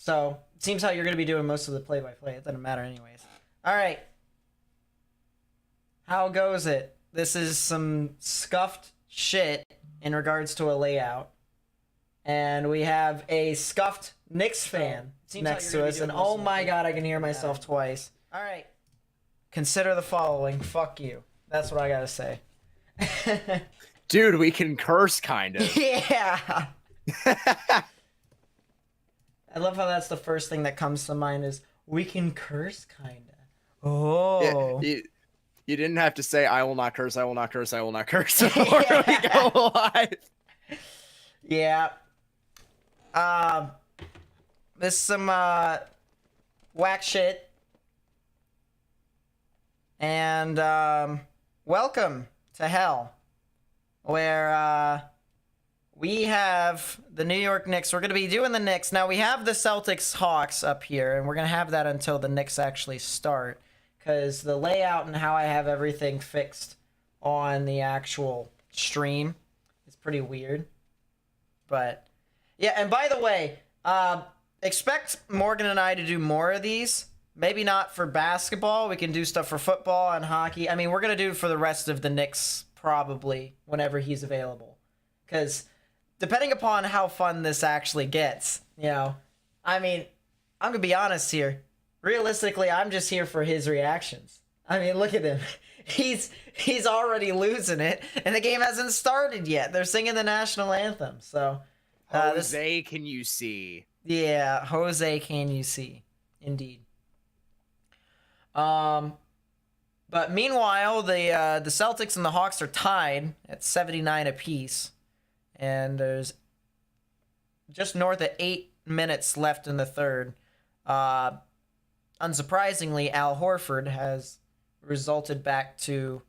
So, it seems how you're going to be doing most of the play-by-play. It doesn't matter anyways. All right. How goes it? This is some scuffed shit in regards to a layout. And we have a scuffed Knicks fan next to us. And oh my god, I can hear myself twice. All right. Consider the following. Fuck you. That's what I gotta say. Dude, we can curse, kind of. Yeah. I love how that's the first thing that comes to mind is we can curse, kinda. Oh. Yeah, you didn't have to say, I will not curse, I will not curse, I will not curse before we go live. Yeah. This is some whack shit. And welcome to hell, where we have the New York Knicks. We're going to be doing the Knicks. Now, we have the Celtics Hawks up here, and we're going to have that until the Knicks actually start, because the layout and how I have everything fixed on the actual stream is pretty weird. But, yeah, and by the way, expect Morgan and I to do more of these. Maybe not for basketball. We can do stuff for football and hockey. I mean, we're going to do it for the rest of the Knicks probably whenever he's available. Because depending upon how fun this actually gets, you know, I mean, I'm going to be honest here. Realistically, I'm just here for his reactions. I mean, look at him. He's already losing it, and the game hasn't started yet. They're singing the national anthem. So, Jose, can you see? Yeah, Jose, can you see? Indeed. But meanwhile, the Celtics and the Hawks are tied at 79 apiece, and there's just north of 8 minutes left in the third. Unsurprisingly, Al Horford has resulted back to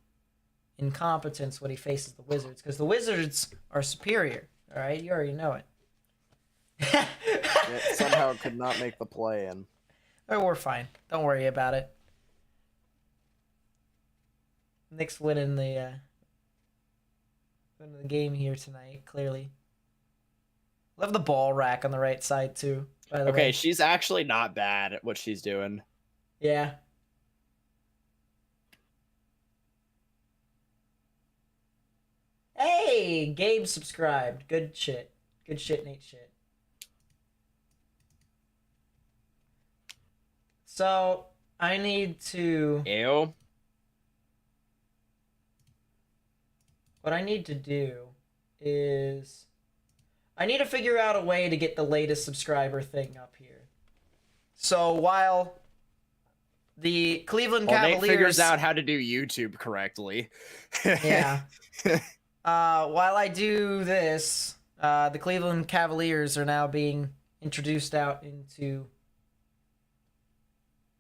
incompetence when he faces the Wizards, because the Wizards are superior. All right, you already know it. It somehow could not make the play-in. Oh, we're fine. Don't worry about it. Knicks winning the game here tonight, clearly. Love the ball rack on the right side, too, by the way. Okay, she's actually not bad at what she's doing. Yeah. Hey, Gabe subscribed. Good shit. Good shit, Nate shit. So, I need to... Ew. What I need to do is... I need to figure out a way to get the latest subscriber thing up here. So, while the Cleveland Cavaliers... Nate figures out how to do YouTube correctly. Yeah. While I do this, the Cleveland Cavaliers are now being introduced out into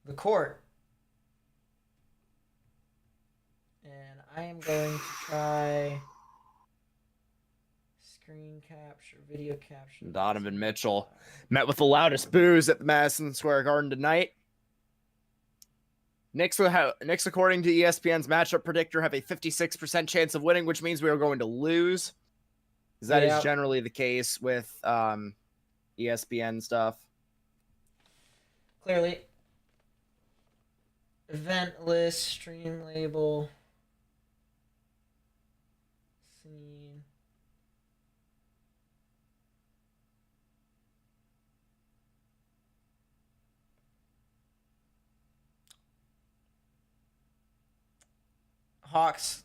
the court. And I am going to try screen capture, video capture. Donovan Mitchell met with the loudest boos at the Madison Square Garden tonight. Knicks, according to ESPN's matchup predictor, have a 56% chance of winning, which means we are going to lose. Because that is generally the case with ESPN stuff. Clearly. Event list, stream label, scene. Hawks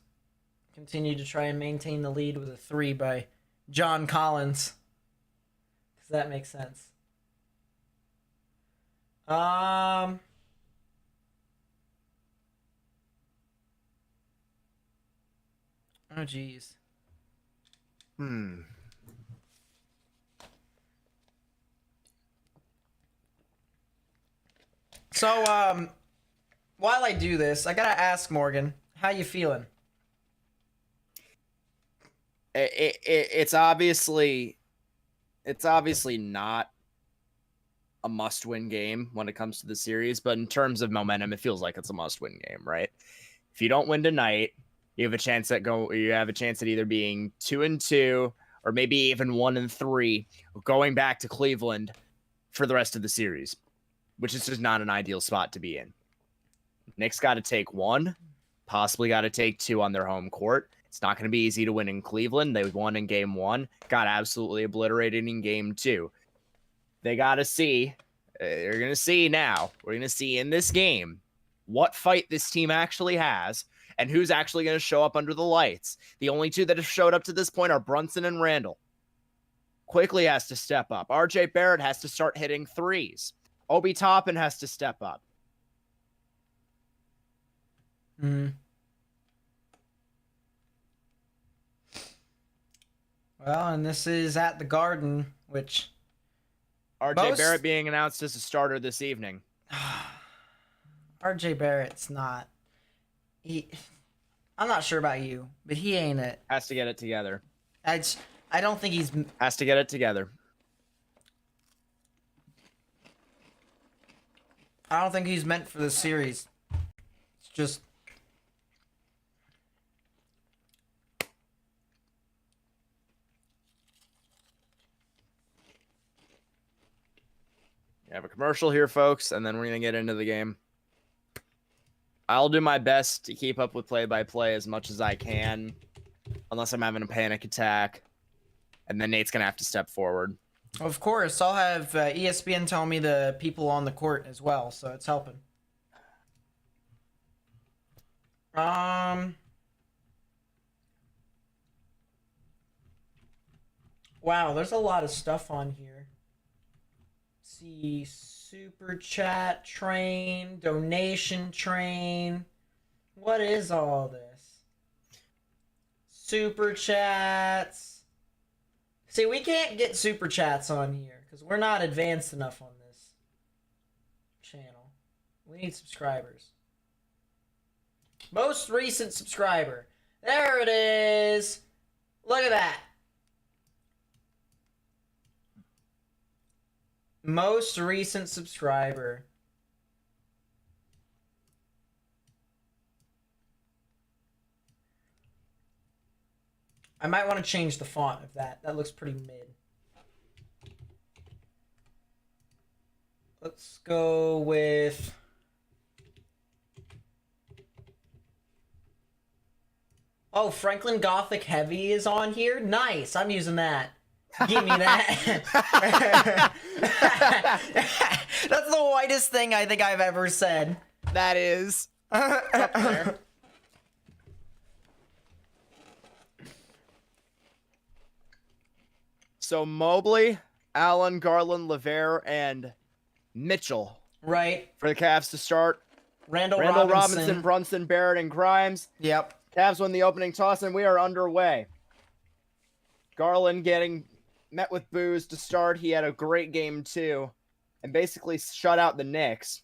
continue to try and maintain the lead with a 3 by John Collins. Does that make sense? Oh, geez. So, while I do this, I gotta ask Morgan, how you feeling? It's obviously not a must-win game when it comes to the series, but in terms of momentum, it feels like it's a must-win game, right? If you don't win tonight, you have a chance at either being 2-2 or maybe even 1-3, going back to Cleveland for the rest of the series, which is just not an ideal spot to be in. Knicks got to take 1, possibly got to take 2 on their home court. It's not going to be easy to win in Cleveland. They won in game 1, got absolutely obliterated in game 2. They got to see, they're going to see now, we're going to see in this game what fight this team actually has and who's actually going to show up under the lights. The only 2 that have showed up to this point are Brunson and Randall. Quickly has to step up. RJ Barrett has to start hitting threes. Obi Toppin has to step up. Well, and this is at the Garden, which RJ Barrett being announced as a starter this evening. RJ Barrett's not. I'm not sure about you, but he ain't it. Has to get it together. I don't think he's. Has to get it together. I don't think he's meant for the series. It's just. We have a commercial here, folks, and then we're going to get into the game. I'll do my best to keep up with play-by-play as much as I can, unless I'm having a panic attack, and then Nate's going to have to step forward. Of course, I'll have ESPN tell me the people on the court as well, so it's helping. Wow, there's a lot of stuff on here. See, super chat train, donation train. What is all this? Super chats. See, we can't get super chats on here because we're not advanced enough on this channel. We need subscribers. Most recent subscriber. There it is. Look at that. Most recent subscriber. I might want to change the font of that. That looks pretty mid. Let's go with... Oh, Franklin Gothic Heavy is on here? Nice. I'm using that. Give me that. That's the whitest thing I think I've ever said. That is up there. So Mobley, Allen, Garland, LeVert, and Mitchell. Right. For the Cavs to start. Randall Robinson, Brunson, Barrett, and Grimes. Yep. Cavs win the opening toss, and we are underway. Garland getting met with boos to start. He had a great game, too, and basically shut out the Knicks.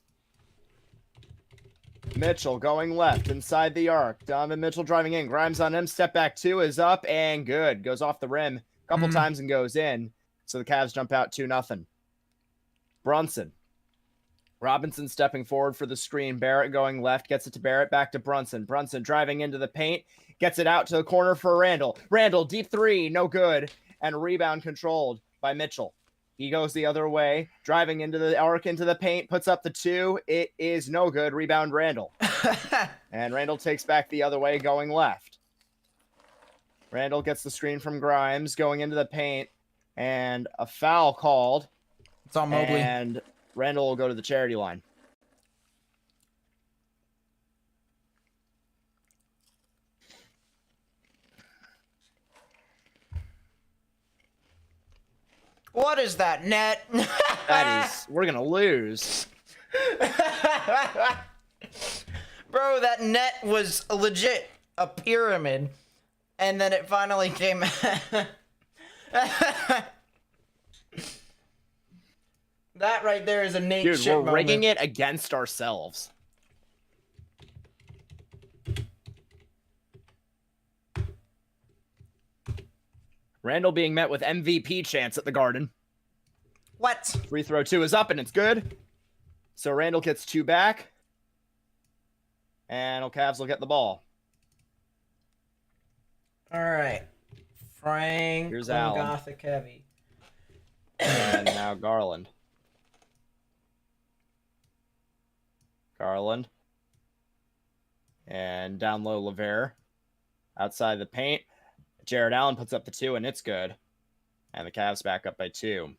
Mitchell going left inside the arc. Donovan Mitchell driving in. Grimes on him. Step back 2 is up and good. Goes off the rim a couple times and goes in. So the Cavs jump out 2-0. Brunson. Robinson stepping forward for the screen. Barrett going left. Gets it to Barrett. Back to Brunson. Brunson driving into the paint. Gets it out to the corner for Randall. Randall, deep 3. No good. And rebound controlled by Mitchell. He goes the other way. Driving into the arc, into the paint. Puts up the 2. It is no good. Rebound Randall. And Randall takes back the other way, going left. Randall gets the screen from Grimes, going into the paint. And a foul called. It's on Mobley. And Randall will go to the charity line. What is that, net? That is, we're going to lose. Bro, that net was legit a pyramid. And then it finally came. That right there is a Nate Dude, shit we're rigging moment. it against ourselves. Randall being met with MVP chance at the Garden. What? Free throw 2 is up and it's good. So Randall gets 2 back. And Cavs will get the ball. All right. Frank. Here's Allen. Gothic Heavy. And now Garland. Garland. And down low, LeVere. Outside the paint. Jared Allen puts up the 2, and it's good. And the Cavs back up by 2.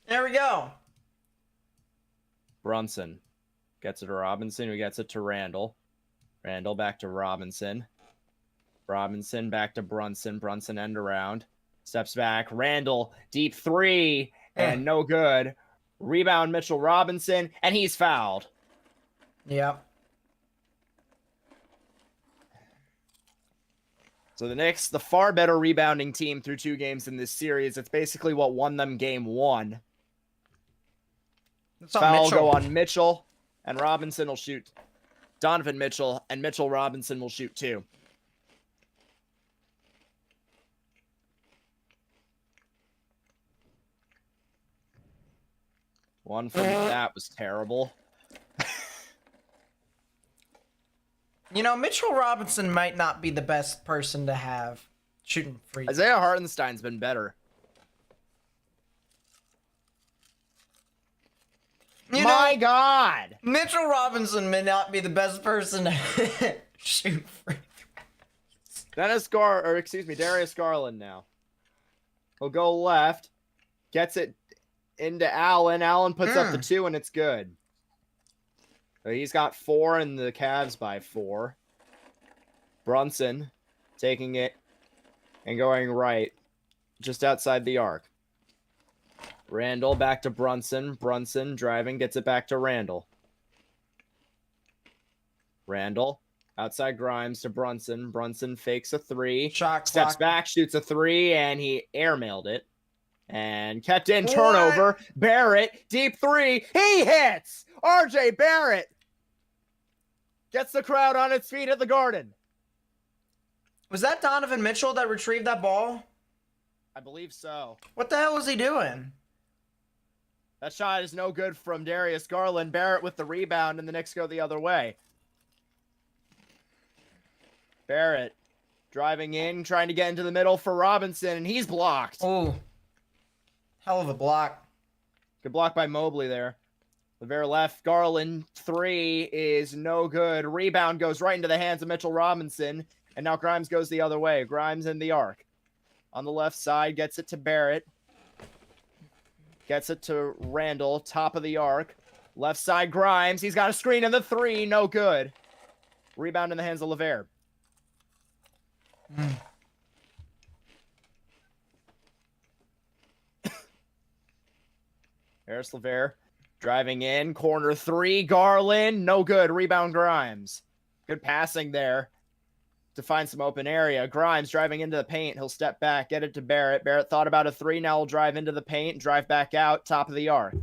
There we go. Brunson gets it to Robinson, who gets it to Randall. Randall back to Robinson. Robinson back to Brunson. Brunson end around. Steps back. Randall, deep 3, and no good. Rebound Mitchell Robinson, and he's fouled. Yep. So the Knicks, the far better rebounding team through 2 games in this series. It's basically what won them game 1. Foul will go on Mitchell, and Robinson will shoot. Donovan Mitchell, and Mitchell Robinson will shoot 2. One from that was terrible. You know, Mitchell Robinson might not be the best person to have shooting free. Isaiah Hartenstein's been better. My God! Mitchell Robinson may not be the best person to shoot free. Darius Garland now. He'll go left. Gets it into Allen. Allen puts up the 2, and it's good. So he's got 4, and the Cavs by 4. Brunson taking it and going right, just outside the arc. Randall back to Brunson. Brunson driving, gets it back to Randall. Randall outside Grimes to Brunson. Brunson fakes a 3. Steps back, shoots a 3, and he airmailed it. And kept in, turnover. Barrett, deep 3. He hits! RJ Barrett gets the crowd on its feet at the Garden. Was that Donovan Mitchell that retrieved that ball? I believe so. What the hell was he doing? That shot is no good from Darius Garland. Barrett with the rebound, and the Knicks go the other way. Barrett driving in, trying to get into the middle for Robinson, and he's blocked. Oh, hell of a block. Good block by Mobley there. LeVere left. Garland 3 is no good. Rebound goes right into the hands of Mitchell Robinson, and now Grimes goes the other way. Grimes in the arc. On the left side, gets it to Barrett. Gets it to Randall, top of the arc. Left side, Grimes. He's got a screen in the 3, no good. Rebound in the hands of LeVere. Harris LeVere driving in, corner 3, Garland, no good. Rebound Grimes. Good passing there to find some open area. Grimes driving into the paint. He'll step back, get it to Barrett. Barrett thought about a 3. Now he'll drive into the paint, drive back out, top of the arc.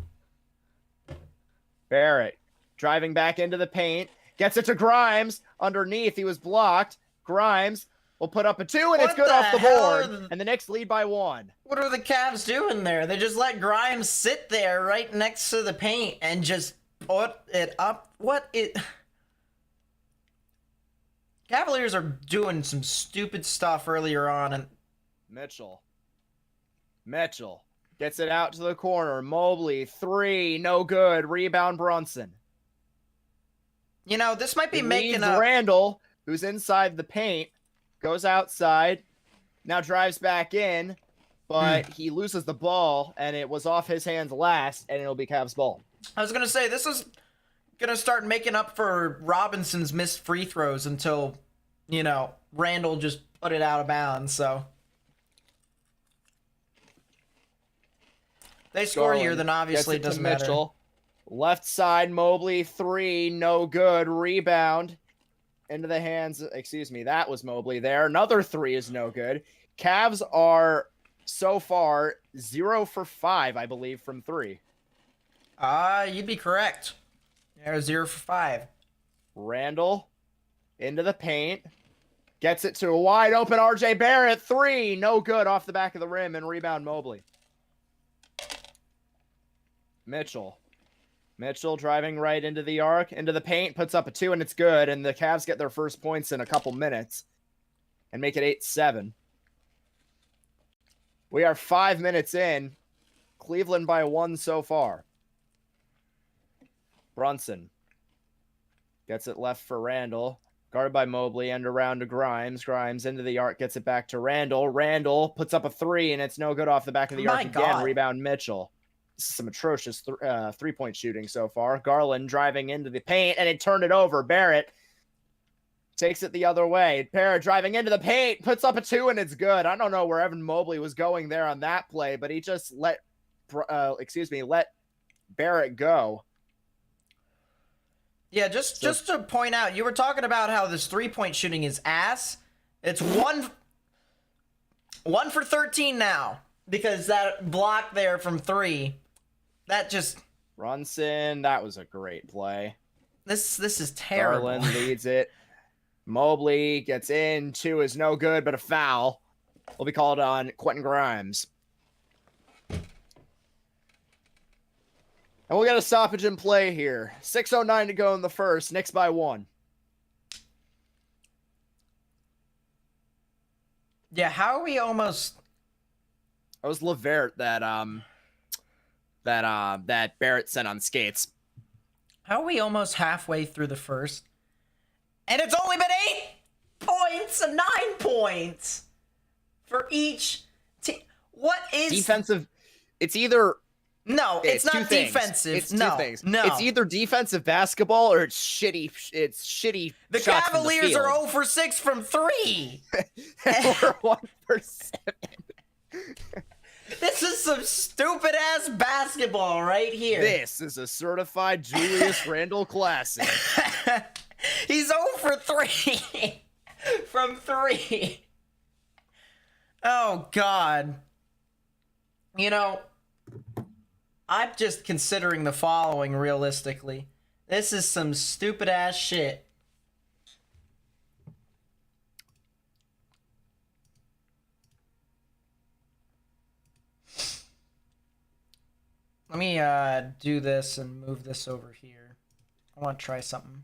Barrett driving back into the paint, gets it to Grimes. Underneath, he was blocked. Grimes will put up a 2, and it's good off the board. And the Knicks lead by 1. What are the Cavs doing there? They just let Grimes sit there right next to the paint and just put it up. Cavaliers are doing some stupid stuff earlier on, and Mitchell gets it out to the corner. Mobley 3, no good. Rebound Brunson. You know, this might be making up. Randall, who's inside the paint, goes outside, now drives back in, but he loses the ball, and it was off his hands last, and it'll be Cavs' ball. I was gonna say, this is gonna start making up for Robinson's missed free throws until, you know, Randall just put it out of bounds. So they score Garland here, then obviously it gets doesn't to Mitchell. matter. Left side, Mobley 3, no good. Rebound into the hands. Excuse me, that was Mobley there. Another 3 is no good. Cavs are so far 0 for 5, I believe, from 3. You'd be correct. They're 0 for 5. Randall into the paint. Gets it to a wide open RJ Barrett. 3, no good, off the back of the rim, and rebound Mobley. Mitchell driving right into the arc, into the paint, puts up a 2, and it's good, and the Cavs get their first points in a couple minutes and make it 8-7. We are 5 minutes in. Cleveland by 1 so far. Brunson Gets it left for Randall. Guarded by Mobley, end around to Grimes. Grimes into the arc, gets it back to Randall. Randall puts up a three, and it's no good off the back of the arc My again. God. Rebound Mitchell. This is some atrocious three-point shooting so far. Garland driving into the paint, and it turned it over. Barrett takes it the other way. Barrett driving into the paint, puts up a two, and it's good. I don't know where Evan Mobley was going there on that play, but he just let Barrett go. Yeah, just to point out, you were talking about how this 3-point shooting is ass. It's one for 13 now because that block there from 3, that just Brunson, that was a great play. this is terrible. Garland leads it. Mobley gets in. 2 is no good, but a foul will be called on Quentin Grimes. And we'll get a stoppage in play here. 6:09 to go in the first. Knicks by 1. Yeah, how are we almost? That was LeVert that Barrett sent on skates. How are we almost halfway through the first? And it's only been 8 points and 9 points for each team. What is Defensive? It's either. No, it's two not things. defensive. It's no, two things. no. It's either defensive basketball or it's shitty. It's shitty. The shots from Cavaliers the are field. 0 for 6 from 3. We're 1 for 7. This is some stupid ass basketball right here. This is a certified Julius Randle classic. He's 0 for 3 from 3. Oh, God. You know, I'm just considering the following realistically. This is some stupid ass shit. Let me do this and move this over here. I want to try something.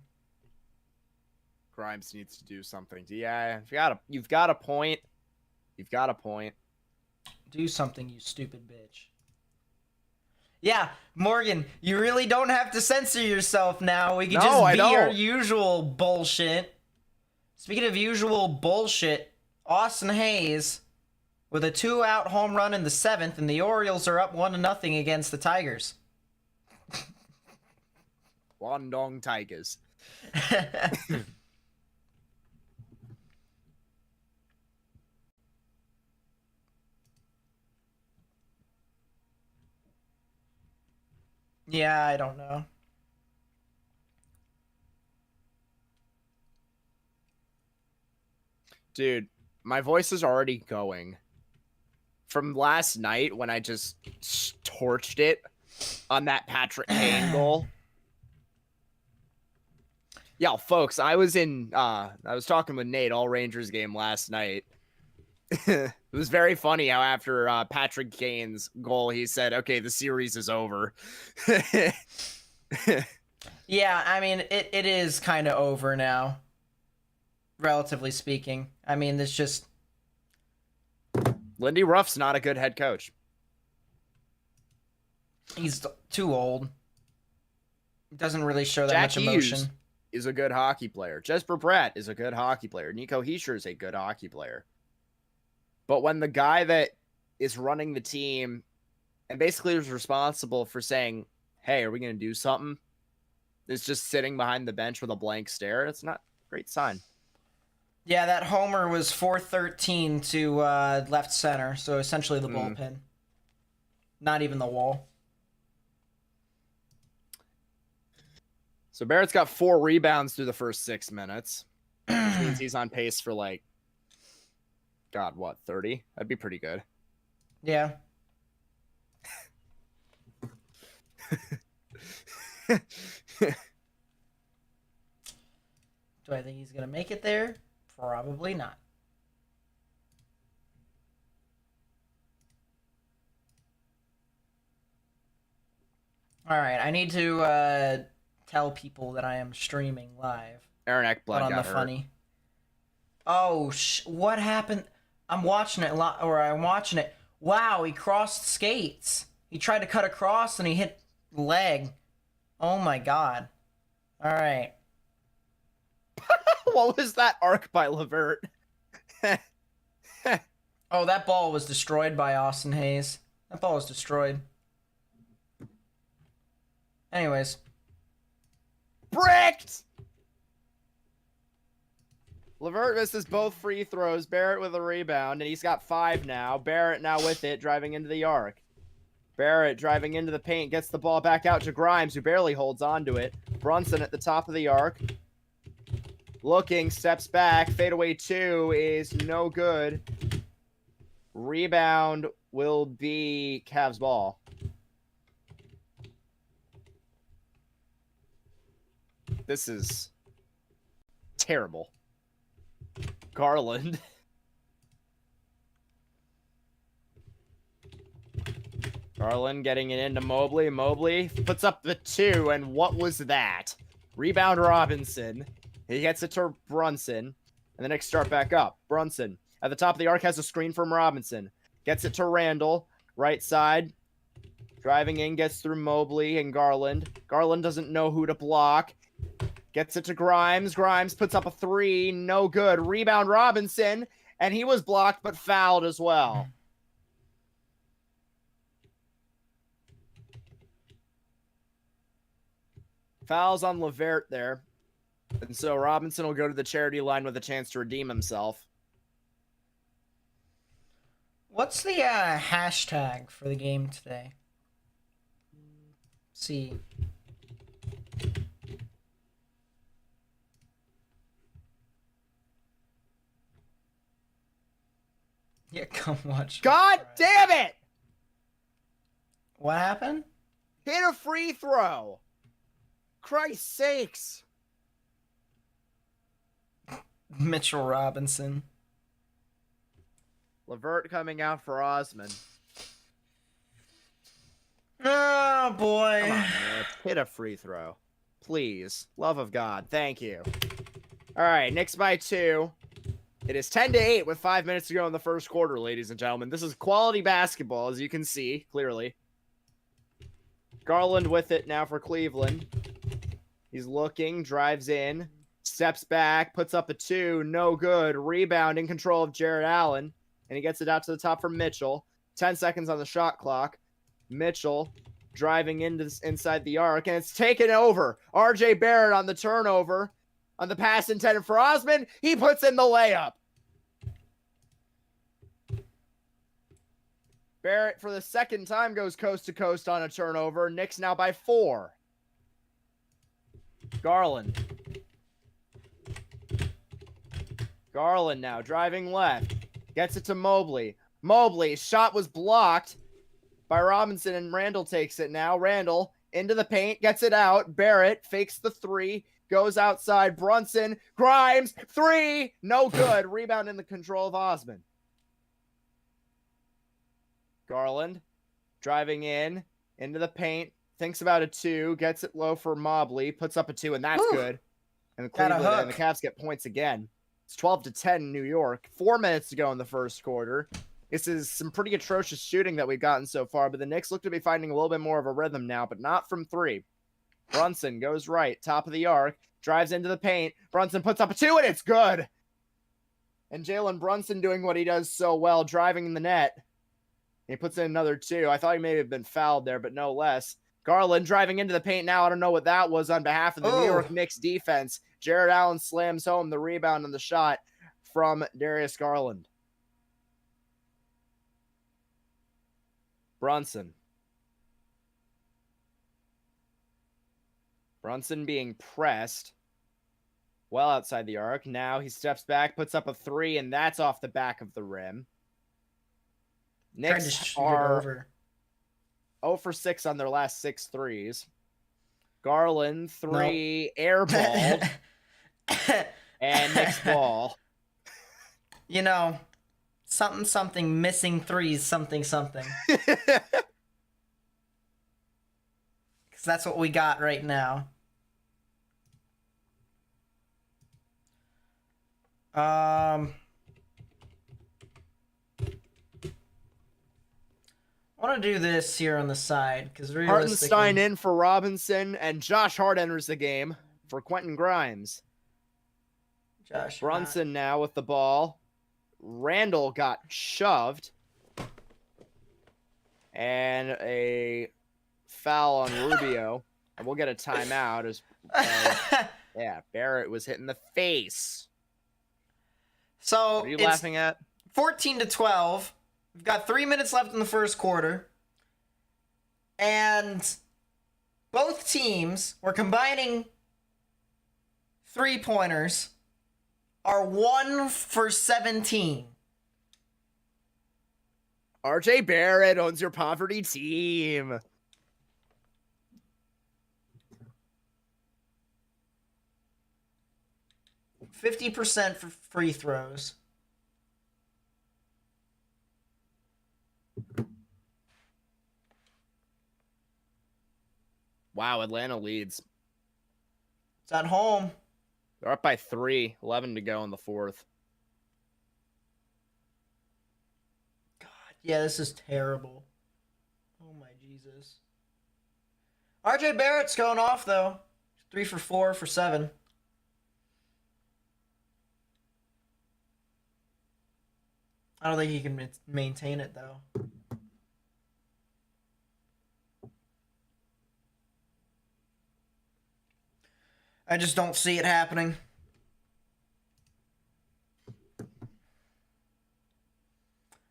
Grimes needs to do something. Yeah, you've got a point. You've got a point. Do something, you stupid bitch. Yeah, Morgan, you really don't have to censor yourself now. We can just I be our don't. usual bullshit. Speaking of usual bullshit, Austin Hayes with a 2-out home run in the 7th, and the Orioles are up 1-0 against the Tigers. Guangdong Tigers. Yeah, I don't know. Dude, my voice is already going. From last night when I just torched it on that Patrick Kane goal. Yeah, folks, I was talking with Nate all Rangers game last night. It was very funny how after Patrick Kane's goal, he said, okay, the series is over. Yeah, I mean, it is kind of over now, relatively speaking. I mean, it's just... Lindy Ruff's not a good head coach. He's too old. Doesn't really show that Jack much emotion. Hughes is a good hockey player. Jesper Bratt is a good hockey player. Nico Hischier is a good hockey player. But when the guy that is running the team and basically is responsible for saying, hey, are we going to do something, is just sitting behind the bench with a blank stare, it's not a great sign. Yeah, that homer was 413 to left center, so essentially the bullpen. Not even the wall. So Barrett's got 4 rebounds through the first 6 minutes. Which means he's on pace for like, God, what, 30? That'd be pretty good. Yeah. Do I think he's going to make it there? Probably not. All right, I need to tell people that I am streaming live. Aaron Ekblad on got the hurt. funny. Oh, what happened? I'm watching it I'm watching it. Wow, he crossed skates. He tried to cut across and he hit leg. Oh my god. All right. What was that arc by Levert? Oh, that ball was destroyed by Austin Hayes. That ball was destroyed. Anyways. Bricked! Levert misses both free throws. Barrett with a rebound, and he's got 5 now. Barrett now with it, driving into the arc. Barrett driving into the paint, gets the ball back out to Grimes, who barely holds on to it. Brunson at the top of the arc. Looking, steps back. Fadeaway 2 is no good. Rebound will be Cavs ball. This is terrible. Garland. Garland getting it into Mobley. Mobley puts up the 2, and what was that? Rebound Robinson. He gets it to Brunson, and the Knicks start back up. Brunson at the top of the arc has a screen from Robinson. Gets it to Randall, right side. Driving in, gets through Mobley and Garland. Garland doesn't know who to block. Gets it to Grimes. Grimes puts up a 3. No good. Rebound Robinson. And he was blocked but fouled as well. Fouls on Levert there. And so Robinson will go to the charity line with a chance to redeem himself. What's the hashtag for the game today? See. Yeah, come watch. God damn it! What happened? Hit a free throw. Christ's sakes. Mitchell Robinson. Levert coming out for Osman. Oh, boy. Come on, man. Hit a free throw. Please. Love of God. Thank you. All right, Knicks by 2. It is 10-8 with 5 minutes to go in the first quarter, ladies and gentlemen. This is quality basketball, as you can see, clearly. Garland with it now for Cleveland. He's looking, drives in, steps back, puts up a 2, no good. Rebound in control of Jared Allen, and he gets it out to the top for Mitchell. 10 seconds on the shot clock. Mitchell driving inside the arc, and it's taken over. RJ Barrett on the turnover. On the pass intended for Osman, he puts in the layup. Barrett, for the second time, goes coast to coast on a turnover. Knicks now by 4. Garland. Garland now driving left. Gets it to Mobley. Mobley's shot was blocked by Robinson, and Randall takes it now. Randall into the paint, gets it out. Barrett fakes the 3. Goes outside. Brunson. Grimes. 3. No good. Rebound in the control of Osman. Garland. Driving into the paint. Thinks about a 2. Gets it low for Mobley. Puts up a 2, and that's good. And the Cleveland and the Cavs get points again. It's 12-10 in New York. 4 minutes to go in the first quarter. This is some pretty atrocious shooting that we've gotten so far, but the Knicks look to be finding a little bit more of a rhythm now, but not from 3. Brunson goes right, top of the arc, drives into the paint. Brunson puts up a 2, and it's good. And Jalen Brunson doing what he does so well, driving in the net. He puts in another 2. I thought he may have been fouled there, but no less. Garland driving into the paint now. I don't know what that was on behalf of the New York Knicks defense. Jared Allen slams home the rebound and the shot from Darius Garland. Brunson. Brunson being pressed well outside the arc. Now he steps back, puts up a 3, and that's off the back of the rim. Knicks are 0 for 6 on their last 6 threes. Garland, 3, airballed, and Knicks ball. You know, something, missing 3s, something. Because that's what we got right now. I want to do this here on the side because Hartenstein in for Robinson, and Josh Hart enters the game for Quentin Grimes. Josh. Brunson now with the ball. Randall got shoved. And a foul on Rubio. And we'll get a timeout as yeah, Barrett was hit in the face. So What are you it's laughing at? 14-12. We've got 3 minutes left in the first quarter. And both teams were combining 3-pointers are 1 for 17. RJ Barrett owns your poverty team. %50 for free throws. Wow, Atlanta leads. It's at home. They're up by 3, 11 to go in the fourth. God, yeah, this is terrible. Oh my Jesus. RJ Barrett's going off though. 3 for 4 for 7. I don't think he can maintain it though. I just don't see it happening.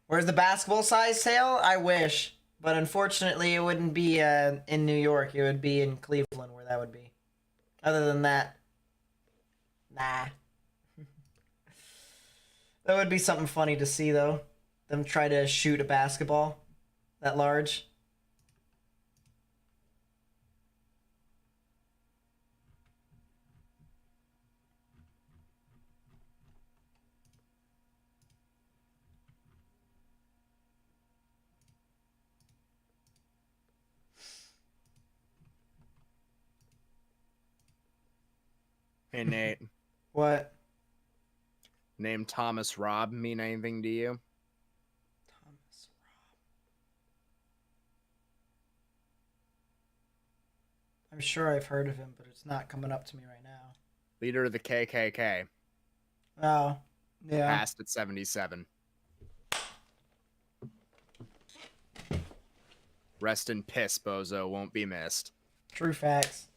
Where's the basketball size sale? I wish. But unfortunately, it wouldn't be in New York. It would be in Cleveland where that would be. Other than that, nah. That would be something funny to see, though. Them try to shoot a basketball that large. Hey, Nate. What? Name Thomas Robb mean anything to you? Thomas Robb. I'm sure I've heard of him, but it's not coming up to me right now. Leader of the KKK. Oh, yeah. Passed at 77. Rest in piss, bozo. Won't be missed. True facts.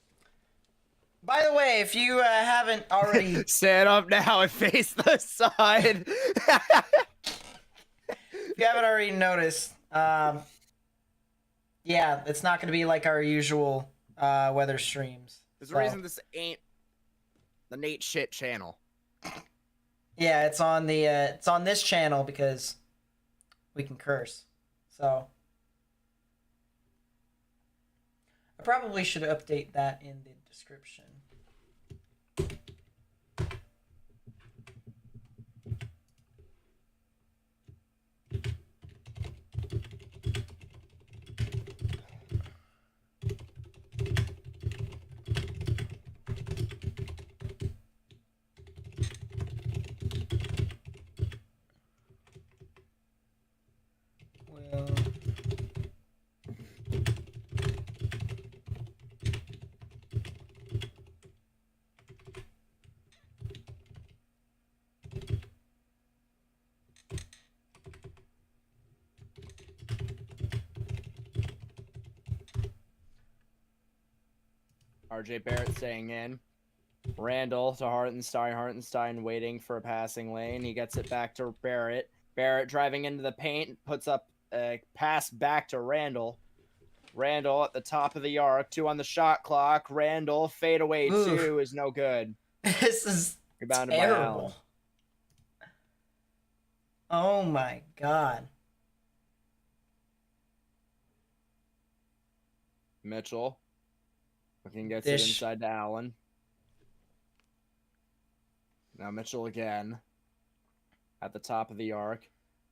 By the way, if you haven't already... Stand up now and face the side. If you haven't already noticed, yeah, it's not going to be like our usual weather streams. There's a reason this ain't the Nate Shit channel. Yeah, it's on this channel because we can curse. So I probably should update that in the description. Well, RJ Barrett staying in. Randall to Hartenstein. Hartenstein waiting for a passing lane. He gets it back to Barrett. Barrett driving into the paint. Puts up a pass back to Randall. Randall at the top of the arc. 2 on the shot clock. Randall fadeaway 2 is no good. this is Rebounded by Allen. terrible. Oh my God. Mitchell. Looking gets it Dish. inside to Allen. Now Mitchell again. At the top of the arc.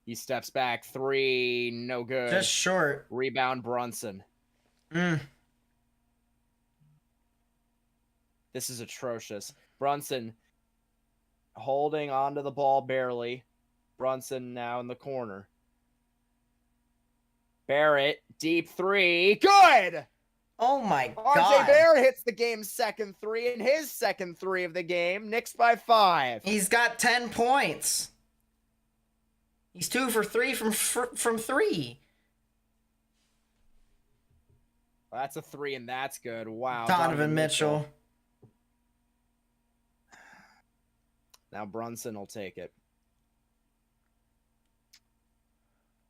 He steps back. 3. No good. Just short. Rebound Brunson. This is atrocious. Brunson holding onto the ball barely. Brunson now in the corner. Barrett, deep 3. Good! Oh my RJ God. Barrett hits the game's second three and his second three of the game. Knicks by 5. He's got 10 points. He's 2 for 3 from 3. Well, that's a 3, and that's good. Wow. Donovan Mitchell. Now Brunson will take it.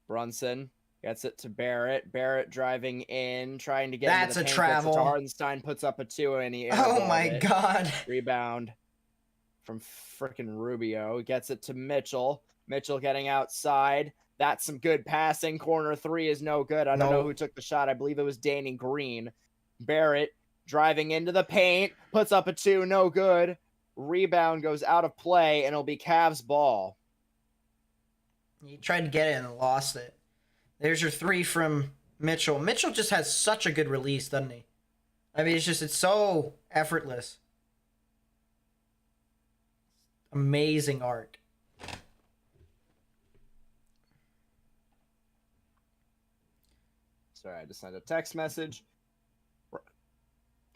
Brunson gets it to Barrett. Barrett driving in, trying to get That's into the a paint, travel. gets it to Hardenstein, puts up a 2, and he Oh my airballed it. God. Rebound from frickin' Rubio. Gets it to Mitchell. Mitchell getting outside. That's some good passing. Corner 3 is no good. I don't know who took the shot. I believe it was Danny Green. Barrett driving into the paint. Puts up a 2. No good. Rebound goes out of play, and it'll be Cavs ball. He tried to get it and lost it. There's your 3 from Mitchell. Mitchell just has such a good release, doesn't he? I mean, it's so effortless. Amazing art. Sorry, I just sent a text message.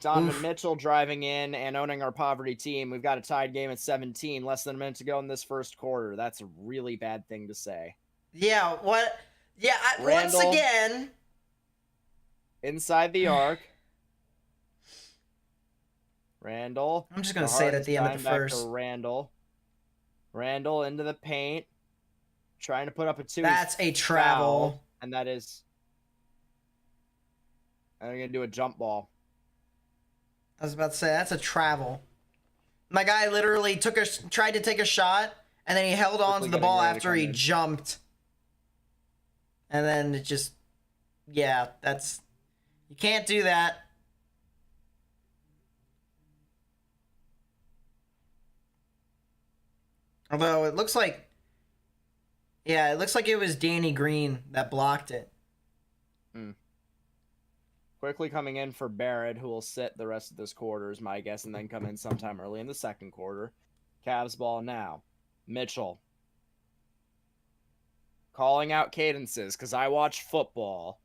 Donovan Mitchell driving in and owning our poverty team. We've got a tied game at 17, less than a minute to go in this first quarter. That's a really bad thing to say. Yeah, what? Yeah, once Randall. again. Inside the arc. Randall. I'm just going to say it at the end of the Back first. to Randall. Randall into the paint. Trying to put up a 2. That's a travel. Foul, and that is... I'm going to do a jump ball. I was about to say, that's a travel. My guy literally tried to take a shot, and then he held on to the ball after he jumped. And then it just... Yeah, that's... You can't do that. Although it looks like... Yeah, it looks like it was Danny Green that blocked it. Quickly coming in for Barrett, who will sit the rest of this quarter, is my guess, and then come in sometime early in the second quarter. Cavs ball now. Mitchell. Calling out cadences, because I watch football.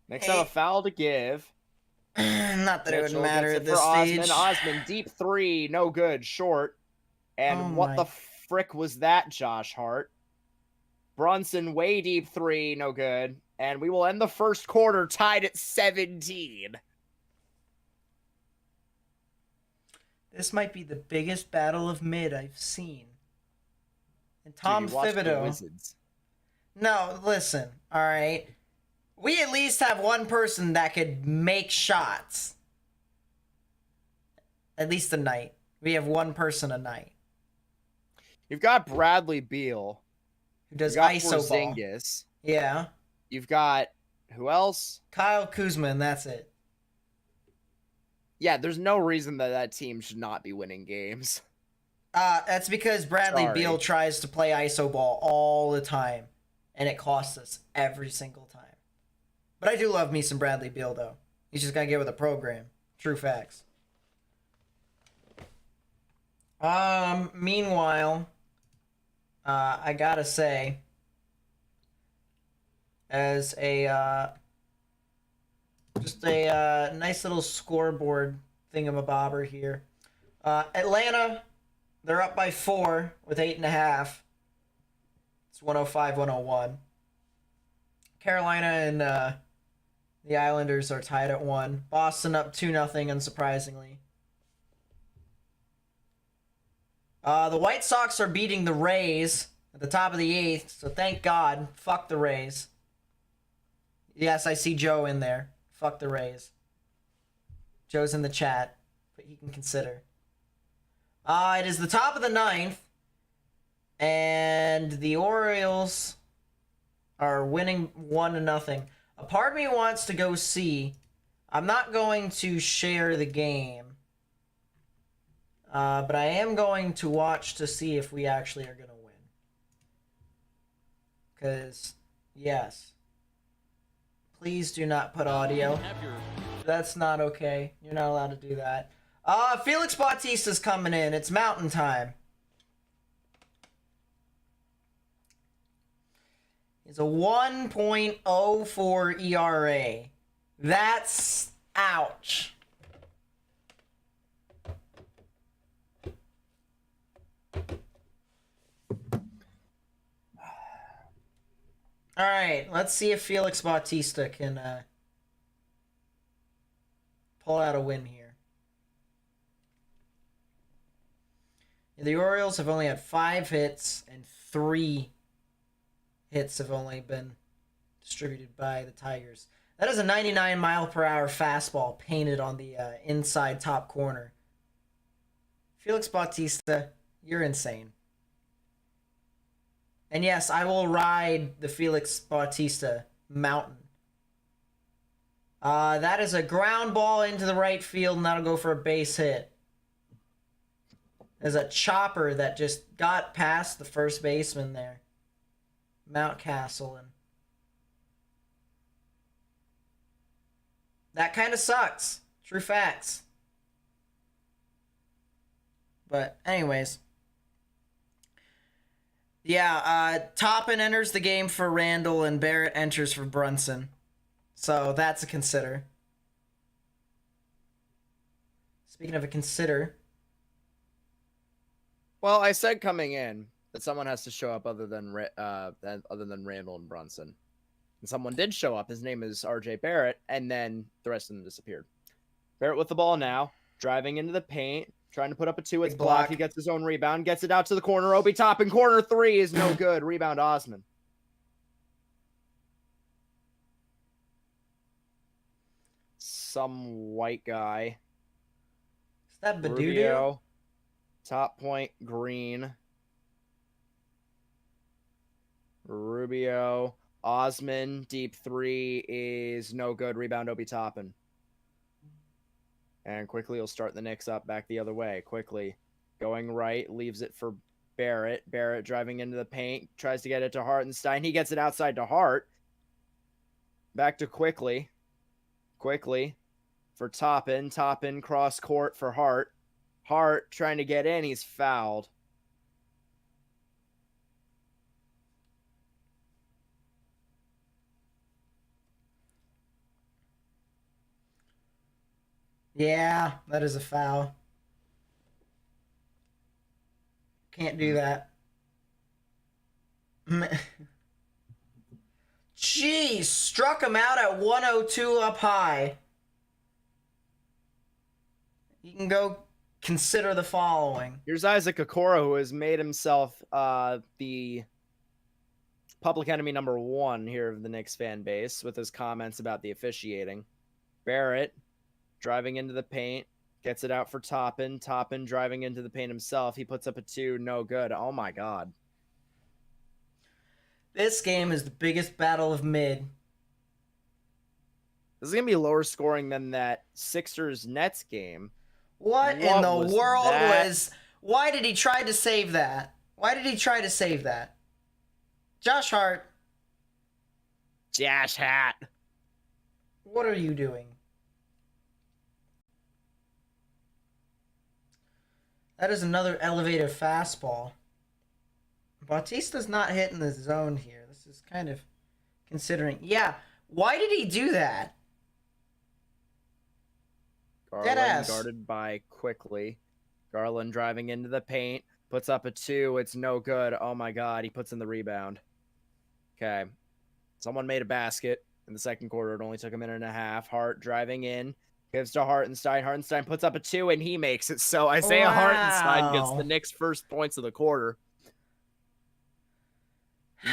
Knicks have a foul to give. Not that it would Mitchell matter gets at it this for stage. Osman, deep 3, no good, short. And Oh what my. the frick was that, Josh Hart? Brunson, way deep 3, no good. And we will end the first quarter tied at 17. This might be the biggest battle of mid I've seen. And Tom Dude, you watch the Thibodeau. Wizards. No, listen, all right. We at least have one person that could make shots. At least a night. We have one person a night You've got Bradley Beal. who does You've got ISO ball. Porzingis. Yeah. You've got who else? Kyle Kuzma, and that's it. Yeah, there's no reason that that team should not be winning games. That's because Bradley Sorry. Beal tries to play ISO ball all the time, and it costs us every single time. But I do love me some Bradley Beal, though. He's just got to get with the program. True facts. Meanwhile, I gotta say, as a, just a nice little scoreboard thingamabobber here. Atlanta, they're up by 4 with 8.5. It's 105-101. Carolina and the Islanders are tied at 1. Boston up 2-0, unsurprisingly. The White Sox are beating the Rays at the top of the 8th, so thank God. Fuck the Rays. Yes, I see Joe in there. Fuck the Rays. Joe's in the chat, but he can consider. It is the top of the 9th, and the Orioles are winning 1-0. A part of me wants to go see. I'm not going to share the game. But I am going to watch to see if we actually are going to win. Because, yes. Please do not put audio. That's not okay. You're not allowed to do that. Felix Bautista's coming in. It's mountain time. is a 1.04 ERA. That's ouch. All right, let's see if Felix Bautista can pull out a win here. The Orioles have only had 5 hits, and 3 hits have only been distributed by the Tigers. That is a 99-mile-per-hour fastball painted on the inside top corner. Felix Bautista, you're insane. And yes, I will ride the Felix Bautista mountain. That is a ground ball into the right field, and that'll go for a base hit. There's a chopper that just got past the first baseman there. Mountcastle. And that kind of sucks. True facts. But anyways. Yeah, Toppin enters the game for Randall and Barrett enters for Brunson. So that's a consider. Speaking of a consider. Well, I said coming in that someone has to show up other than Randall and Brunson. And someone did show up. His name is R.J. Barrett, and then the rest of them disappeared. Barrett with the ball now, driving into the paint, trying to put up a 2. It's blocked. He gets his own rebound, gets it out to the corner. Obi Toppin, corner 3 is no good. Rebound Osman. Some white guy. Is that Badudu? Rubio, top point, Green. Rubio. Osman, deep 3 is no good. Rebound Obi Toppin. And quickly he'll start the Knicks up back the other way. Quickly going right, leaves it for Barrett. Barrett driving into the paint, tries to get it to Hartenstein. He gets it outside to Hart. Back to Quickly. Quickly for Toppin. Toppin cross court for Hart. Hart trying to get in. He's fouled. Yeah, that is a foul. Can't do that. Jeez, struck him out at 102 up high. You can go consider the following. Here's Isaac Okoro, who has made himself the public enemy number 1 here of the Knicks fan base with his comments about the officiating. Barrett driving into the paint, gets it out for Toppin. Toppin driving into the paint himself. He puts up a 2, no good. Oh my God. This game is the biggest battle of mid. This is going to be lower scoring than that Sixers-Nets game. What in the world that? was... Why did he try to save that? Why did he try to save that? Josh Hart. Josh Hat. What are you doing? That is another elevated fastball. Bautista's not hitting the zone here. This is kind of considering... Yeah, why did he do that? Garland guarded by Quickly. Garland driving into the paint. Puts up a 2. It's no good. Oh my God. He puts in the rebound. Okay. Someone made a basket in the second quarter. It only took a minute and a half. Hart driving in. Gives to Hartenstein. Hartenstein puts up a 2 and he makes it. So Isaiah Hartenstein gets the Knicks' first points of the quarter.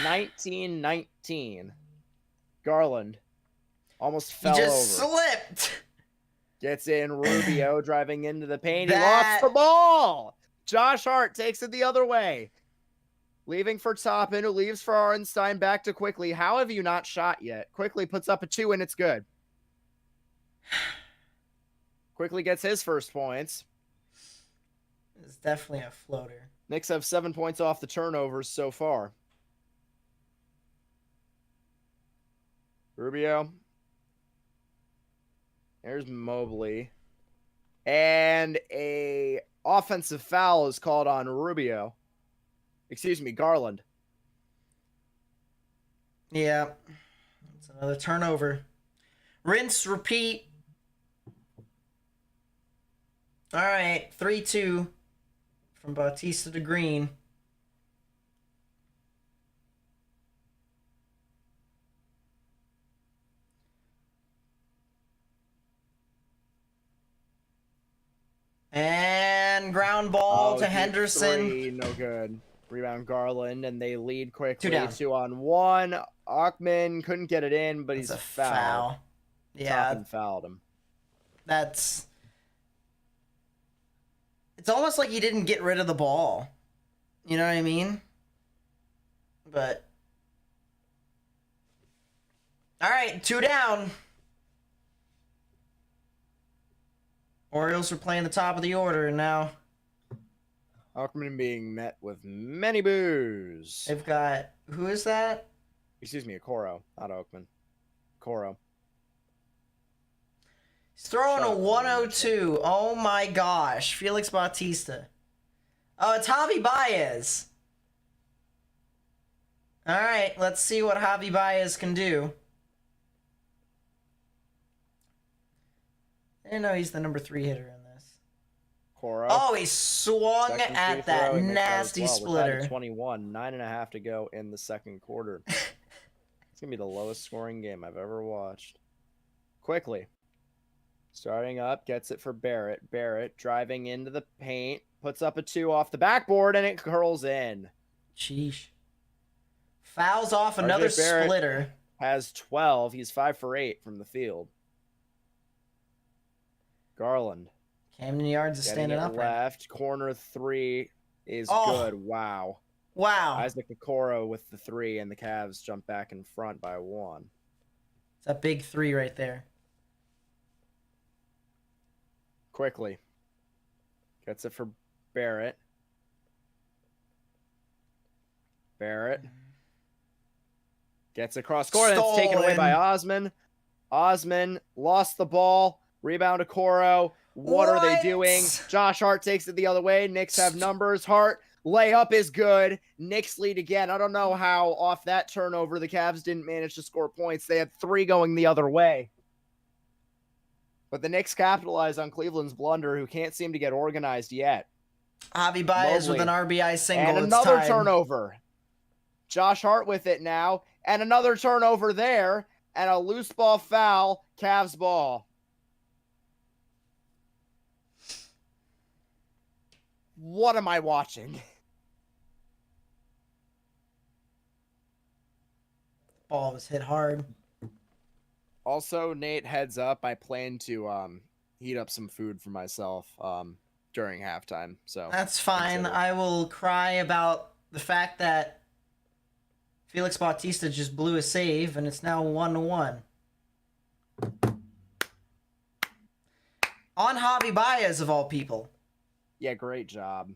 19-19. Garland almost fell over. He just slipped. Gets in. Rubio driving into the paint. He lost the ball. Josh Hart takes it the other way. Leaving for Toppin, who leaves for Hartenstein. Back to Quickly. How have you not shot yet? Quickly puts up a 2 and it's good. Quickly gets his first points. It's definitely a floater. Knicks have 7 points off the turnovers so far. Rubio. There's Mobley. And a offensive foul is called on Rubio. Excuse me, Garland. Yeah. It's another turnover. Rinse, repeat. All right, 3-2 from Bautista to Green. And ground ball to deep Henderson. three, no good. Rebound Garland, and they lead quickly. 2 down. 2-on-1. Ackman couldn't get it in, but That's he's a fouled. foul. Yeah, Toppin fouled him. that's... It's almost like he didn't get rid of the ball. You know what I mean? But... All right, 2 down. Orioles are playing the top of the order, and now Ackman being met with many boos. they've got... Who is that? Excuse me, Coro, not Ackman. Coro. He's throwing Shut a up, 102. Oh my gosh. Felix Bautista. Oh, it's Javi Baez. All right, let's see what Javi Baez can do. I didn't know he's the number 3 hitter in this. Coro. Oh, he swung Second free at throw, that he makes nasty as well. We're tied at splitter. 21, 9.5 to go in the second quarter. It's going to be the lowest scoring game I've ever watched. Quickly. Starting up, gets it for Barrett. Barrett driving into the paint, puts up a 2 off the backboard, and it curls in. Sheesh. Fouls off RJ another Barrett splitter. Has 12. He's 5 for 8 from the field. Garland. Camden Yards is Getting standing it up. Right. left. Corner 3 is Oh. good. Wow. Wow. Isaac Okoro with the 3, and the Cavs jump back in front by 1. It's a big 3 right there. Quickly. Gets it for Barrett. Barrett. Gets across court, and it's taken away by Osman. Osman lost the ball. Rebound to Coro. What are they doing? Josh Hart takes it the other way. Knicks have numbers. Hart, layup is good. Knicks lead again. I don't know how off that turnover the Cavs didn't manage to score points. They had 3 going the other way. But the Knicks capitalize on Cleveland's blunder, who can't seem to get organized yet. Javi Baez with an RBI single. And another turnover. Josh Hart with it now. And another turnover there. And a loose ball foul. Cavs ball. What am I watching? Ball was hit hard. Also, Nate, heads up, I plan to heat up some food for myself during halftime. So That's fine. consider. I will cry about the fact that Felix Bautista just blew a save, and it's now 1-1. On Javi Baez, of all people, Yeah, great job.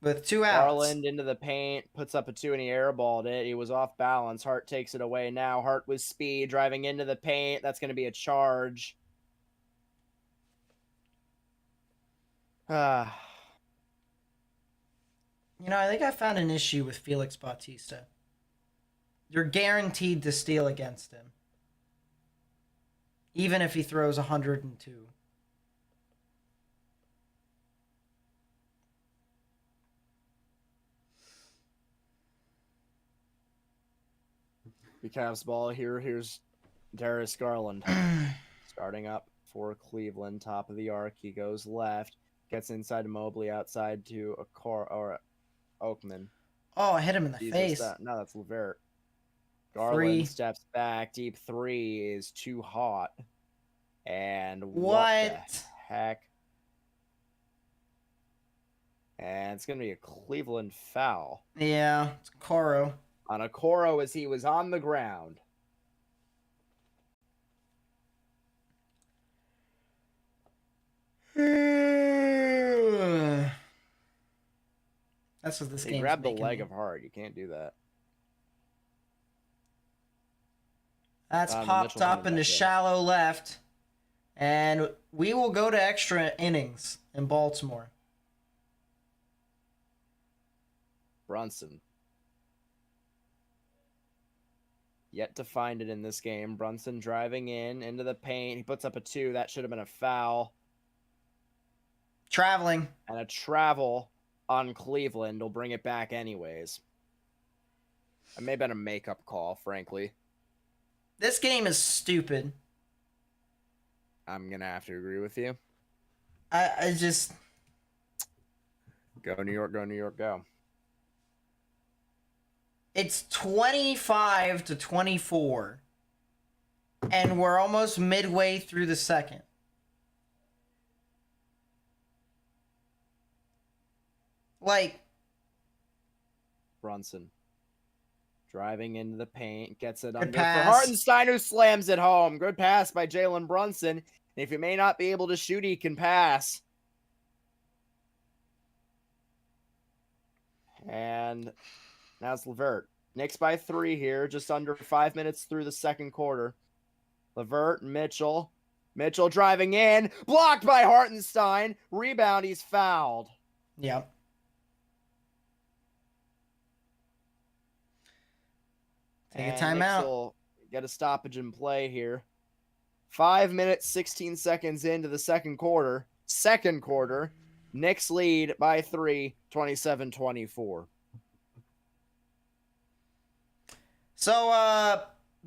with 2 outs. Garland into the paint, puts up a 2 and he airballed it. He was off balance. Hart takes it away now. Hart with speed, driving into the paint. That's going to be a charge. You know, I think I found an issue with Felix Bautista. You're guaranteed to steal against him, even if he throws 102. The Cavs ball here. Here's Darius Garland. Starting up for Cleveland. Top of the arc. He goes left. Gets inside to Mobley. Outside to Oakman. Oh, I hit him in the Jesus, face. no, that's Levert. Garland 3. steps back. Deep 3 is too hot. And what What? the heck? And it's going to be a Cleveland foul Yeah, it's Coro. on Okoro as he was on the ground. That's what this He game. grabbed the leg of Hart. You can't do that. That's Mitchell popped coming up into back in. shallow left, and we will go to extra innings in Baltimore. Brunson. Yet to find it in this game. Brunson driving into the paint. He puts up a 2. That should have been a foul. Traveling. And a travel on Cleveland will bring it back anyways. It may have been a makeup call, frankly. This game is stupid. I'm going to have to agree with you. I just... Go New York, go New York, go. It's 25-24. And we're almost midway through the second. Like... Brunson. Driving into the paint. Gets it Good under pass. for Hartenstein, who slams it home. Good pass by Jalen Brunson. And if he may not be able to shoot, he can pass. And now it's LeVert. Knicks by 3 here, just under 5 minutes through the second quarter. LeVert, Mitchell. Mitchell driving in. Blocked by Hartenstein. Rebound, he's fouled. Yep. Take a timeout. Will get a stoppage in play here. 5 minutes, 16 seconds into the second quarter. Knicks lead by 3, 27-24. So,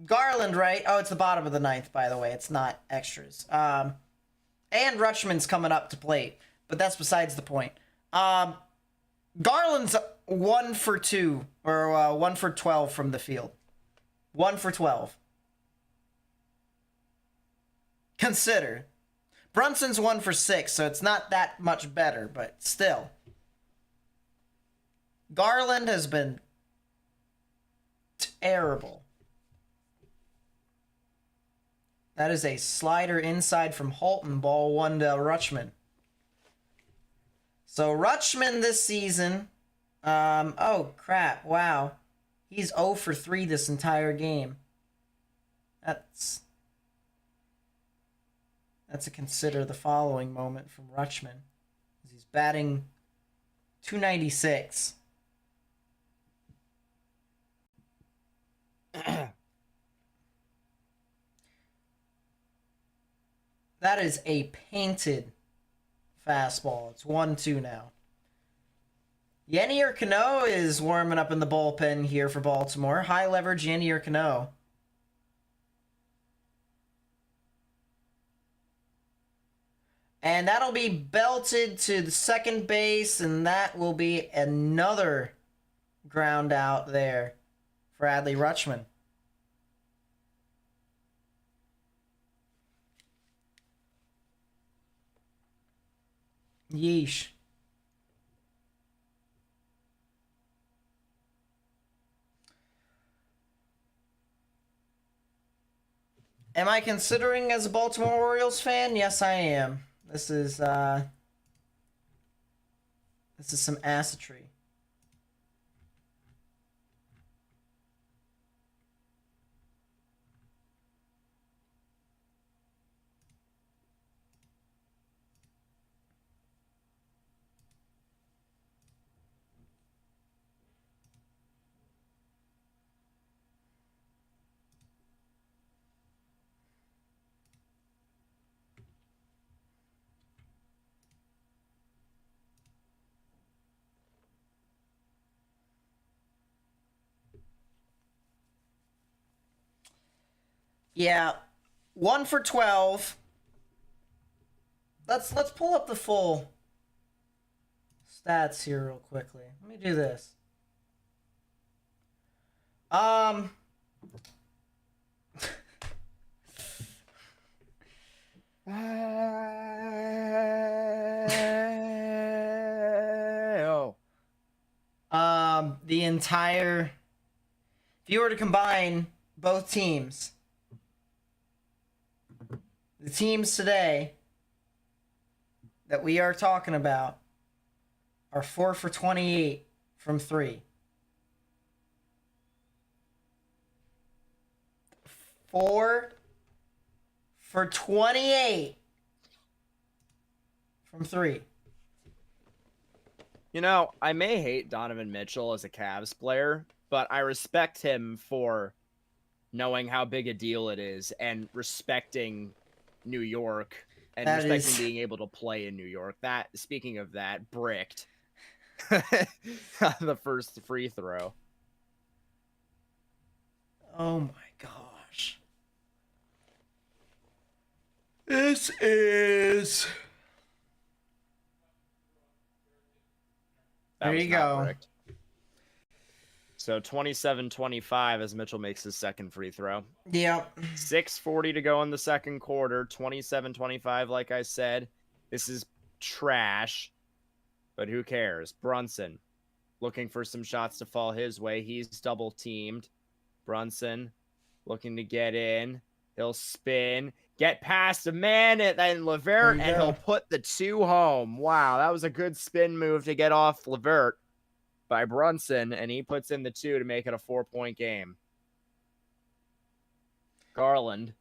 Garland, right? Oh, it's the bottom of the ninth, by the way. It's not extras. And Rutschman's coming up to plate, but that's besides the point. Garland's 1 for 2, or 1 for 12 from the field. 1 for 12. Consider. Brunson's 1 for 6, so it's not that much better, but still. Garland has been terrible. That is a slider inside from Holton, ball 1 to Rutschman. So Rutschman this season, oh crap, wow. He's 0 for 3 this entire game. That's a consider the following moment from Rutschman. He's batting .296. That is a painted fastball. It's 1-2 now. Yenier Cano is warming up in the bullpen here for Baltimore. High leverage Yenier Cano. And that'll be belted to the second base, and that will be another ground out there for Adley Rutschman. Yeesh. Am I considering as a Baltimore Orioles fan? Yes, I am. This is some assetry. Yeah, 1 for 12. Let's pull up the full stats here real quickly. Let me do this. The entire, if you were to combine both teams, the teams today that we are talking about are 4 for 28 from 3. 4 for 28 from 3. You know, I may hate Donovan Mitchell as a Cavs player, but I respect him for knowing how big a deal it is and respecting New York and That respecting is- being able to play in New York. That, speaking of that, bricked the first free throw. Oh my gosh. This is. That There was you not go. bricked. So 27-25 as Mitchell makes his second free throw. Yep. 6:40 to go in the second quarter. 27-25, like I said. This is trash, but who cares? Brunson looking for some shots to fall his way. He's double teamed. Brunson looking to get in. He'll spin, get past a man, and then Levert, and he'll put the 2 home. Wow, that was a good spin move to get off Levert by Brunson, and he puts in the 2 to make it a 4-point game. Garland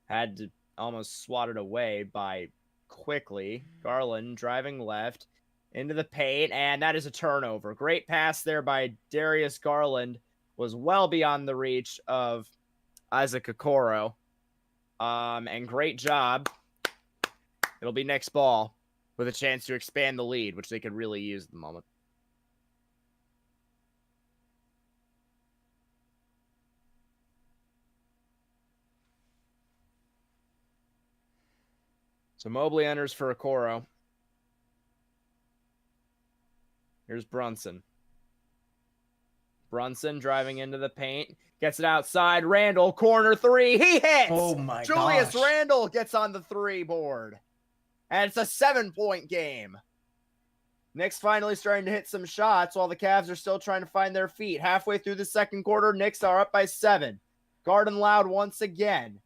had to almost swat it away by quickly. Garland driving left into the paint, and that is a turnover. Great pass there by Darius Garland. Was well beyond the reach of Isaac Okoro. And great job. It'll be next ball with a chance to expand the lead, which they could really use at the moment. So Mobley enters for Okoro. Here's Brunson. Brunson driving into the paint. Gets it outside. Randall, corner 3. He hits! Oh my Julius gosh. Randall gets on the 3 board. And it's a 7-point game. Knicks finally starting to hit some shots while the Cavs are still trying to find their feet. Halfway through the second quarter, Knicks are up by 7. Garden Loud once again.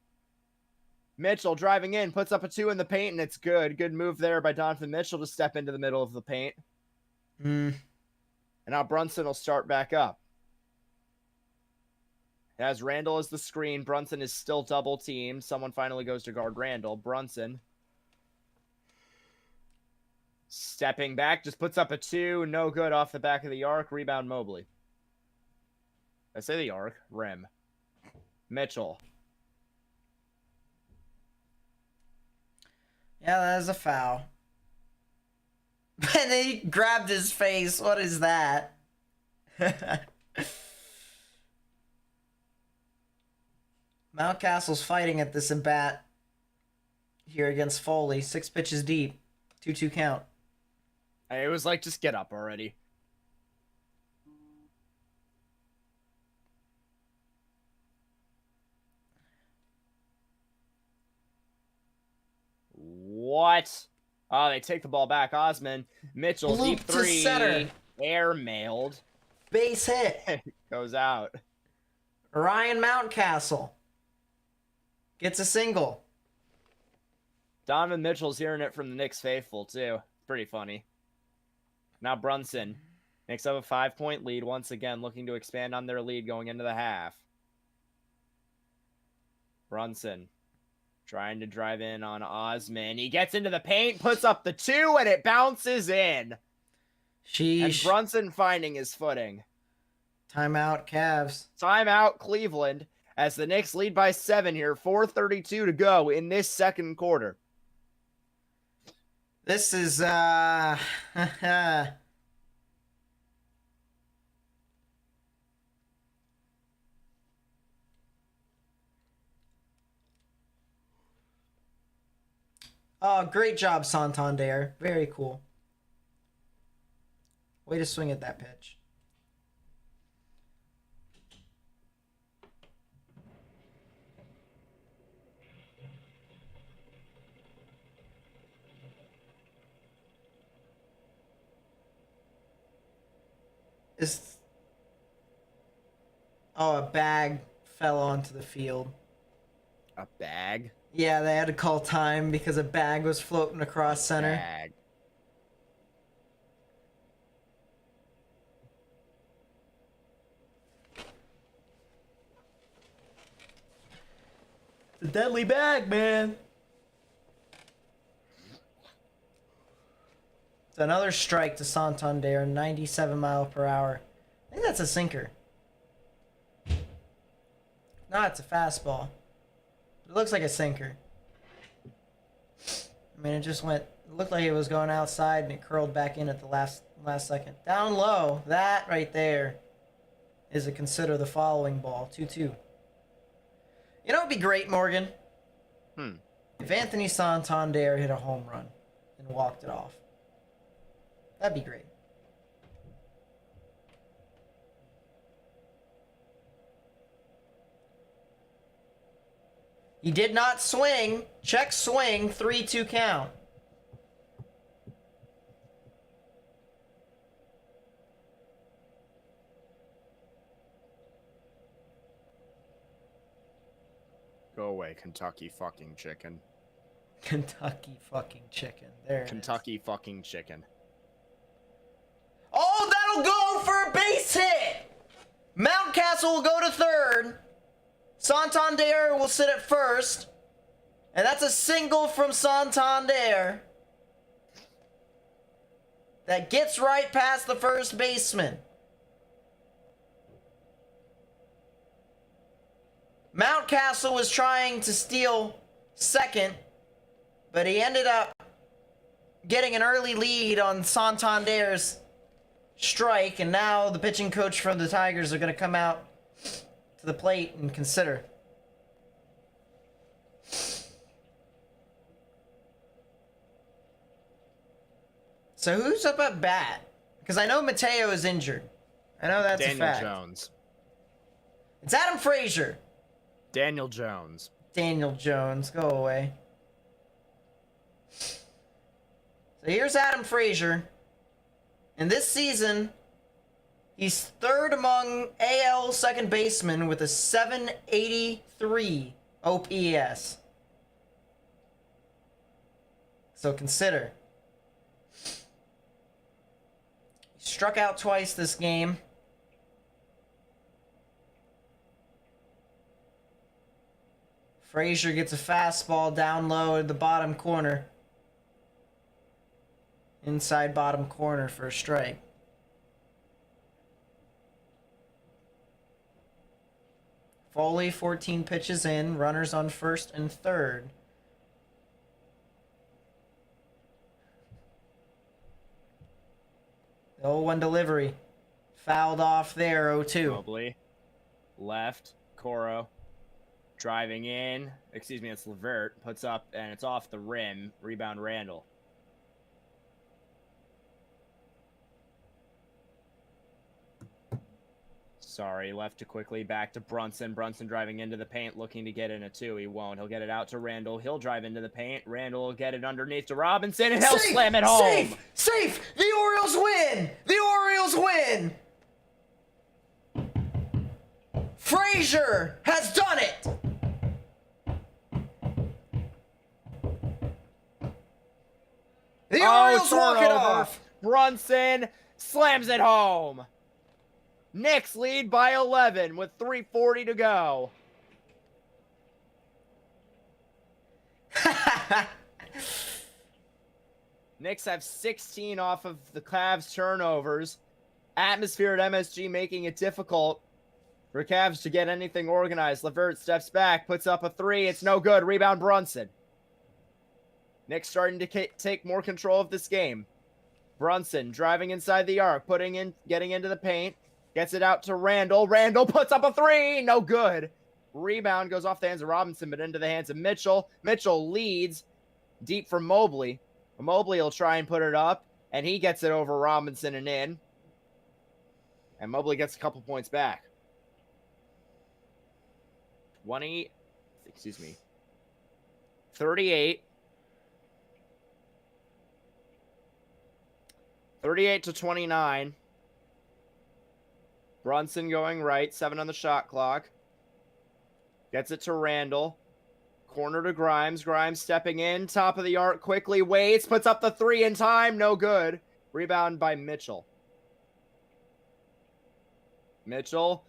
Mitchell driving in, puts up a 2 in the paint, and it's good. Good move there by Donovan Mitchell to step into the middle of the paint. And now Brunson will start back up. As Randall as the screen, Brunson is still double teamed. Someone finally goes to guard Randall. Brunson stepping back, just puts up a 2. No good off the back of the arc. Rebound Mobley. I say the arc. Rim. Mitchell. Yeah, that is a foul. And he grabbed his face. What is that? Mountcastle's fighting at this at bat here against Foley. 6 pitches deep. 2-2 count. It was like, just get up already. What? Oh, they take the ball back. Osman. Mitchell, Bloop deep to 3. center. Air mailed. Base hit. Goes out. Ryan Mountcastle gets a single. Donovan Mitchell's hearing it from the Knicks faithful, too. Pretty funny. Now Brunson. Knicks have a 5-point lead, once again looking to expand on their lead going into the half. Brunson trying to drive in on Osman. He gets into the paint, puts up the 2, and it bounces in. Sheesh. And Brunson finding his footing. Timeout, Cavs. Timeout, Cleveland, as the Knicks lead by 7 here. 4:32 to go in this second quarter. This is, Oh, great job, Santander. Very cool. Way to swing at that pitch. Oh, a bag fell onto the field. A bag? Yeah, they had to call time because a bag was floating across center. Bag. The deadly bag, man. It's another strike to Santander, 97 mile per hour. I think that's a sinker. No, it's a fastball. It looks like a sinker. I mean, it just went. It looked like it was going outside and it curled back in at the last second. Down low. That right there is a consider the following ball. 2-2. You know what'd be great, Morgan? If Anthony Santander hit a home run and walked it off. That'd be great. He did not swing. Check swing. 3-2 count. Go away, Kentucky fucking chicken. Kentucky fucking chicken. There it Kentucky fucking chicken. Oh, that'll go for a base hit! Mountcastle will go to third. Santander will sit at first. And that's a single from Santander. That gets right past the first baseman. Mountcastle was trying to steal second, but he ended up getting an early lead on Santander's strike, and now the pitching coach from the Tigers are going to come out to the plate and consider. So who's up at bat? Because I know Mateo is injured. I know that's a Daniel fact. Jones. It's Adam Frazier. Daniel Jones. Daniel Jones, go away. So here's Adam Frazier. And this season, he's third among AL second basemen with a 783 OPS. So consider. He struck out twice this game. Frazier gets a fastball down low at the bottom corner. Inside bottom corner for a strike. Foley, 14 pitches in. Runners on first and third. The 0-1 delivery. Fouled off there, 0-2. Mobley. Left. Coro. Driving in. Excuse me, it's Levert. Puts up, and it's off the rim. Rebound Randall. Sorry, left too quickly. Back to Brunson. Brunson driving into the paint, looking to get in a 2. He won't. He'll get it out to Randall. He'll drive into the paint. Randall will get it underneath to Robinson, and he'll slam it home. Safe! Safe! The Orioles win! The Orioles win! Frazier has done it! The Orioles walk it turnover. off! Brunson slams it home. Knicks lead by 11 with 3:40 to go. Knicks have 16 off of the Cavs turnovers. Atmosphere at MSG making it difficult for Cavs to get anything organized. Levert steps back, puts up a 3. It's no good. Rebound Brunson. Knicks starting to take more control of this game. Brunson driving inside the arc, getting into the paint. Gets it out to Randall. Randall puts up a 3. No good. Rebound goes off the hands of Robinson, but into the hands of Mitchell. Mitchell leads deep for Mobley. Mobley will try and put it up, and he gets it over Robinson and in. And Mobley gets a couple points back. 38. 38 to 29. Brunson going right, 7 on the shot clock. Gets it to Randall. Corner to Grimes. Grimes stepping in, top of the arc, quickly waits, puts up the 3 in time, no good. Rebound by Mitchell. Mitchell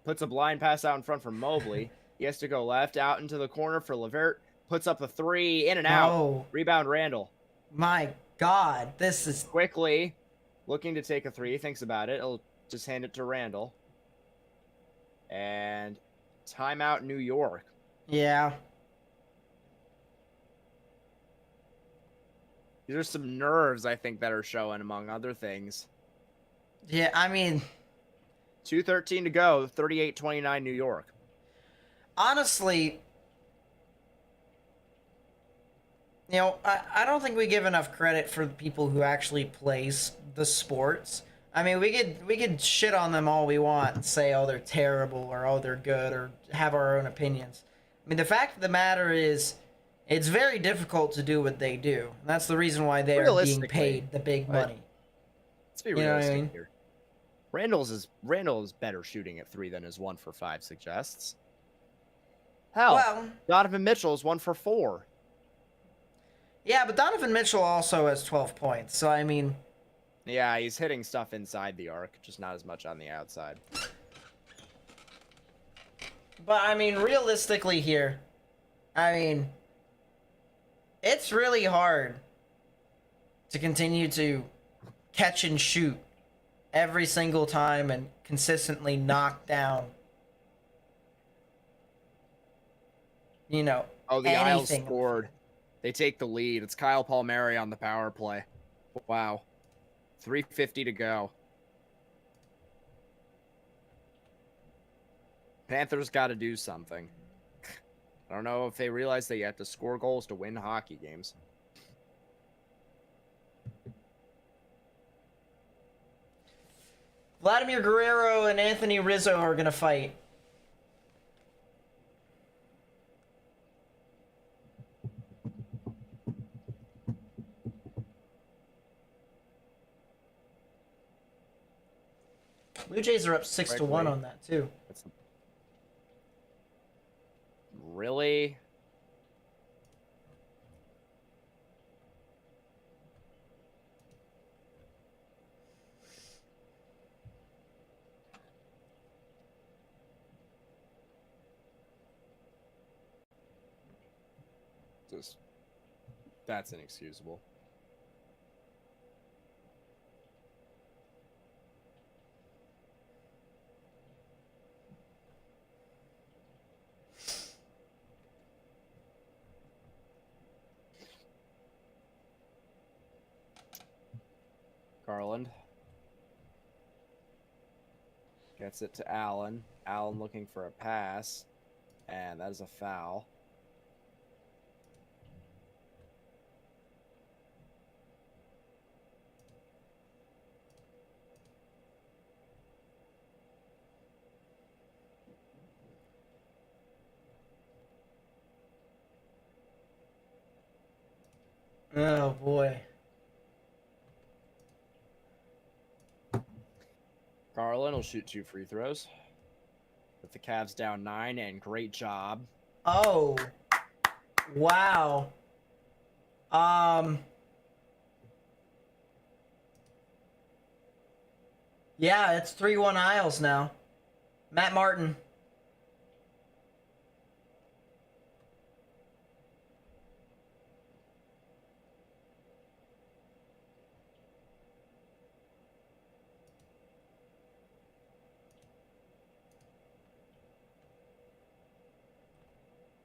puts a blind pass out in front for Mobley. He has to go left, out into the corner for Levert. Puts up the 3, in and out. Oh. Rebound Randall. My God, this is... Quickly, looking to take a 3, thinks about it. He'll just hand it to Randall. And Timeout, New York. Yeah. These are some nerves, I think, that are showing, among other things. Yeah, I mean, 2:13 to go, 38-29 New York. honestly, you know, I don't think we give enough credit for the people who actually plays the sports. I mean, we could shit on them all we want and say, oh, they're terrible or oh, they're good or have our own opinions. I mean, the fact of the matter is, it's very difficult to do what they do. And that's the reason why they are being Realistically, paid the big money. Let's be You know what I realistic mean? here. Randall is better shooting at 3 than his 1 for 5 suggests. Hell, Well, Donovan Mitchell is 1 for 4. yeah, but Donovan Mitchell also has 12 points. So, I mean, Yeah, he's hitting stuff inside the arc, just not as much on the outside. but I mean, realistically here, I mean, it's really hard to continue to catch and shoot every single time and consistently knock down, you know, Oh, the Isles anything. scored. They take the lead. It's Kyle Palmieri on the power play. Wow. 3:50 to go. Panthers got to do something. I don't know if they realize that you have to score goals to win hockey games. Vladimir Guerrero and Anthony Rizzo are going to fight. Blue Jays are up 6-1 on that too. Really? That's inexcusable. Garland gets it to Allen. Allen looking for a pass, and that is a foul. Oh boy. Garland will shoot 2 free throws. With the Cavs down 9, and great job. Oh. Wow. Yeah, it's 3-1 Isles now. Matt Martin.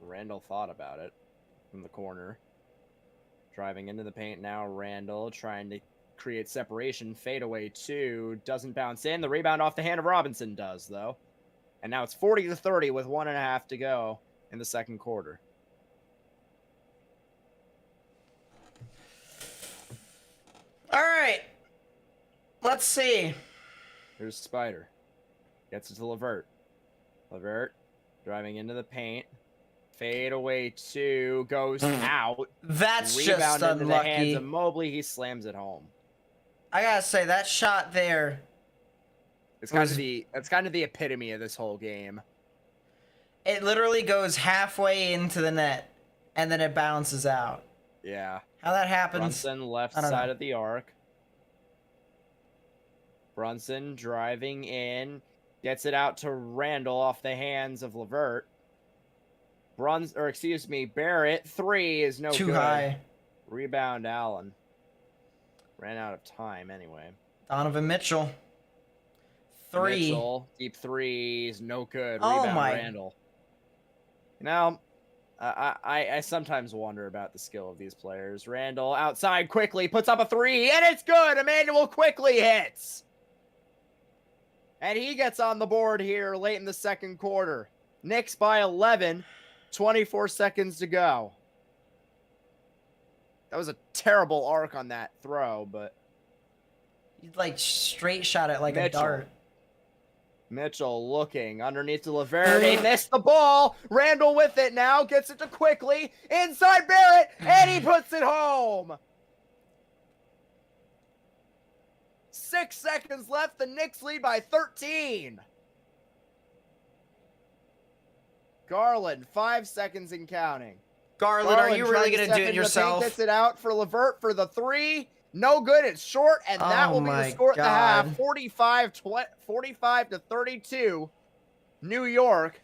Randall thought about it from the corner. Driving into the paint now, Randall trying to create separation. Fadeaway 2, doesn't bounce in. The rebound off the hand of Robinson does, though. And now it's 40-30 with 1.5 to go in the second quarter. All right. Let's see. Here's Spider. Gets it to Levert. Levert driving into the paint. Fadeaway 2 goes out. That's Rebound just into the hands unlucky. of Mobley. He slams it home. I gotta say, that shot there, It's kind of the epitome of this whole game. it literally goes halfway into the net, and then it bounces out. Yeah. How that happens, Brunson left I don't side know. of the arc. Brunson driving in. Gets it out to Randall off the hands of Levert. Barrett. 3 is no too good. high. Rebound Allen. Ran out of time anyway. Donovan Mitchell. 3. Mitchell, deep 3 is no good. Oh Rebound my- Randall. You know, I sometimes wonder about the skill of these players. Randall outside quickly puts up a three, and it's good. Emmanuel quickly hits. And he gets on the board here late in the second quarter. Knicks by 11, 24 seconds to go. That was a terrible arc on that throw, but He like straight shot it like a Mitchell. dart. Mitchell looking underneath to Laverde. Missed the ball. Randall with it now. Gets it to quickly. Inside Barrett. And he puts it home. 6 seconds left. The Knicks lead by 13. Garland, 5 seconds and counting. Garland, are you really trying gonna do step it into the paint, yourself? Gets it out for Levert for the three. No good. It's short, and that Oh will be the my score at the half. God. 45 to 32. New York.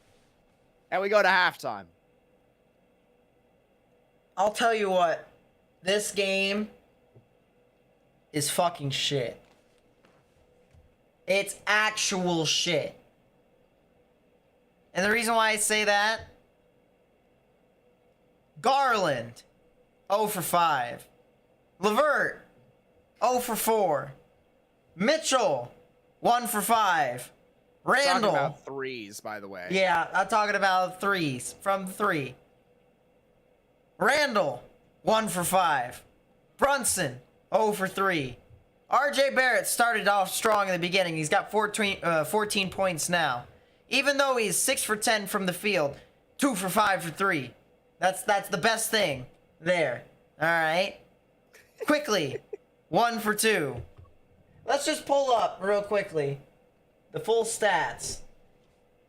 And we go to halftime. I'll tell you what. This game is fucking shit. It's actual shit. And the reason why I say that, Garland, 0 for 5. Levert, 0 for 4. Mitchell, 1 for 5. Randall. Talking about threes, by the way. Yeah, I'm talking about threes from 3. Randall, 1 for 5. Brunson, 0 for 3. RJ Barrett started off strong in the beginning. He's got 14 points now. Even though he's 6 for 10 from the field, 2 for 5 for 3. That's the best thing there. All right. Quickly, 1 for 2. Let's just pull up real quickly the full stats.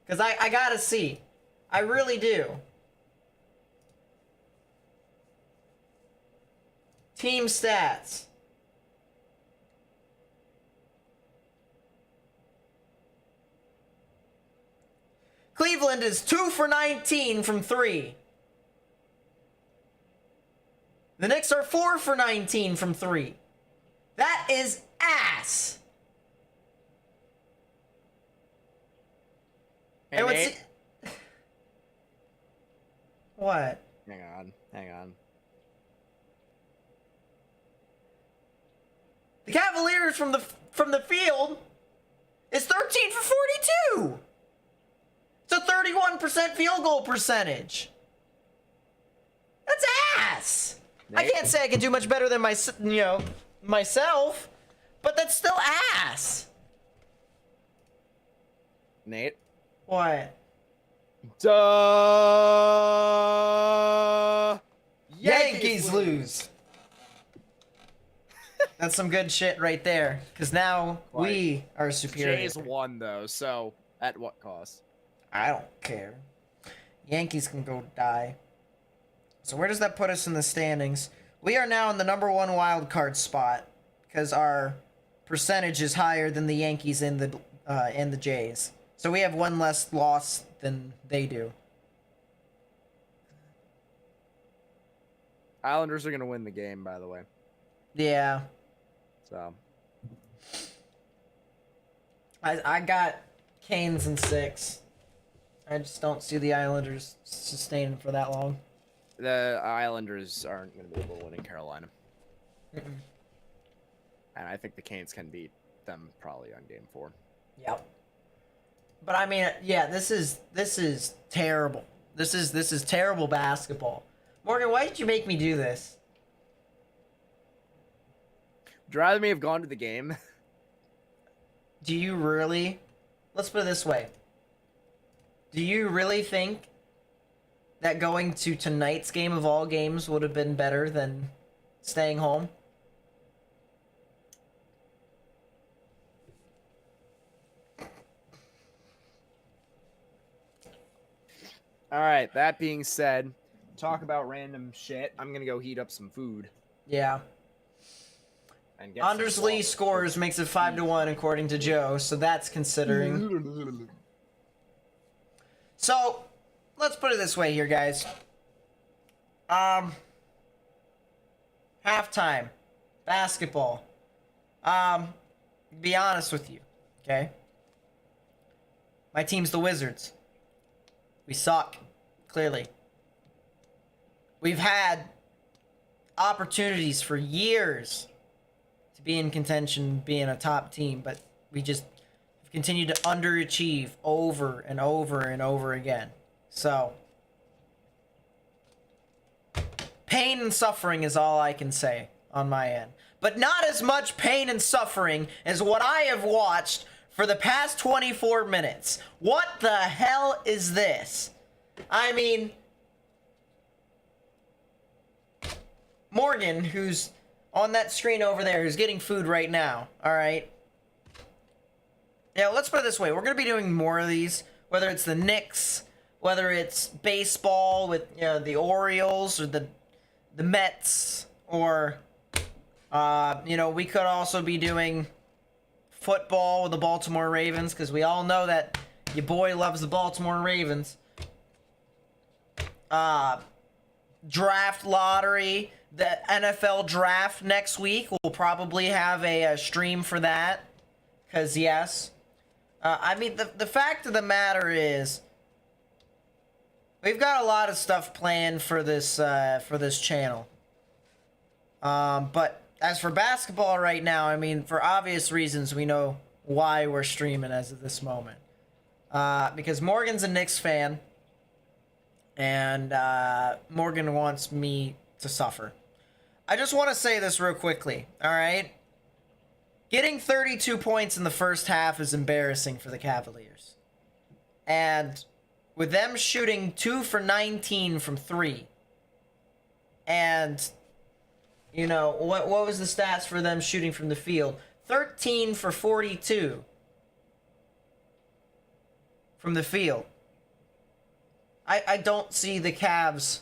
Because I gotta see. I really do. Team stats. Cleveland is 2 for 19 from 3. The Knicks are 4 for 19 from 3. That is ass. Hey, what's Nate. What? Hang on. The Cavaliers from the field is 13 for 42. It's a 31% field goal percentage. That's ass. I Nate? can't say I can do much better than myself, but that's still ass. Nate. What? Duh. Yankees lose. That's some good shit right there. Because now we are superior. Jays won, though, so at what cost? I don't care. Yankees can go die. So where does that put us in the standings? We are now in the number 1 wild card spot because our percentage is higher than the Yankees and the Jays. So we have 1 less loss than they do. Islanders are going to win the game, by the way. Yeah. So I got Canes in 6. I just don't see the Islanders sustaining for that long. the Islanders aren't going to be able to win in Carolina. Mm-mm. And I think the Canes can beat them probably on game 4. Yep. But I mean, yeah, this is terrible. This is terrible basketball. Morgan, why did you make me do this? Would you rather me have gone to the game? Do you really? Let's put it this way. Do you really think that going to tonight's game of all games would have been better than staying home? All right, that being said, talk about random shit. I'm going to go heat up some food. Yeah. And get Anders some Lee water. scores makes it 5-1 according to Joe, so that's considering. So, let's put it this way here, guys. Halftime. Basketball. Be honest with you, okay? My team's the Wizards. We suck. Clearly. We've had opportunities for years to be in contention, being a top team, but we just continue to underachieve over and over and over again. So, pain and suffering is all I can say on my end. But not as much pain and suffering as what I have watched for the past 24 minutes. What the hell is this? I mean, Morgan, who's on that screen over there, who's getting food right now, alright? Yeah, let's put it this way. We're going to be doing more of these, whether it's the Knicks, whether it's baseball with, you know, the Orioles or the Mets, or, you know, we could also be doing football with the Baltimore Ravens, because we all know that your boy loves the Baltimore Ravens. Draft lottery, the NFL draft next week. We'll probably have a stream for that, because yes. I mean, the fact of the matter is, we've got a lot of stuff planned for this channel. But as for basketball right now, I mean, for obvious reasons, we know why we're streaming as of this moment. Because Morgan's a Knicks fan, and Morgan wants me to suffer. I just want to say this real quickly, all right? Getting 32 points in the first half is embarrassing for the Cavaliers. And with them shooting 2 for 19 from 3, and, you know, what was the stats for them shooting from the field? 13 for 42 from the field. I don't see the Cavs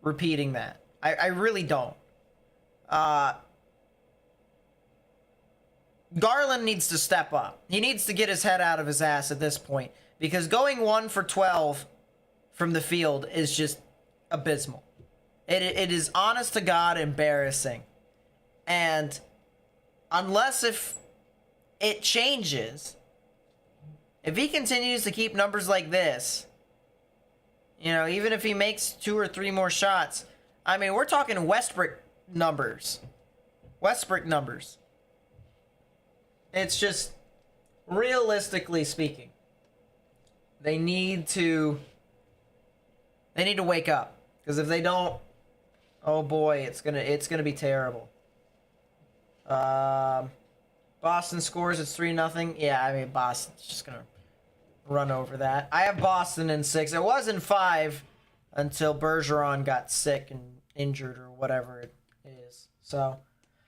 repeating that. I really don't. Garland needs to step up. He needs to get his head out of his ass at this point, because going 1 for 12 from the field is just abysmal. It is honest to God embarrassing. And unless if it changes, if he continues to keep numbers like this, you know, even if he makes 2 or 3 more shots, I mean, we're talking Westbrook numbers. Westbrook numbers. It's just, realistically speaking, they need to wake up, because if they don't, oh boy, it's gonna be terrible. Boston scores, it's 3-0. Yeah, I mean, Boston's just gonna run over that. I have Boston in 6. It was in 5 until Bergeron got sick and injured or whatever it is. So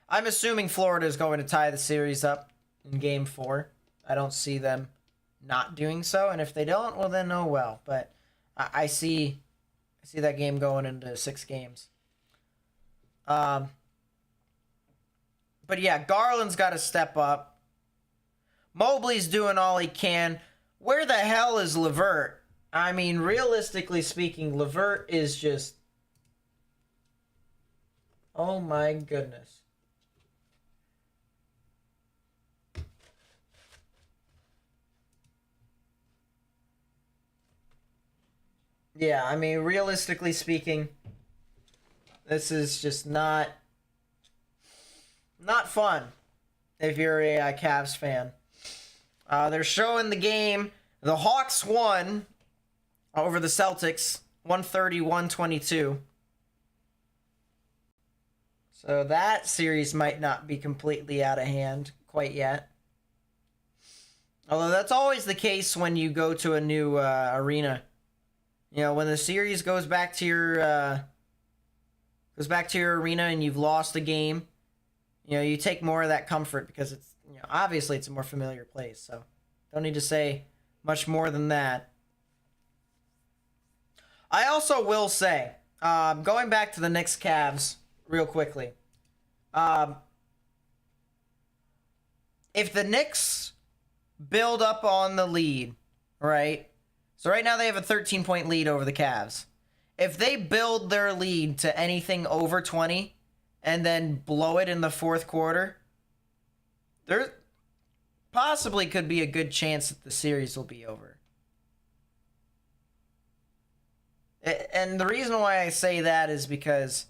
I'm assuming Florida is going to tie the series up in game 4. I don't see them not doing so, and if they don't, well then oh well. But I see that game going into 6 games. But yeah, Garland's got to step up. Mobley's doing all he can. Where the hell is LeVert? I mean, realistically speaking, LeVert is just, oh my goodness. Yeah, I mean, realistically speaking, this is just not fun if you're a Cavs fan. They're showing the game. The Hawks won over the Celtics, 130-122. So that series might not be completely out of hand quite yet. Although that's always the case when you go to a new arena. You know, when the series goes back to your arena and you've lost a game, you know, you take more of that comfort because it's, you know, obviously it's a more familiar place. So don't need to say much more than that. I also will say, going back to the Knicks Cavs real quickly, if the Knicks build up on the lead, right? So right now they have a 13-point lead over the Cavs. If they build their lead to anything over 20 and then blow it in the fourth quarter, there possibly could be a good chance that the series will be over. And the reason why I say that is because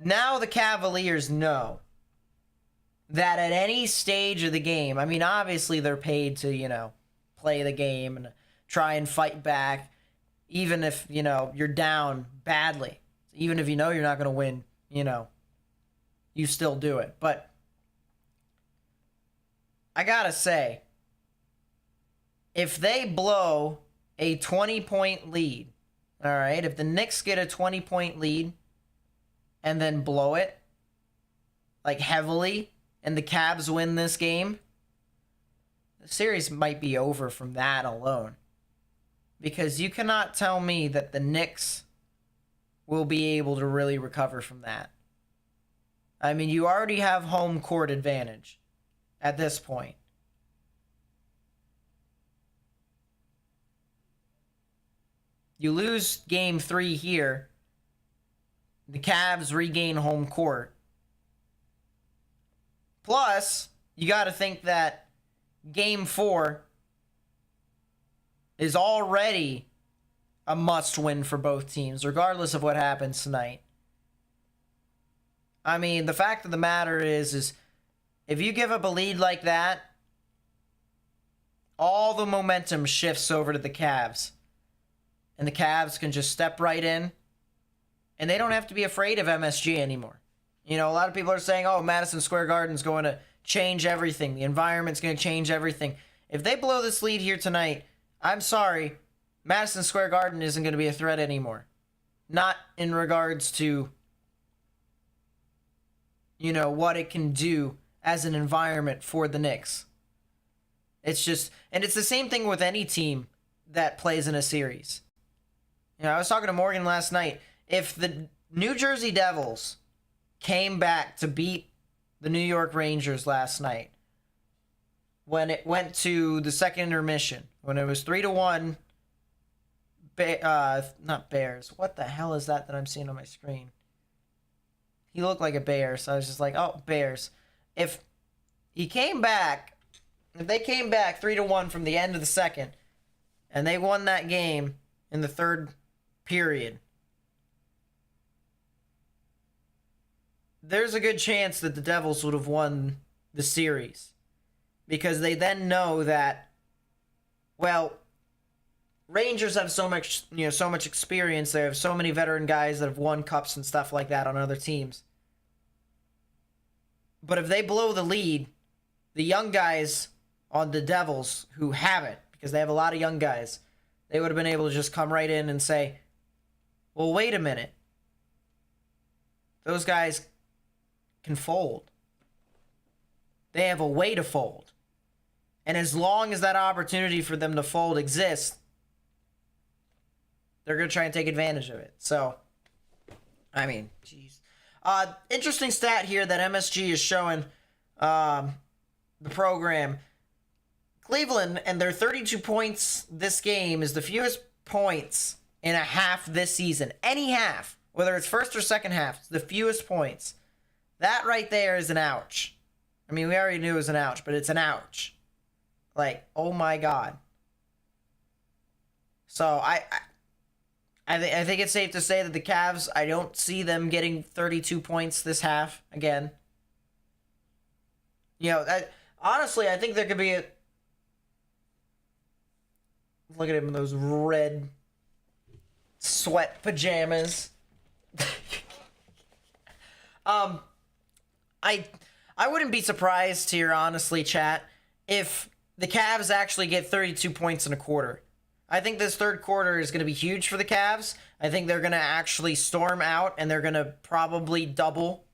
now the Cavaliers know that at any stage of the game, I mean, obviously they're paid to, play the game and try and fight back, even if, you're down badly. Even if you know you're not going to win, you still do it. But I gotta say, if they blow a 20-point lead, all right, if the Knicks get a 20-point lead and then blow it, like heavily, and the Cavs win this game, the series might be over from that alone. Because you cannot tell me that the Knicks will be able to really recover from that. I mean, you already have home court advantage at this point. You lose game 3 here. The Cavs regain home court. Plus, you got to think that game 4 is already a must-win for both teams, regardless of what happens tonight. I mean, the fact of the matter is if you give up a lead like that, all the momentum shifts over to the Cavs. And the Cavs can just step right in. And they don't have to be afraid of MSG anymore. A lot of people are saying, oh, Madison Square Garden's going to change everything. The environment's going to change everything. If they blow this lead here tonight, I'm sorry, Madison Square Garden isn't going to be a threat anymore. Not in regards to, what it can do as an environment for the Knicks. It's just, and it's the same thing with any team that plays in a series. I was talking to Morgan last night. If the New Jersey Devils came back to beat the New York Rangers last night, when it went to the second intermission, when it was 3-1, not Bears. What the hell is that I'm seeing on my screen? He looked like a bear, so I was just like, oh, Bears. If they came back 3-1 from the end of the second, and they won that game in the third period, there's a good chance that the Devils would have won the series. Because they then know that, well, Rangers have so much experience. They have so many veteran guys that have won cups and stuff like that on other teams. But if they blow the lead, the young guys on the Devils who haven't, because they have a lot of young guys, they would have been able to just come right in and say, well, wait a minute. Those guys can fold. They have a way to fold. And as long as that opportunity for them to fold exists, they're going to try and take advantage of it. So, I mean, jeez. Interesting stat here that MSG is showing the program. Cleveland and their 32 points this game is the fewest points in a half this season. Any half, whether it's first or second half, it's the fewest points. That right there is an ouch. I mean, we already knew it was an ouch, but it's an ouch. Like, oh my God. So I think it's safe to say that the Cavs, I don't see them getting 32 points this half again. Honestly, I think there could be a... Look at him in those red sweat pajamas. I wouldn't be surprised here, honestly, chat, if the Cavs actually get 32 points in a quarter. I think this third quarter is going to be huge for the Cavs. I think they're going to actually storm out, and they're going to probably double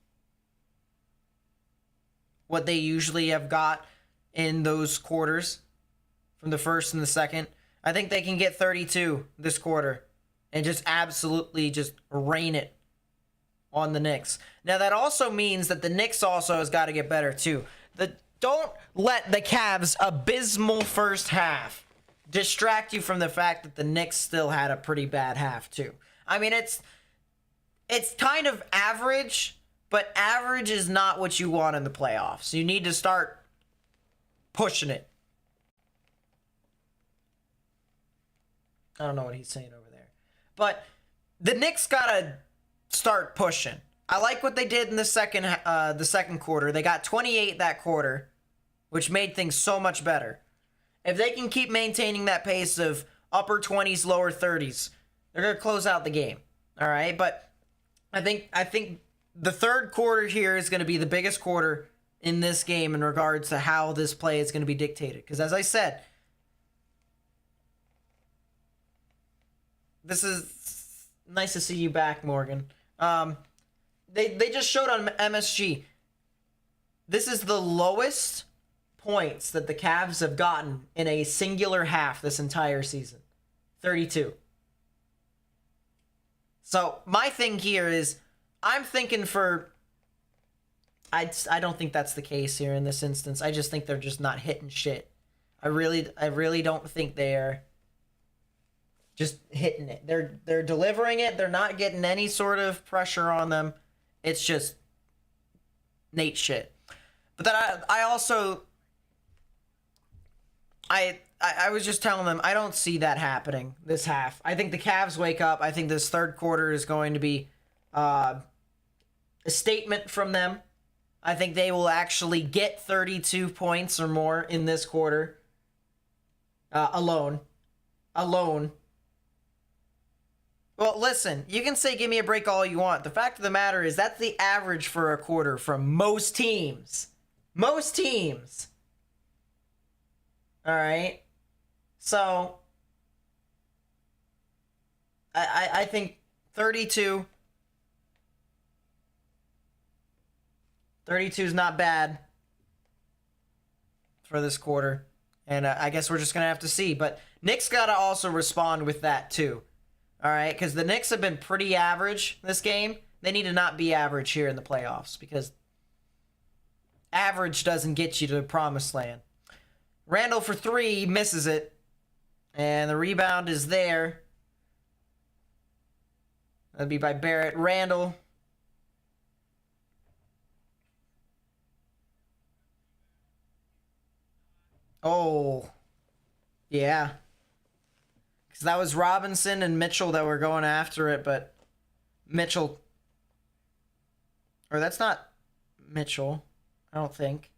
what they usually have got in those quarters from the first and the second. I think they can get 32 this quarter and just absolutely just rain it on the Knicks. Now, that also means that the Knicks also has got to get better, too. Don't let the Cavs' abysmal first half distract you from the fact that the Knicks still had a pretty bad half, too. I mean, it's kind of average, but average is not what you want in the playoffs. You need to start pushing it. I don't know what he's saying over there. But the Knicks gotta start pushing. I like what they did in the second quarter. They got 28 that quarter, which made things so much better. If they can keep maintaining that pace of upper 20s, lower 30s, they're gonna close out the game. All right, but I think the third quarter here is gonna be the biggest quarter in this game in regards to how this play is gonna be dictated. Because as I said, this is nice to see you back, Morgan. They just showed on MSG. This is the lowest points that the Cavs have gotten in a singular half this entire season. 32. So my thing here is, I'm thinking for... I don't think that's the case here in this instance. I just think they're just not hitting shit. I really don't think they're just hitting it. They're delivering it. They're not getting any sort of pressure on them. It's just Nate shit. But then I also was just telling them I don't see that happening this half. I think the Cavs wake up. I think this third quarter is going to be a statement from them. I think they will actually get 32 points or more in this quarter. Alone. Well, listen, you can say give me a break all you want. The fact of the matter is that's the average for a quarter from most teams. Most teams. All right. So, I think 32. 32 is not bad for this quarter. And I guess we're just going to have to see. But Knicks got to also respond with that too. All right, because the Knicks have been pretty average this game. They need to not be average here in the playoffs because average doesn't get you to the promised land. Randall for three, misses it. And the rebound is there. That'd be by Barrett. Randall. Oh, yeah. Because that was Robinson and Mitchell that were going after it, but Mitchell... Or that's not Mitchell, I don't think.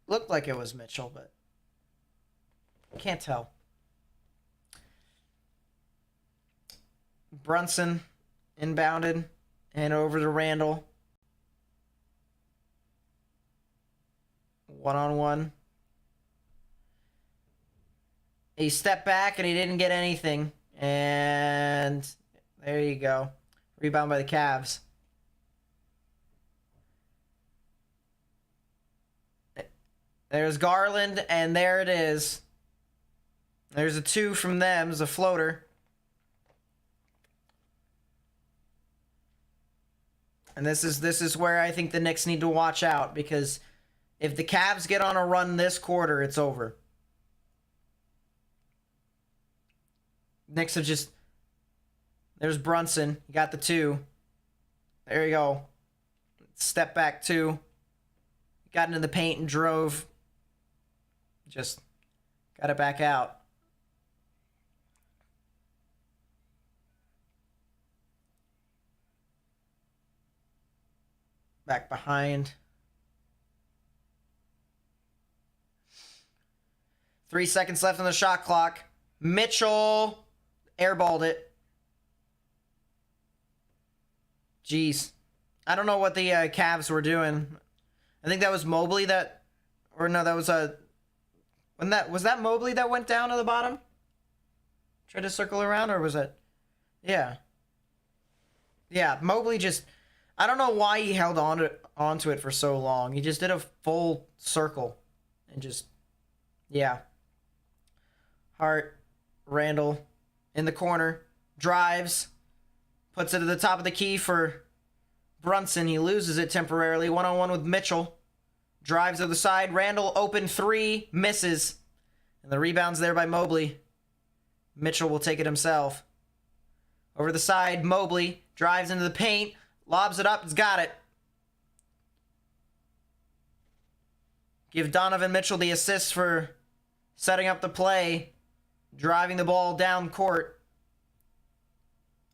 Looked like it was Mitchell, but can't tell. Brunson inbounded and over to Randall. One-on-one. He stepped back and he didn't get anything. And there you go. Rebound by the Cavs. There's Garland, and there it is. There's a two from them. There's a floater. And this is where I think the Knicks need to watch out, because if the Cavs get on a run this quarter, it's over. Knicks have just... There's Brunson. He got the two. There you go. Step back two. Got into the paint and drove. Just got it back out. Back behind. 3 seconds left on the shot clock. Mitchell airballed it. Jeez. I don't know what the Cavs were doing. I think that was Mobley that... Or no, that was a... Was that Mobley that went down to the bottom? Tried to circle around, or was it... Yeah. Yeah, Mobley just... I don't know why he held onto it for so long. He just did a full circle. And just... Yeah. Hart, Randall, in the corner, drives, puts it at the top of the key for Brunson. He loses it temporarily, one-on-one with Mitchell. Drives to the side, Randall open three, misses. And the rebound's there by Mobley. Mitchell will take it himself. Over the side, Mobley drives into the paint, lobs it up, he's got it. give Donovan Mitchell the assist for setting up the play, driving the ball down court.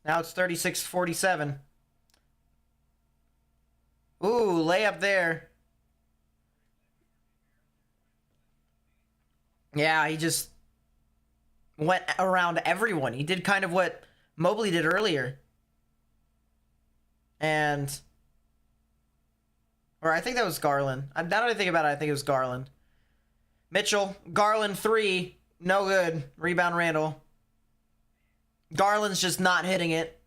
Now it's 36-47. Ooh, layup there. Yeah, he just went around everyone. He did kind of what Mobley did earlier. Or I think that was Garland. Now that I think about it, I think it was Garland. Mitchell, Garland 3, no good. Rebound Randall. Garland's just not hitting it.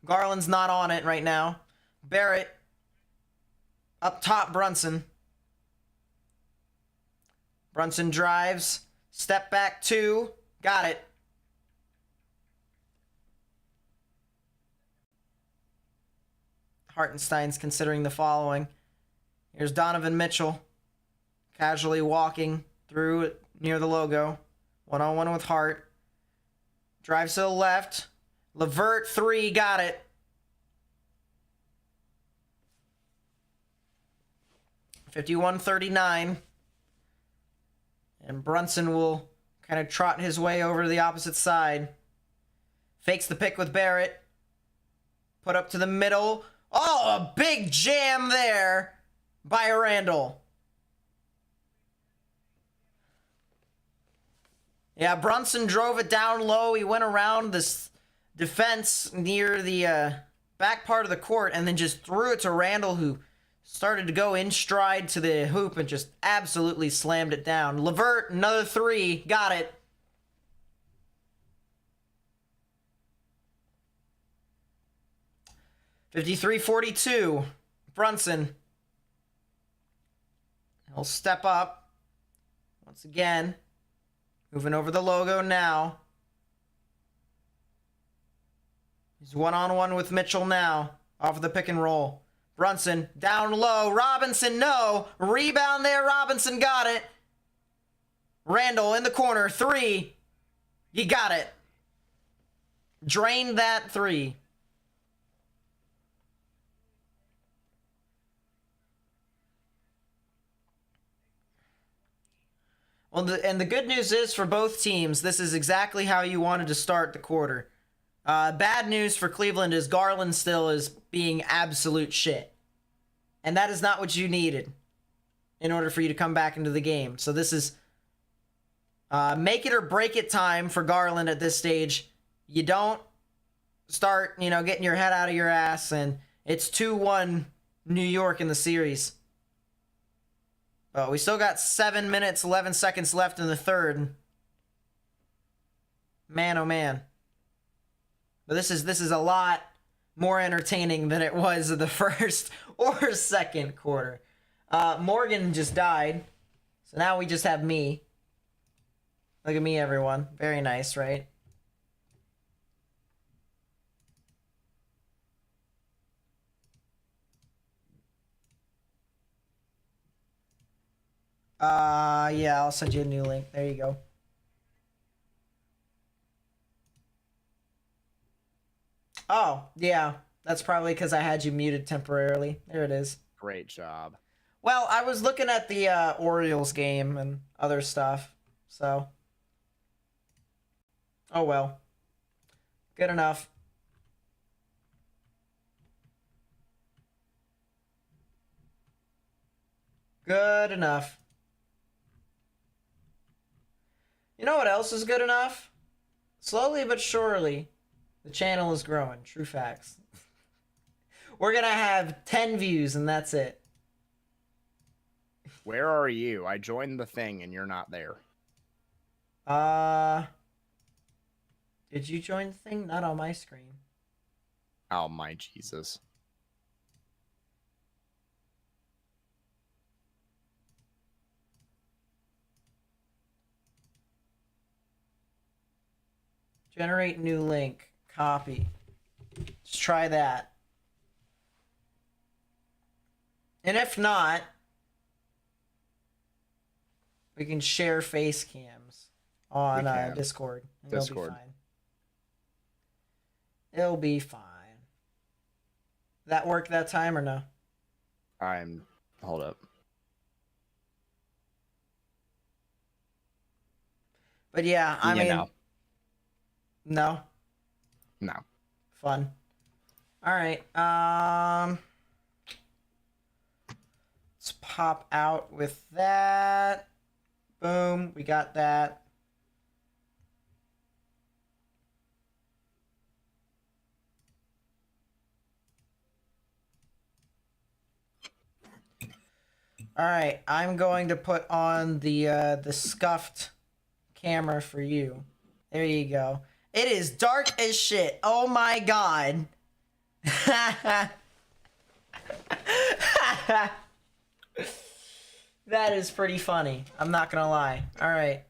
Garland's not on it right now. Barrett. Up top, Brunson. Brunson drives. Step back 2. Got it. Hartenstein's considering the following. Here's Donovan Mitchell. Casually walking through near the logo. One-on-one with Hart. Drives to the left. LeVert 3. Got it. (51-39). And Brunson will kind of trot his way over to the opposite side. Fakes the pick with Barrett. Put up to the middle. Oh, a big jam there by Randall. Yeah, Brunson drove it down low. He went around this defense near the back part of the court and then just threw it to Randall, who started to go in stride to the hoop and just absolutely slammed it down. LeVert, another 3. Got it. (53-42). Brunson. He'll step up. Once again. Moving over the logo now. He's one-on-one with Mitchell now. Off of the pick and roll. Brunson down low. Robinson, no. Rebound there. Robinson got it. Randall in the corner. 3. You got it. Drained that 3. Well, and the good news is for both teams, this is exactly how you wanted to start the quarter. Bad news for Cleveland is Garland still is being absolute shit. And that is not what you needed in order for you to come back into the game. So this is make it or break it time for Garland at this stage. You don't start, getting your head out of your ass, and it's 2-1 New York in the series. But we still got 7 minutes, 11 seconds left in the third. Man, oh man. But this is a lot more entertaining than it was in the first or second quarter. Morgan just died. So now we just have me. Look at me, everyone. Very nice, right? Yeah, I'll send you a new link. There you go. Oh, yeah. That's probably because I had you muted temporarily. There it is. Great job. Well, I was looking at the Orioles game and other stuff, so. Oh, well. Good enough. Good enough. You know what else is good enough? Slowly but surely, the channel is growing. True facts. We're gonna have 10 views and that's it. Where are you? I joined the thing and you're not there. Did you join the thing? Not on my screen. Oh my Jesus. Generate new link. Copy. Let's try that. And if not, we can share face cams on Discord. And Discord. It'll be fine. That worked that time or no? Hold up. But yeah, I mean, no, No. fun. All right, let's pop out with that. Boom, we got that. All right, I'm going to put on the scuffed camera for you. There you go. It is dark as shit. Oh my god. That is pretty funny. I'm not gonna lie. All right.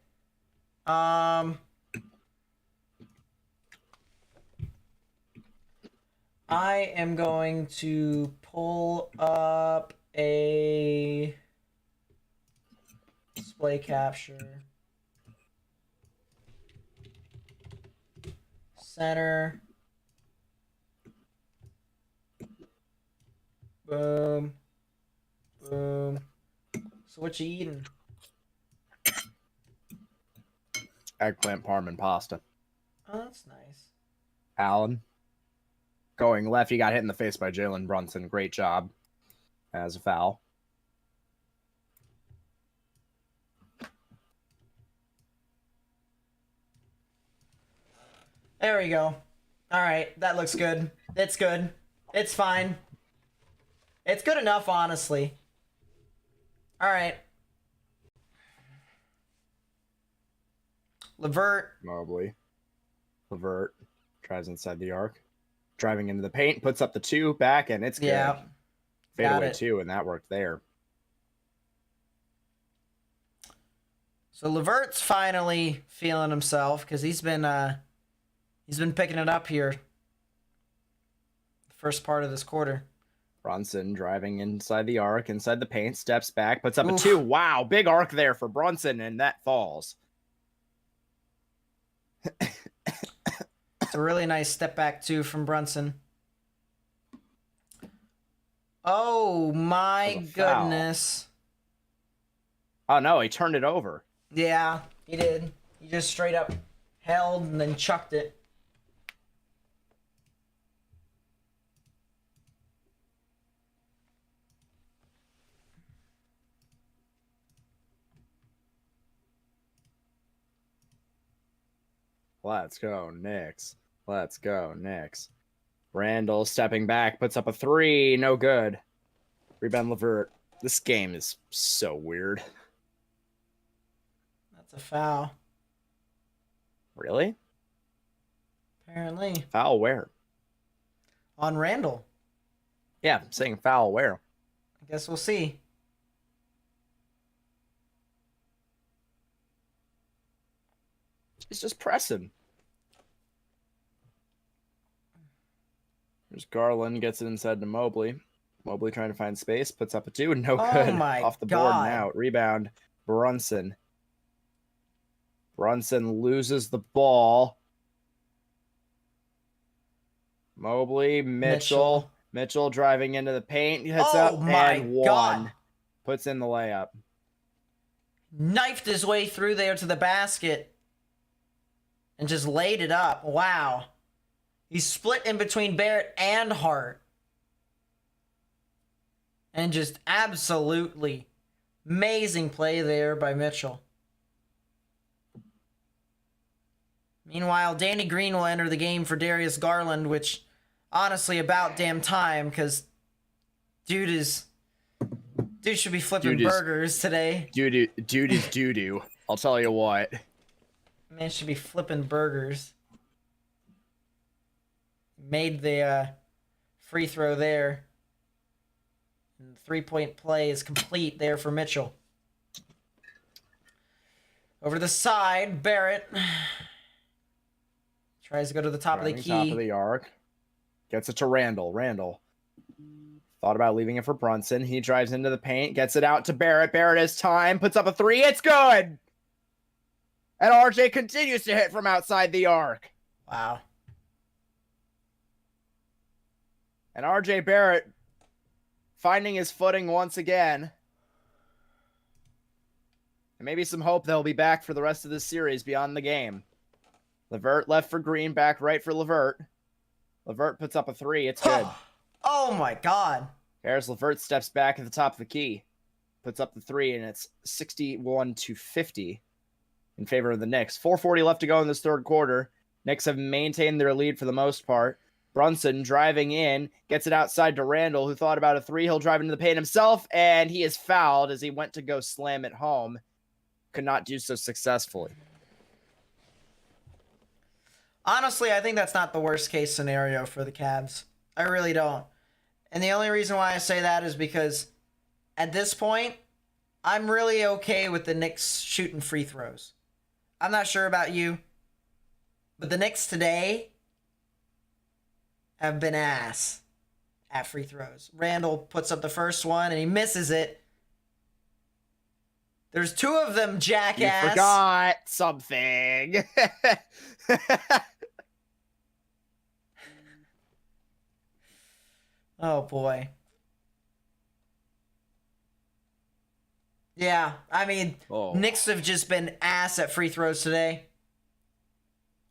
I am going to pull up a display capture. Center. Boom. Boom. So what you eating? Eggplant parm and pasta. Oh, that's nice. Allen. Going left, he got hit in the face by Jalen Brunson. Great job. As a foul. There we go. All right, that looks good. It's good. It's fine. It's good enough, honestly. All right. Levert. Mobley. Levert. Drives inside the arc. Driving into the paint. Puts up the 2 back, and it's good. Yeah. Fade Got away it. 2, and that worked there. So Levert's finally feeling himself because he's been picking it up here. The first part of this quarter. Brunson driving inside the arc, inside the paint, steps back, puts up Oof. a 2. Wow, big arc there for Brunson, and that falls. It's a really nice step back too from Brunson. Oh my That was a foul. goodness. Oh no, he turned it over. Yeah, he did. He just straight up held and then chucked it. Let's go, Knicks. Let's go, Knicks. Randall stepping back, puts up a 3. No good. Rebound Levert. This game is so weird. That's a foul. Really? Apparently. Foul where? On Randall. Yeah, I'm saying foul where? I guess we'll see. He's just pressing. There's Garland, gets it inside to Mobley. Mobley trying to find space, puts up a 2. No Oh good. my Off the board God. and out. Rebound, Brunson. Brunson loses the ball. Mobley, Mitchell. Mitchell driving into the paint. Hits Oh up my and 1. God. Puts in the layup. Knifed his way through there to the basket. And just laid it up. Wow. He split in between Barrett and Hart. And just absolutely amazing play there by Mitchell. Meanwhile, Danny Green will enter the game for Darius Garland, which honestly about damn time, because dude should be flipping burgers today. Dude is doo-doo. I'll tell you what. Man should be flipping burgers. Made the free throw there. And the 3-point play is complete there for Mitchell. Over the side, Barrett tries to go to the top of the key. Top of the arc. Gets it to Randall. Randall thought about leaving it for Brunson. He drives into the paint, gets it out to Barrett. Barrett has time, puts up a 3. It's good! And RJ continues to hit from outside the arc. Wow. And RJ Barrett finding his footing once again. And maybe some hope they'll be back for the rest of this series beyond the game. Levert left for Green, back right for Levert. Levert puts up a 3. It's good. Oh my God. Harris Levert steps back at the top of the key. Puts up the 3, and it's 61-50 in favor of the Knicks. 4:40 left to go in this third quarter. Knicks have maintained their lead for the most part. Brunson driving in, gets it outside to Randall, who thought about a 3. He'll drive into the paint himself, and he is fouled as he went to go slam it home. Could not do so successfully. Honestly, I think that's not the worst case scenario for the Cavs. I really don't. And the only reason why I say that is because at this point, I'm really okay with the Knicks shooting free throws. I'm not sure about you, but the Knicks today have been ass at free throws. Randall puts up the first one and he misses it. There's 2 of them, jackass. You forgot something. Oh boy. Yeah, I mean, Knicks have just been ass at free throws today.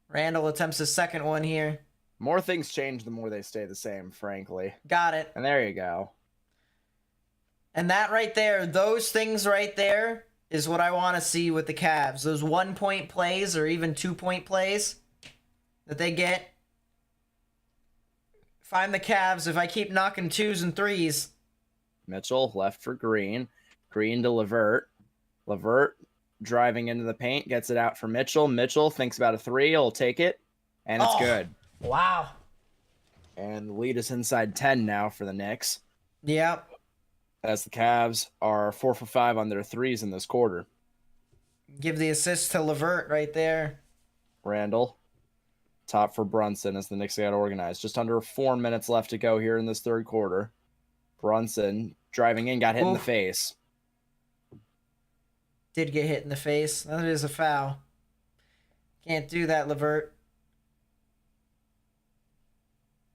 Randall attempts his second one here. More things change, the more they stay the same, frankly. Got it. And there you go. And that right there, those things right there, is what I want to see with the Cavs. Those 1-point plays or even 2-point plays that they get. If I'm the Cavs, if I keep knocking 2s and 3s. Mitchell left for Green. Green to Levert. Levert driving into the paint, gets it out for Mitchell. Mitchell thinks about a 3. He'll take it, and it's good. Wow. And the lead is inside 10 now for the Knicks. Yep. As the Cavs are 4 for 5 on their 3s in this quarter. Give the assist to Levert right there. Randall. Top for Brunson as the Knicks got organized. Just under 4 minutes left to go here in this third quarter. Brunson driving in, got hit in the face. Did get hit in the face. That is a foul. Can't do that, Levert.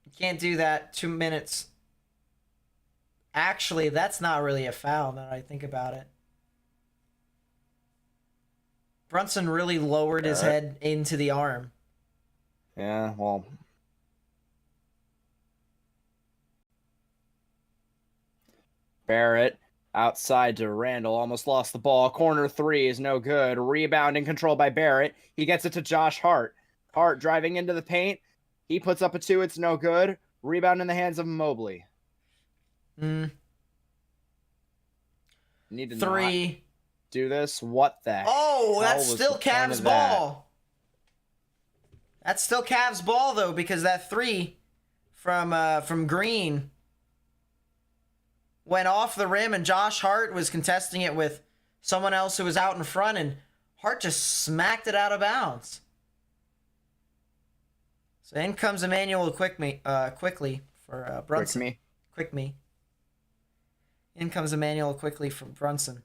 You can't do that. 2 minutes. Actually, that's not really a foul now that I think about it. Brunson really lowered his head into the arm. Yeah, well. Barrett outside to Randall. Almost lost the ball. Corner 3 is no good. Rebound and control by Barrett. He gets it to Josh Hart. Hart driving into the paint. He puts up a 2. It's no good. Rebound in the hands of Mobley. Need to 3. not do this. What the Oh, hell that's was still the point Cavs of that? ball. That's still Cavs ball though, because that 3 from Green went off the rim, and Josh Hart was contesting it with someone else who was out in front, and Hart just smacked it out of bounds. So in comes Emmanuel quickly for Brunson. Quick me. In comes Emmanuel quickly from Brunson.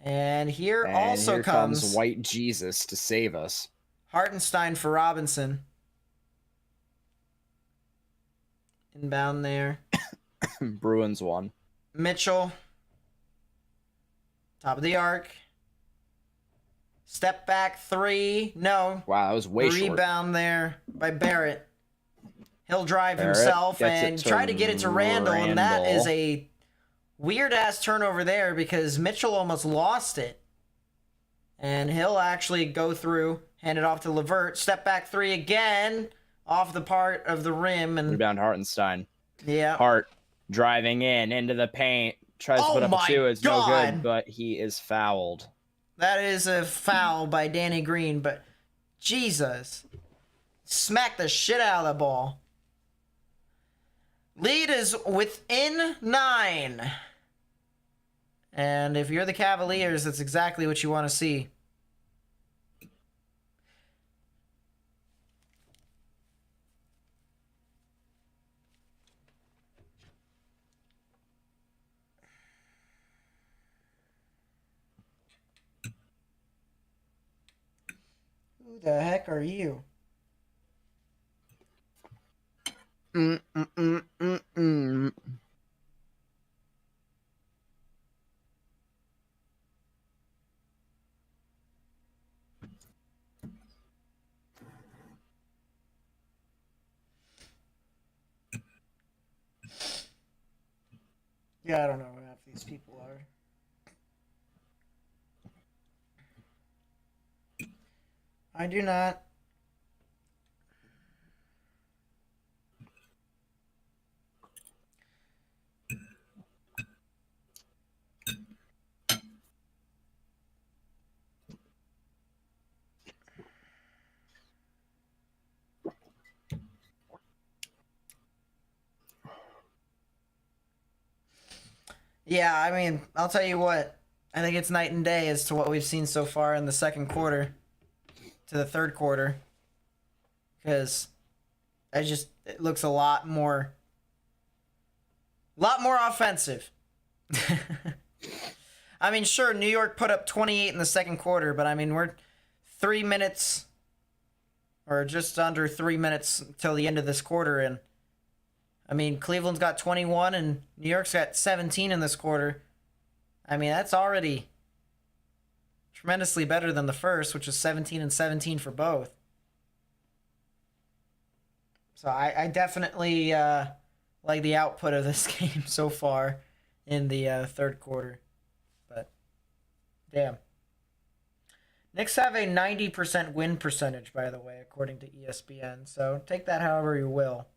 And here also comes White Jesus to save us. Hartenstein for Robinson. Inbound there. Bruins won. Mitchell. Top of the arc. Step back 3. No. Wow, that was way short. Rebound there by Barrett. He'll drive himself and try to get it to Randall, and that is a weird-ass turnover there because Mitchell almost lost it. And he'll actually go through, hand it off to Levert. Step back 3 again, off the part of the rim. And rebound Hartenstein. Yeah. Hart driving into the paint. Tries to put up a 2. It's no good, but he is fouled. That is a foul by Danny Green, but Jesus. Smack the shit out of the ball. Lead is within 9. And if you're the Cavaliers, that's exactly what you want to see. Who the heck are you? Yeah, I don't know who half these people are. I do not. Yeah, I mean, I'll tell you what. I think it's night and day as to what we've seen so far in the second quarter to the third quarter. Because it looks a lot more offensive. I mean, sure, New York put up 28 in the second quarter, but I mean, we're 3 minutes or just under 3 minutes till the end of this quarter, and I mean, Cleveland's got 21 and New York's got 17 in this quarter. I mean, that's already tremendously better than the first, which was 17 and 17 for both. So I definitely like the output of this game so far in the third quarter. But, damn. Knicks have a 90% win percentage, by the way, according to ESPN. So take that however you will.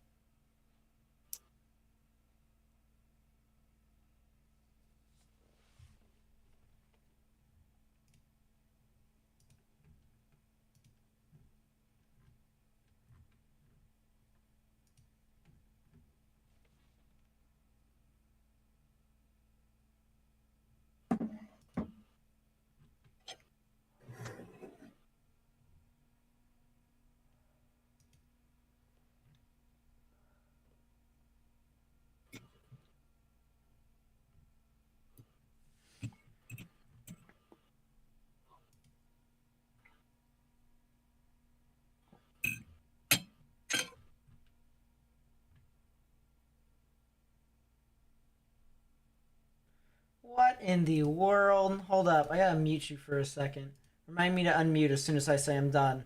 What in the world? Hold up. I gotta mute you for a second. Remind me to unmute as soon as I say I'm done.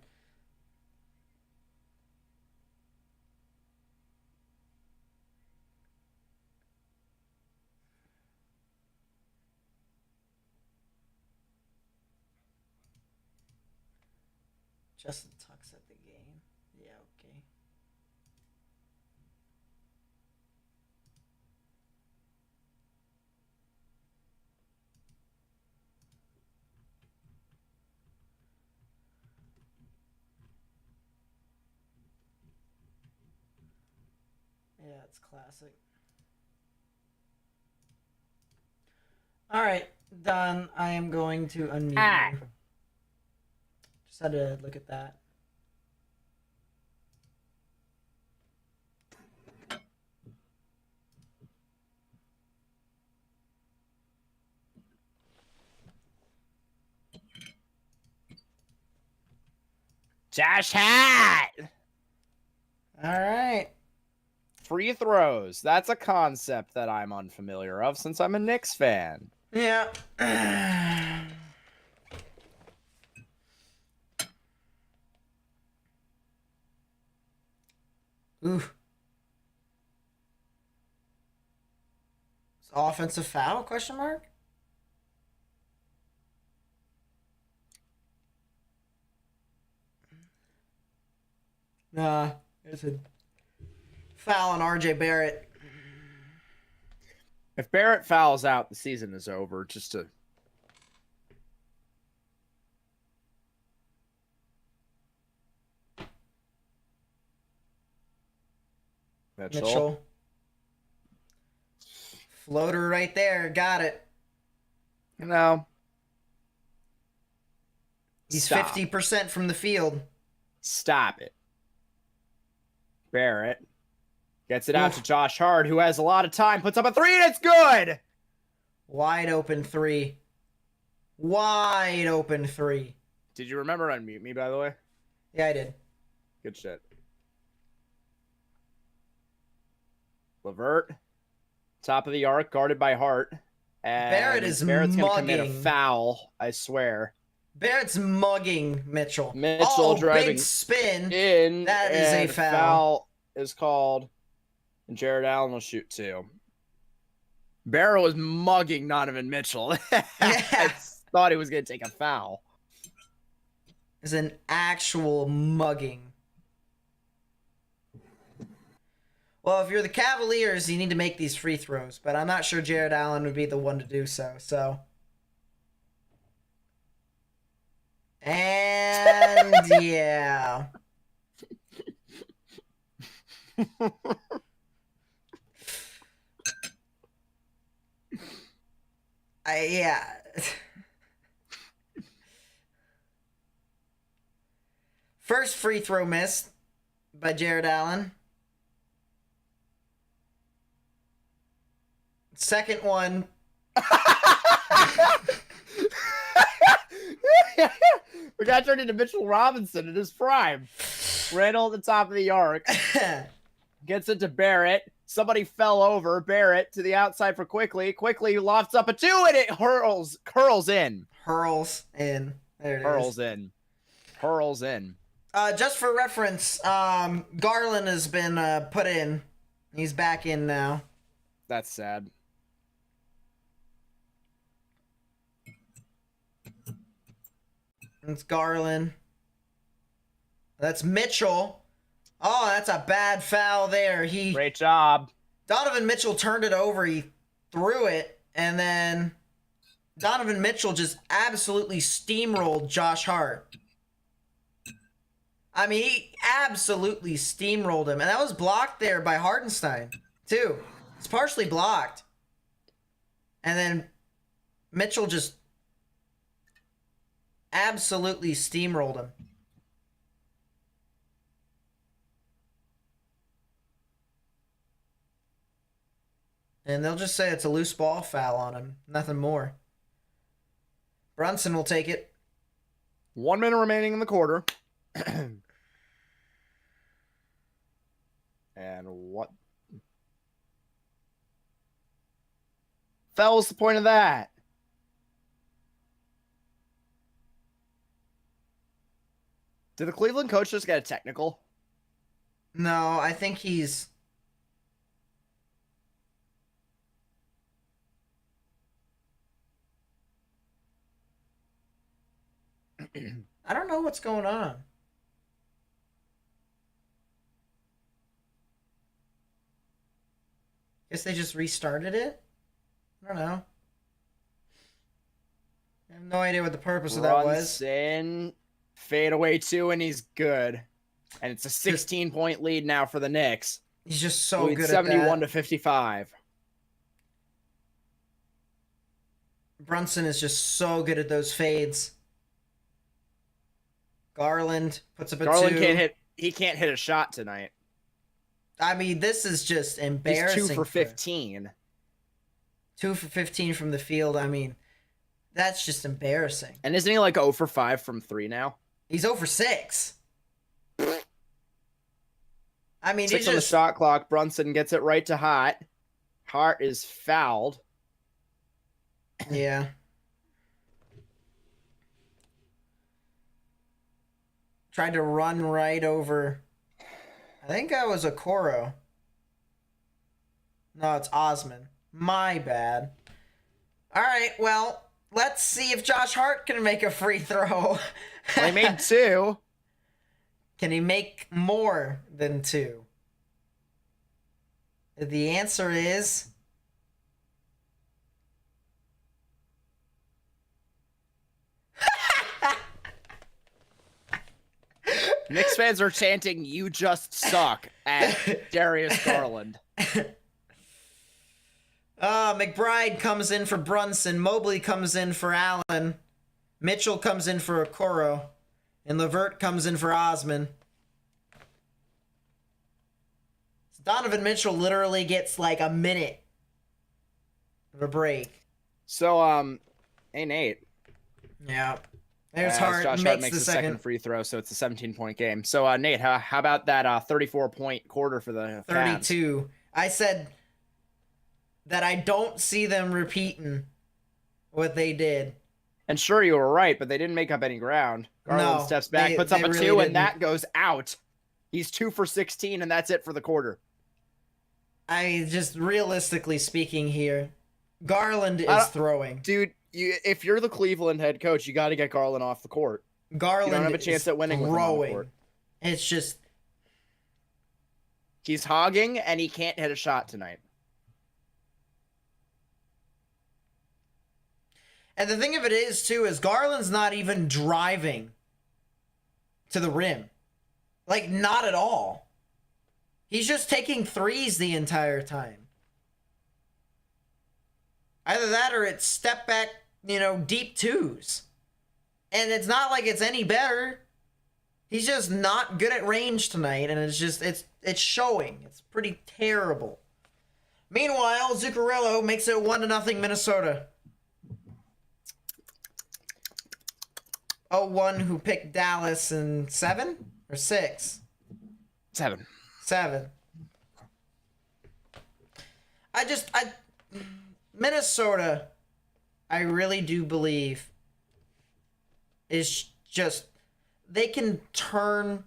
Justin Tuck's at the game. Yeah, okay. Yeah, it's classic. Alright, done. I am going to unmute you. Just had to look at that. Josh Hat! Alright. Free throws. That's a concept that I'm unfamiliar of since I'm a Knicks fan. Yeah. Ooh. Offensive foul? Question mark? Nah, it's a foul on RJ Barrett. If Barrett fouls out, the season is over. Just to Mitchell. Floater right there. Got it. No. He's Stop. 50% from the field. Stop it. Barrett gets it out to Josh Hart, who has a lot of time, puts up a three, and it's good! Wide open three. Wide open three. Did you remember to unmute me, by the way? Yeah, I did. Good shit. Levert, top of the arc, guarded by Hart. And Barrett's gonna commit a mugging. foul, I swear. Barrett's mugging Mitchell. Mitchell driving big spin. In. That is a and foul. Foul is called, and Jared Allen will shoot two. Barrow was mugging Donovan Mitchell. I thought he was going to take a foul. It's an actual mugging. Well, if you're the Cavaliers, you need to make these free throws, but I'm not sure Jared Allen would be the one to do so. And yeah. Yeah. First free throw missed by Jared Allen. Second one. We got turned into Mitchell Robinson in his prime. Randall at the top of the arc. Gets it to Barrett. Somebody fell over. Barrett to the outside for Quickly. Quickly lofts up a 2 and it curls in. Hurls in. There it Hurls is. in. Hurls in. Just for reference, Garland has been put in. He's back in now. That's sad. It's Garland. That's Mitchell. Oh, that's a bad foul there. Great job. Donovan Mitchell turned it over. He threw it, and then Donovan Mitchell just absolutely steamrolled Josh Hart. I mean, he absolutely steamrolled him, and that was blocked there by Hartenstein too. It's partially blocked, and then Mitchell just absolutely steamrolled him. And they'll just say it's a loose ball foul on him. Nothing more. Brunson will take it. 1 minute remaining in the quarter. And what? Foul was the point of that? Did the Cleveland coach just get a technical? No, I think he's... I don't know what's going on. Guess they just restarted it? I don't know. I have no idea what the purpose of that was. In, fade away 2, and he's good. And it's a 16-point lead now for the Knicks. He's just so Lead good at 71 that. to 55. Brunson is just so good at those fades. Garland puts up a Garland 2. can't hit a shot tonight. I mean, this is just embarrassing. He's 2 for 15. 2 for 15 from the field. I mean, that's just embarrassing. And isn't he like 0 for 5 from 3 now? He's 0 for 6. I mean, 6 he's on the just... shot clock. Brunson gets it right to Hart. Hart is fouled. Yeah. Tried to run right over... I think that was a Okoro. No, it's Osman. My bad. All right, well, let's see if Josh Hart can make a free throw. Well, he made 2. Can he make more than 2? The answer is... Knicks fans are chanting, "You just suck," at Darius Garland. McBride comes in for Brunson. Mobley comes in for Allen. Mitchell comes in for Okoro. And Levert comes in for Osman. So Donovan Mitchell literally gets like a minute of a break. So, hey, Nate. Yeah. There's As Hart. Josh Hart Makes makes the the second. free throw, so it's a 17-point game. So, Nate, how about that 34-point quarter for the Cavs? 32. I said that I don't see them repeating what they did. And sure, you were right, but they didn't make up any ground. Garland No, steps back, puts up they a really 2, didn't. and that goes out. He's 2 for 16, and that's it for the quarter. I just realistically speaking here, Garland is throwing. Dude, if you're the Cleveland head coach, you got to get Garland off the court. Garland You don't have a chance at winning with him on the court. It's just he's hogging and he can't hit a shot tonight. And the thing of it is too is Garland's not even driving to the rim. Like not at all. He's just taking threes the entire time. Either that or it's step back, deep twos. And it's not like it's any better. He's just not good at range tonight, and it's showing. It's pretty terrible. Meanwhile, Zuccarello makes it 1-0 Minnesota. 0-1 who picked Dallas in 7 or 6? 7. 7. Minnesota, I really do believe, is just, they can turn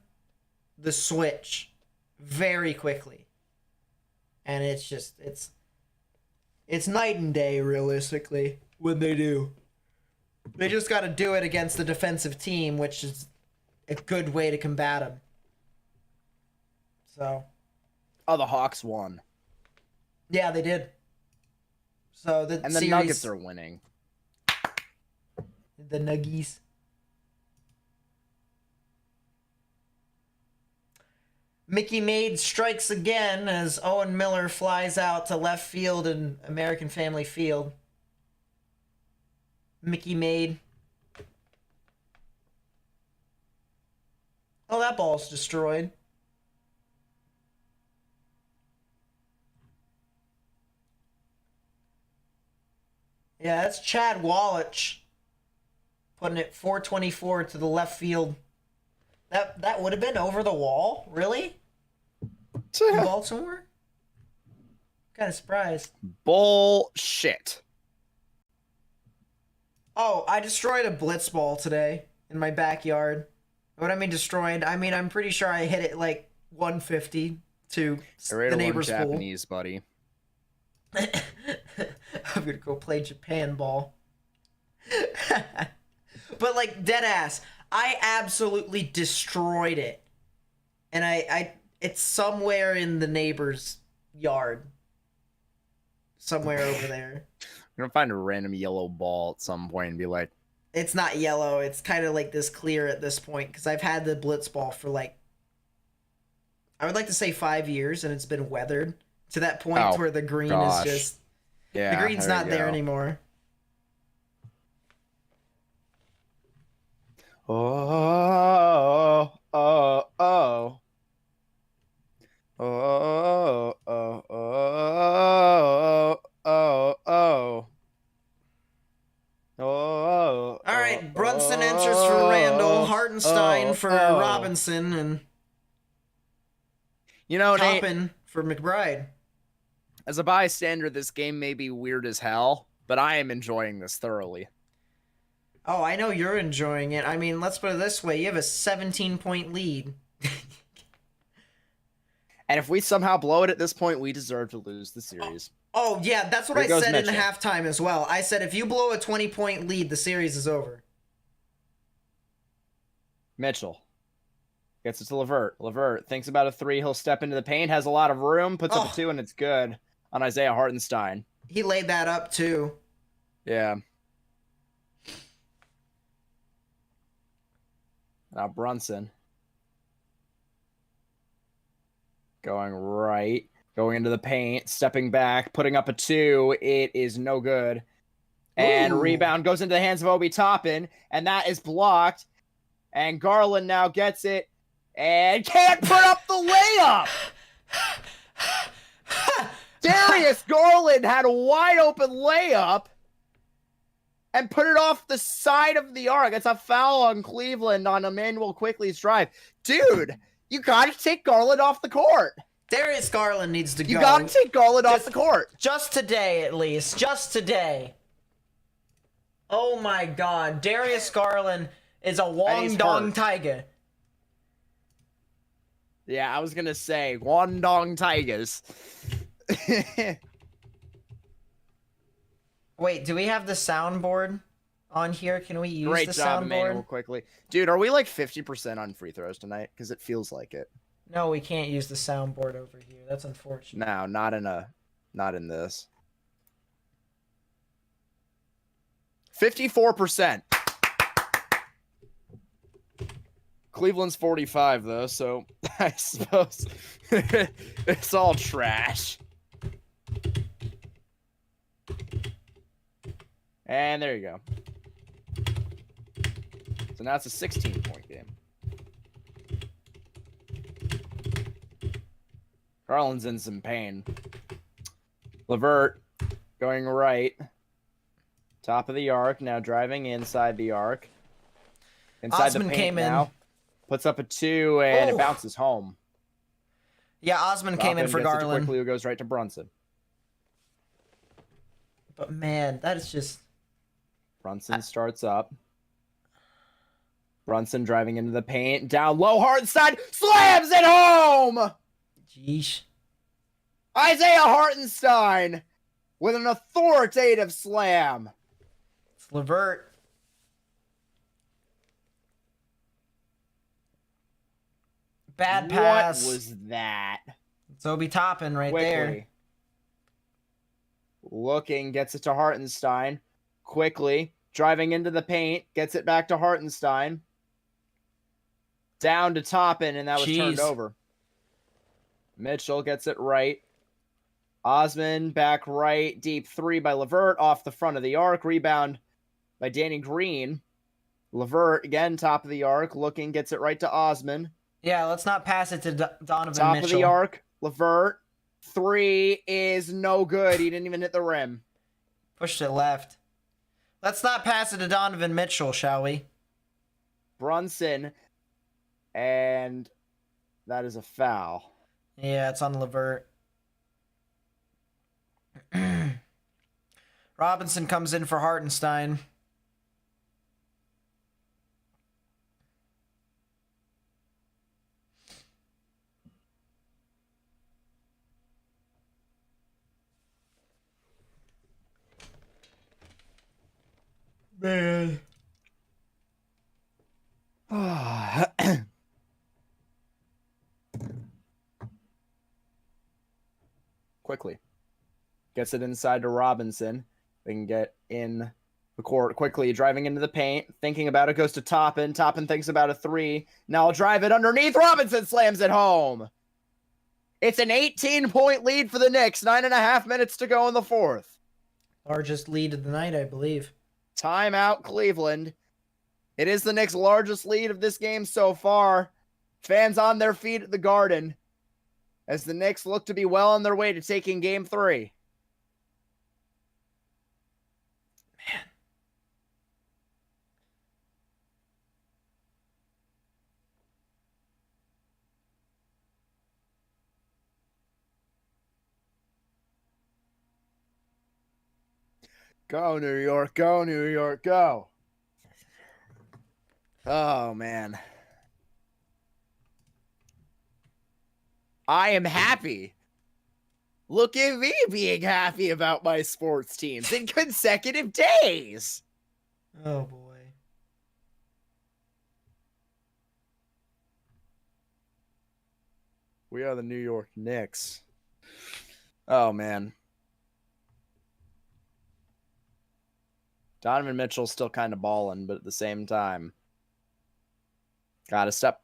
the switch very quickly. And it's night and day, realistically, when they do. They just got to do it against the defensive team, which is a good way to combat them. So. Oh, the Hawks won. Yeah, they did. So the Nuggets are winning. The Nuggies. Mickey Maid strikes again as Owen Miller flies out to left field in American Family Field. Mickey Maid. Oh, that ball's destroyed. Yeah, that's Chad Wallach putting it 424 to the left field. That would have been over the wall? Really? In Baltimore? Kind of surprised. Bullshit. Oh, I destroyed a blitz ball today in my backyard. What I mean destroyed, I mean I'm pretty sure I hit it like 150 to the neighbor's pool. Japanese, buddy. I'm gonna go play Japan ball. But like dead ass, I absolutely destroyed it. And it's somewhere in the neighbor's yard. Somewhere over there. You're gonna find a random yellow ball at some point and be like, it's not yellow, it's kind of like this clear at this point, because I've had the blitz ball for like, I would like to say 5 years, and it's been weathered to that point where the green is just, the green's not there anymore. Oh, oh, oh. Oh, oh, oh, oh, oh, oh. Oh, all right, Brunson enters for Randall, Hartenstein for Robinson, and Toppin for McBride. As a bystander, this game may be weird as hell, but I am enjoying this thoroughly. Oh, I know you're enjoying it. I mean, let's put it this way. You have a 17-point lead. And if we somehow blow it at this point, we deserve to lose the series. Oh, yeah, that's what I said in the halftime as well. I said if you blow a 20-point lead, the series is over. Mitchell gets it to Levert. Levert thinks about a 3. He'll step into the paint, has a lot of room, puts up a 2, and it's good on Isaiah Hartenstein. He laid that up, too. Yeah. Now Brunson. Going right. Going into the paint. Stepping back. Putting up a 2. It is no good. And rebound goes into the hands of Obi Toppin. And that is blocked. And Garland now gets it. And can't put up the layup! Darius Garland had a wide open layup. And put it off the side of the arc. It's a foul on Cleveland on Emmanuel Quickley's drive. Dude, you got to take Garland off the court. Darius Garland needs to go. You got to take Garland off the court. Just today, at least. Just today. Oh, my God. Darius Garland is a Wong-Dong Tiger. Yeah, I was going to say, Wong-Dong Tigers. Wait, do we have the soundboard on here? Can we use Great the job, Emmanuel, soundboard? quickly. Dude, are we like 50% on free throws tonight? Because it feels like it. No, we can't use the soundboard over here. That's unfortunate. No, not in this. 54%. Cleveland's 45 though, so I suppose it's all trash. And there you go. So now it's a 16-point game. Garland's in some pain. LeVert going right. Top of the arc, now driving inside the arc. Inside Osman the paint came in. now. Puts up a 2 and Oh. it bounces home. Yeah, Osman came in for Gets it to Garland. quickly, who goes right to Brunson. But man, that is just... Brunson starts up. Brunson driving into the paint. Down low, Hartenstein slams it home! Jeesh. Isaiah Hartenstein with an authoritative slam. It's LeVert. Bad pass. What was that? It's Obi Toppin right there. Quickly. Looking, gets it to Hartenstein. Quickly. Driving into the paint. Gets it back to Hartenstein. Down to Toppin, and that was turned Jeez. over. Mitchell gets it right. Osman back right. Deep 3 by LeVert off the front of the arc. Rebound by Danny Green. LeVert, again, top of the arc. Looking, gets it right to Osman. Yeah, let's not pass it to Donovan Top Mitchell. of the arc. LeVert. 3 is no good. He didn't even hit the rim. Pushed it left. Let's not pass it to Donovan Mitchell, shall we? Brunson. And that is a foul. Yeah, it's on LeVert. Robinson comes in for Hartenstein. Man. Quickly. Gets it inside to Robinson. They can get in the court quickly. Driving into the paint. Thinking about it. Goes to Toppin. Toppin thinks about a 3. Now I'll drive it underneath. Robinson slams it home. It's an 18-point lead for the Knicks. 9.5 minutes to go in the fourth. Largest lead of the night, I believe. Timeout, Cleveland. It is the Knicks' largest lead of this game so far. Fans on their feet at the Garden as the Knicks look to be well on their way to taking Game 3. Man. Go, New York. Go, New York. Go. Oh, man. I am happy. Look at me being happy about my sports teams in consecutive days. Oh, boy. We are the New York Knicks. Oh, man. Donovan Mitchell's still kind of balling, but at the same time, gotta stop.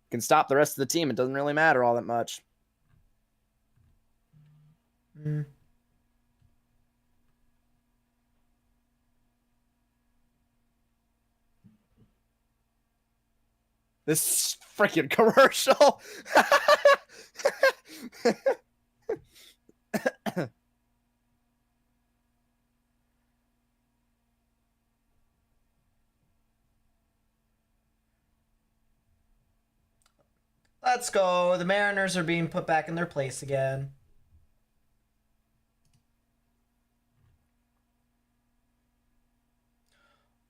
Can stop the rest of the team. It doesn't really matter all that much. Mm. This freaking commercial. Let's go. The Mariners are being put back in their place again.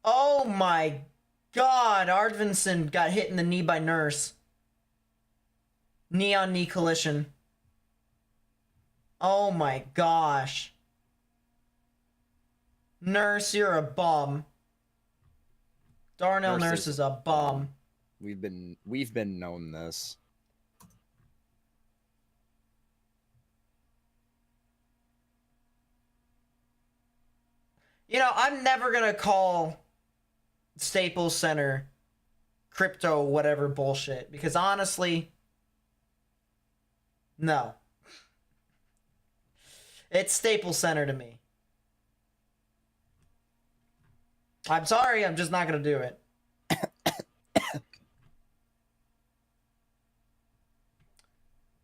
Oh my God. Ardvinson got hit in the knee by Nurse. Knee on knee collision. Oh my gosh. Nurse, you're a bum. Darnell Nurse is a bum. We've been known this. You know, I'm never gonna call Staples Center crypto whatever bullshit because honestly, no. It's Staples Center to me. I'm sorry, I'm just not gonna do it.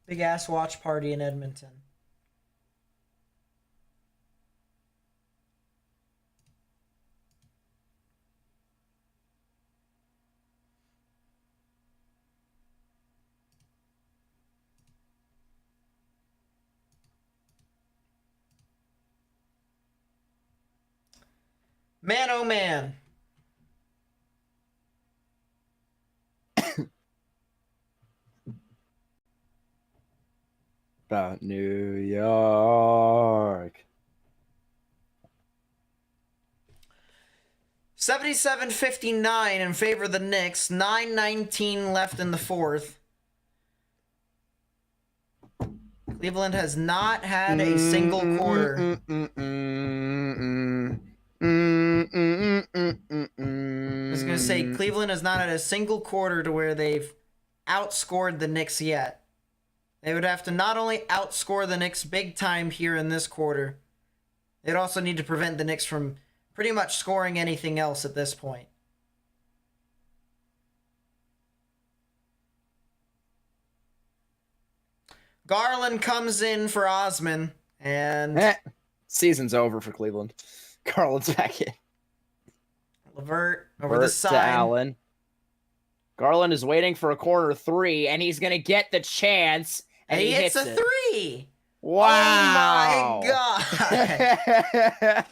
Big ass watch party in Edmonton. Man, oh man. About New York. 77-59 in favor of the Knicks. 9:19 left in the fourth. Cleveland has not had a single quarter. I was going to say, Cleveland has not had a single quarter to where they've outscored the Knicks yet. They would have to not only outscore the Knicks big time here in this quarter, they'd also need to prevent the Knicks from pretty much scoring anything else at this point. Garland comes in for Osman, and season's over for Cleveland. Garland's back in. LeVert over the side. To Allen. Garland is waiting for a corner three, and he's going to get the chance. And he hits a it. Three. Wow. Oh my God.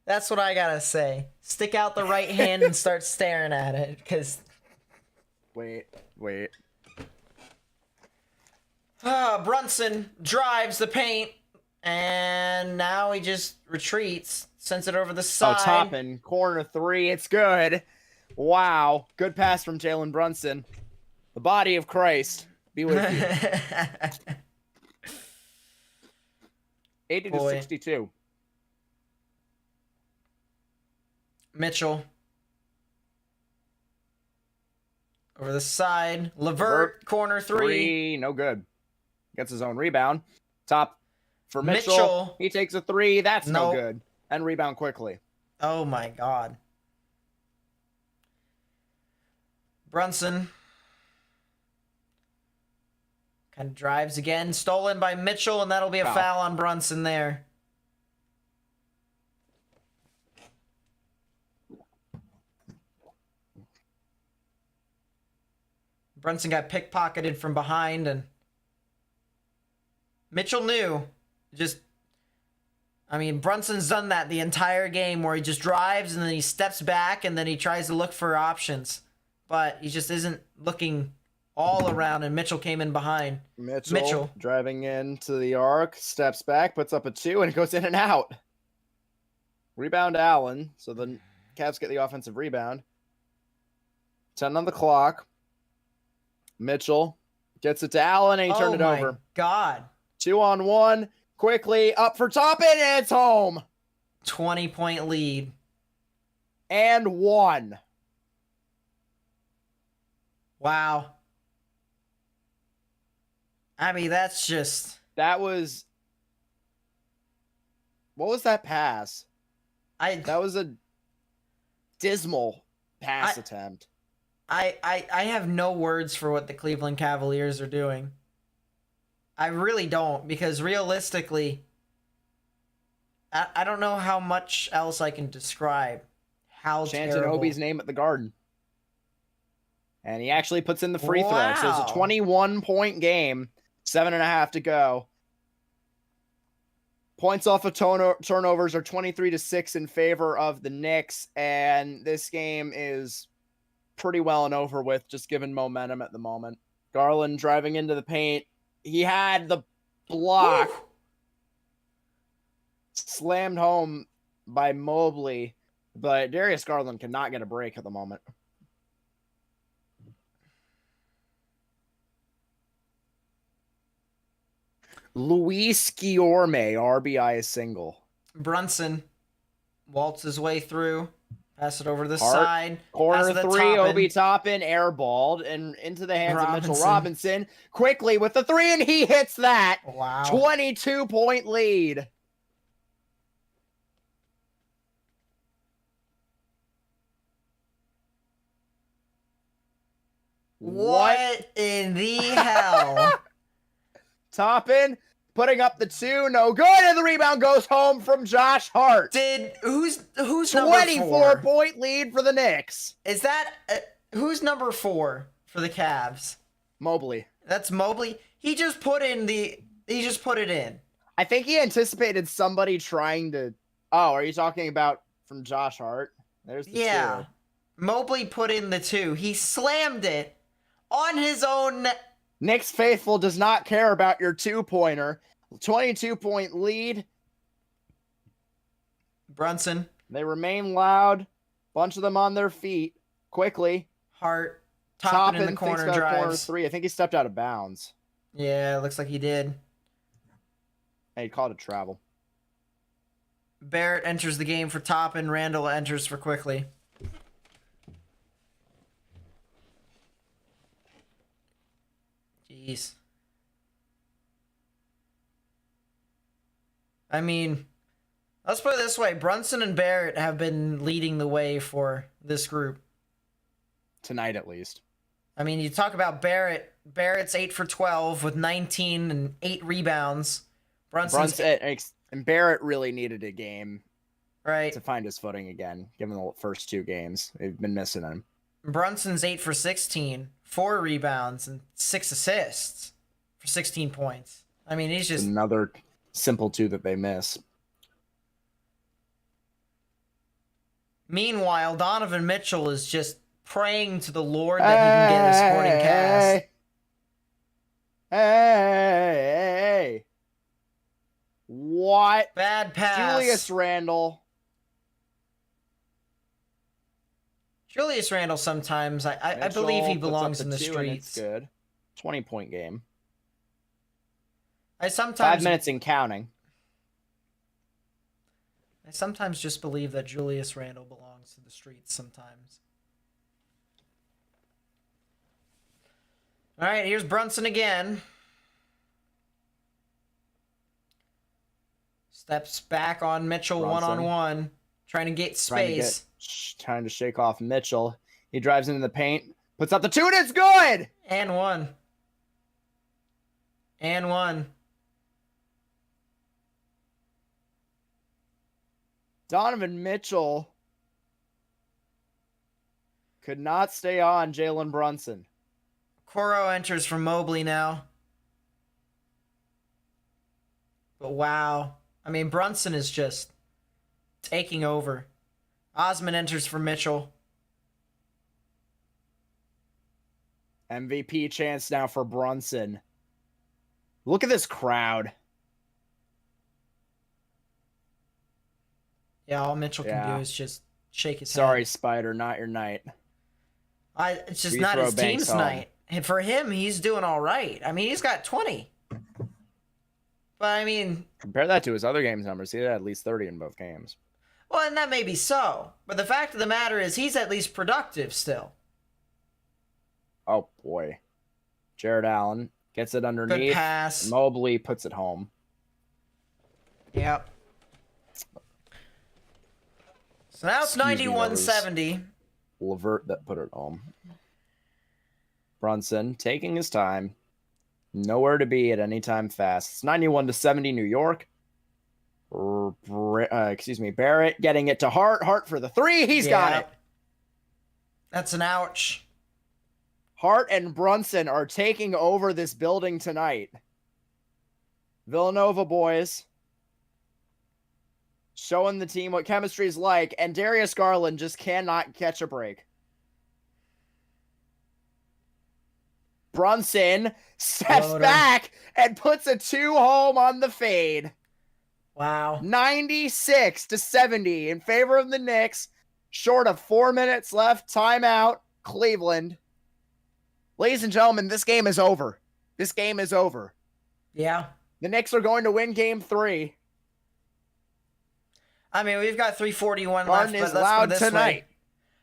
That's what I gotta say. Stick out the right hand and start staring at it, because... Wait. Brunson drives the paint, and now he just retreats, sends it over the side. Oh, Toppin, corner three, it's good. Wow, good pass from Jalen Brunson. The body of Christ be with you. 80-62. Mitchell. Over the side. LeVert, corner three. No good. Gets his own rebound. Top for Mitchell. He takes a three. That's no good. And rebound quickly. Oh my God. Brunson. Kind of drives again. Stolen by Mitchell, and that'll be a foul on Brunson there. Brunson got pickpocketed from behind, and Mitchell knew. Brunson's done that the entire game where he just drives and then he steps back and then he tries to look for options. But he just isn't looking all around, and Mitchell came in behind. Mitchell driving into the arc, steps back, puts up a two, and it goes in and out. Rebound Allen, so the Cavs get the offensive rebound. 10 on the clock. Mitchell gets it to Allen, and he turned it over. Oh, my God. 2-on-1. Quickly up for Toppin, and it's home. 20-point lead. And one. Wow. That's just... That was... What was that pass? That was a dismal pass attempt. I have no words for what the Cleveland Cavaliers are doing. I really don't, because realistically, I don't know how much else I can describe how terrible. Obi's name at the Garden. And he actually puts in the free throw. So it's a 21-point game, 7.5 to go. Points off of turnovers are 23-6 in favor of the Knicks, and this game is pretty well and over with, just given momentum at the moment. Garland driving into the paint. He had the block. Slammed home by Mobley, but Darius Garland cannot get a break at the moment. Luis Guillorme, RBI is single. Brunson waltz his way through. Pass it over to the Hart, side. Corner Pass it to three, Toppin. Obi Toppin, airballed, and into the hands of Mitchell Robinson. Robinson. Quickly with the three, and he hits that. Wow. 22-point lead. What in the hell? Toppin putting up the 2, no good, and the rebound goes home from Josh Hart. Who's number 24-point lead for the Knicks. Is that who's number 4 for the Cavs? Mobley. That's Mobley. He just put it in. I think he anticipated somebody trying to. Oh, are you talking about from Josh Hart? There's the 2. Mobley put in the 2. He slammed it on his own. Knicks faithful does not care about your 2-pointer. 22-point lead. Brunson. They remain loud. Bunch of them on their feet. Quickly. Hart. Toppin in the corner thinks about corner drives. 3. I think he stepped out of bounds. Yeah, looks like he did. Hey, he called it travel. Barrett enters the game for Toppin. Randall enters for Quickly. Jeez. I mean, let's put it this way. Brunson and Barrett have been leading the way for this group. Tonight, at least. I mean, you talk about Barrett. Barrett's 8 for 12 with 19 and 8 rebounds. Brunson and Barrett really needed a game right to find his footing again, given the first 2 games. They've been missing him. Brunson's 8 for 16, 4 rebounds, and 6 assists for 16 points. I mean, he's just another simple 2 that they miss. Meanwhile, Donovan Mitchell is just praying to the Lord that he can get a sporting cast. Hey! What? Bad pass. Julius Randle. Julius Randle sometimes, I Mitchell believe he puts belongs up in the 2 and it's streets. good. 20-point game. I sometimes 5 minutes in counting. I sometimes just believe that Julius Randle belongs to the streets sometimes. All right, here's Brunson again. Steps back on Mitchell one-on-one, trying to get space. Trying to shake off Mitchell. He drives into the paint, puts up the 2, and it's good! And one. And one. Donovan Mitchell could not stay on Jalen Brunson. Coro enters for Mobley now. But wow. I mean, Brunson is just taking over. Osman enters for Mitchell. MVP chance now for Brunson. Look at this crowd. Yeah, all Mitchell can do is just shake his Sorry, head. Spider, not your night. It's just Free not throw his Banks team's home. night. And for him, he's doing all right. I mean, he's got 20. But I mean, Compare that to his other games numbers. He had at least 30 in both games. well, and that may be so. But the fact of the matter is he's at least productive still. Oh, boy. Jared Allen gets it underneath. Good pass. Mobley puts it home. Yep. So now it's Excuse me, 91-70. Levert that put it home. Brunson taking his time. Nowhere to be at any time fast. It's 91-70 New York. Barrett getting it to Hart. Hart for the 3. He's got it. That's an ouch. Hart and Brunson are taking over this building tonight. Villanova boys showing the team what chemistry is like, and Darius Garland just cannot catch a break. Brunson steps Floater. back and puts a 2 home on the fade. Wow. 96-70 in favor of the Knicks. Short of 4 minutes left. Timeout. Cleveland. Ladies and gentlemen, this game is over. This game is over. Yeah. The Knicks are going to win game 3. I mean, we've got 3:41 Garden left, is but let's put loud it this tonight. way.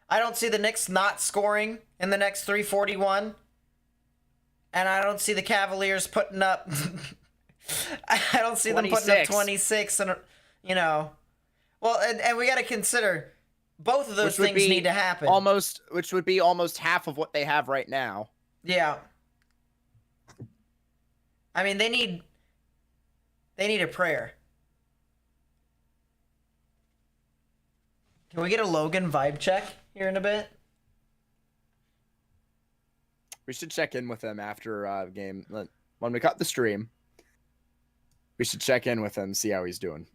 I don't see the Knicks not scoring in the next 3:41. And I don't see the Cavaliers putting up... I don't see them putting up 26 and, you know... Well, and we got to consider both of those things need to happen. Which would be almost half of what they have right now. Yeah. I mean, they need a prayer. Can we get a Logan vibe check here in a bit? We should check in with him after game. When we cut the stream, we should check in with him, see how he's doing.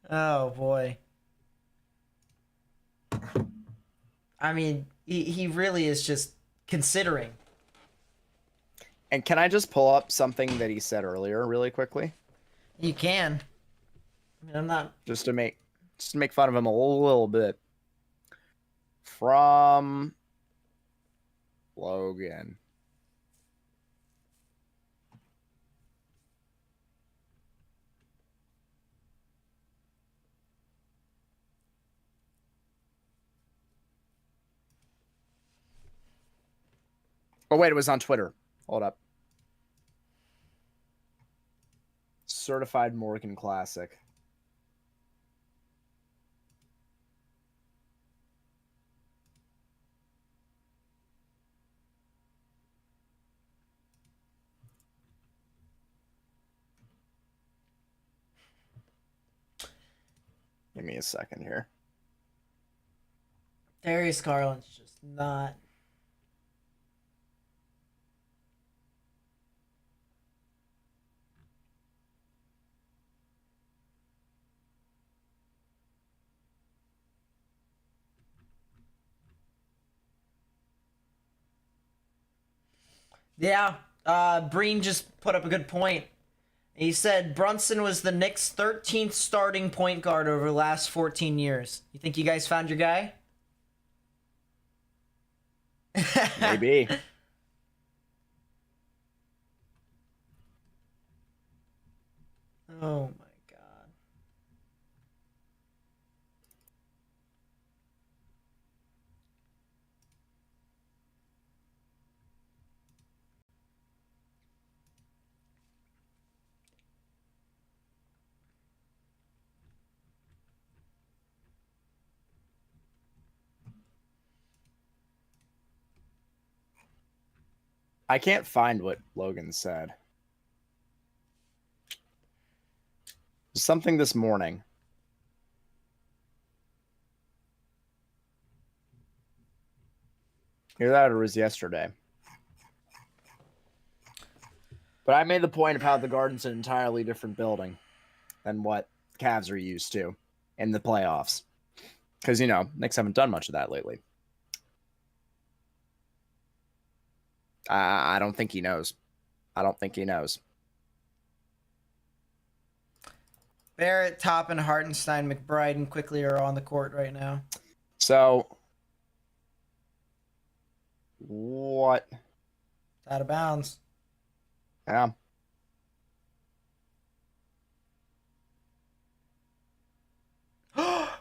Oh, boy. I mean, he really is just considering. And can I just pull up something that he said earlier really quickly? You can. I mean, I'm not... Just to make fun of him a little bit. From Logan. Oh, wait, it was on Twitter. Hold up. Certified Morgan Classic. Give me a second here. Darius Garland's just not... Yeah, Breen just put up a good point. He said Brunson was the Knicks' 13th starting point guard over the last 14 years. You think you guys found your guy? Maybe. Oh my god. I can't find what Logan said. Something this morning. Either that or it was yesterday. But I made the point of how the Garden's an entirely different building than what Cavs are used to in the playoffs. Because, you know, Knicks haven't done much of that lately. I don't think he knows. I don't think he knows. Barrett, Toppin, Hartenstein, McBride, and Quickly are on the court right now. So, what? Out of bounds. Yeah.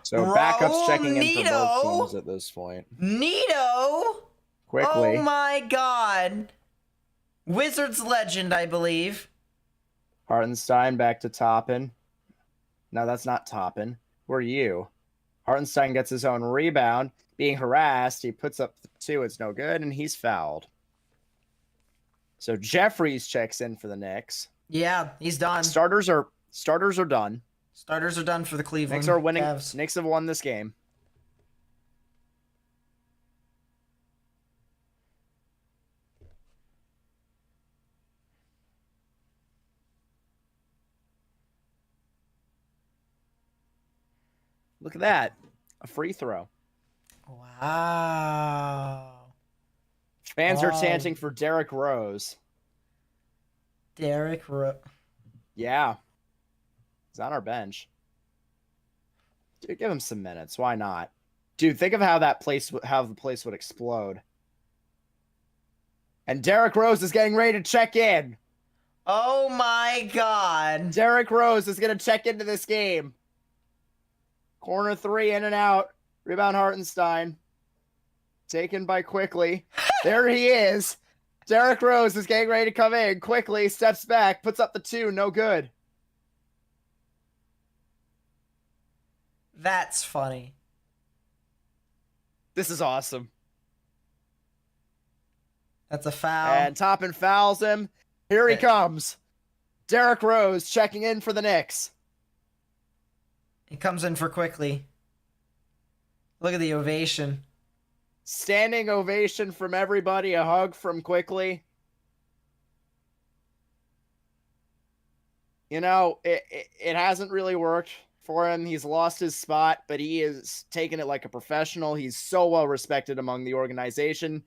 So backups checking in for both teams at this point. Nito! Quickly. Oh my god. Wizards legend, I believe. Hartenstein back to Toppin. No, that's not Toppin. Who are you? Hartenstein gets his own rebound. Being harassed, he puts up the 2. It's no good, and he's fouled. So Jeffries checks in for the Knicks. Yeah, he's done. Starters are done. Starters are done for the Cleveland Knicks are winning. Cavs. Knicks have won this game. Look at that. A free throw. Wow. Fans are Wow. chanting for Derrick Rose. Derrick Rose. Yeah. He's on our bench. Dude, give him some minutes. Why not? Dude, think of how the place would explode. And Derrick Rose is getting ready to check in. Oh my God. Derrick Rose is going to check into this game. Corner three, in and out. Rebound Hartenstein. Taken by Quickly. There he is. Derrick Rose is getting ready to come in. Quickly steps back, puts up the two. No good. That's funny. This is awesome. That's a foul. And Toppin fouls him. Here he comes. Derrick Rose checking in for the Knicks. He comes in for Quickly. Look at the ovation. Standing ovation from everybody. A hug from Quickly. You know, it hasn't really worked for him. He's lost his spot, but he is taking it like a professional. He's so well respected among the organization.